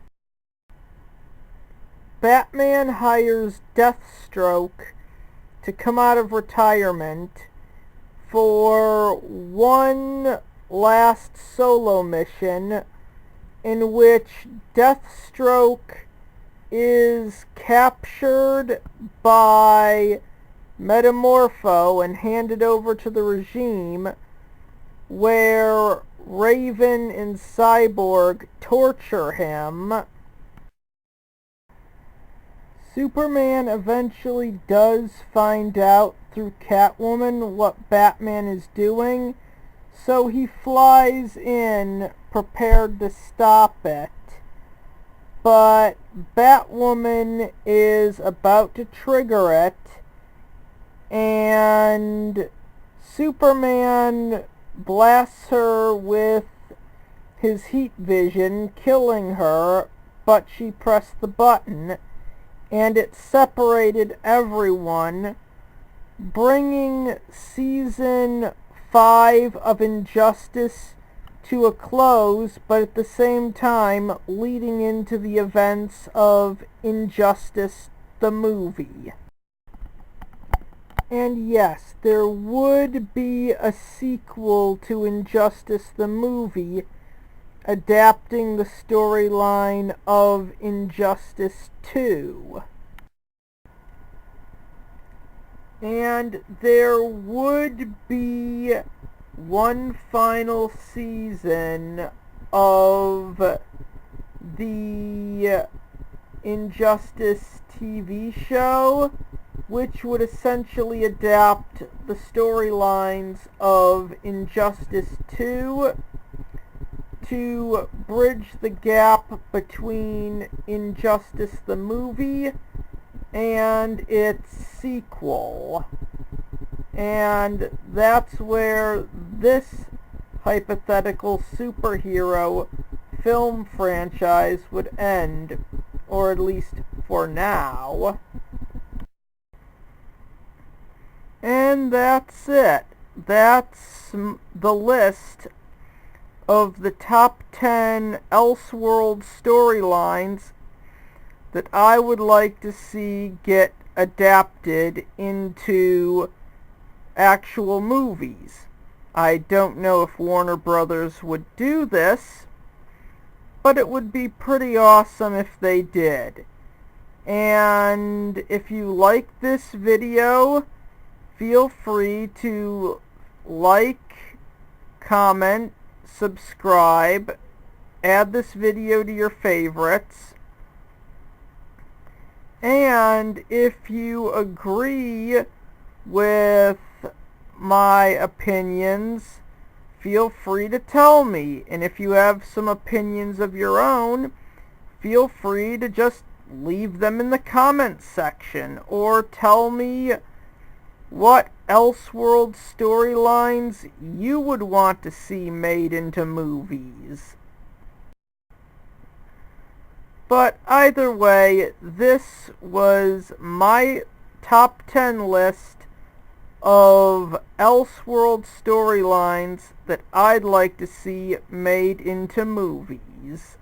Batman hires Deathstroke to come out of retirement for one last solo mission in which Deathstroke is captured by Metamorpho and handed over to the regime, where Raven and Cyborg torture him. Superman eventually does find out through Catwoman what Batman is doing, so he flies in prepared to stop it. but Batwoman is about to trigger it, and Superman blasts her with his heat vision, killing her, but she pressed the button, and it separated everyone, bringing season 5 of Injustice to a close, but at the same time leading into the events of Injustice the movie. And yes, there would be a sequel to Injustice the movie, adapting the storyline of Injustice 2. And there would be one final season of the Injustice TV show, which would essentially adapt the storylines of Injustice 2 to bridge the gap between Injustice the movie and its sequel. And that's where this hypothetical superhero film franchise would end, or at least for now. And that's it. That's the list of the top 10 elseworlds storylines that I would like to see get adapted into actual movies. I don't know if Warner Brothers would do this, but it would be pretty awesome if they did. And if you like this video, feel free to like, comment, subscribe, add this video to your favorites, and if you agree with my opinions, feel free to tell me. And if you have some opinions of your own, feel free to just leave them in the comments section, or tell me what elseworlds storylines you would want to see made into movies. But either way, this was my top 10 list of elseworlds storylines that I'd like to see made into movies.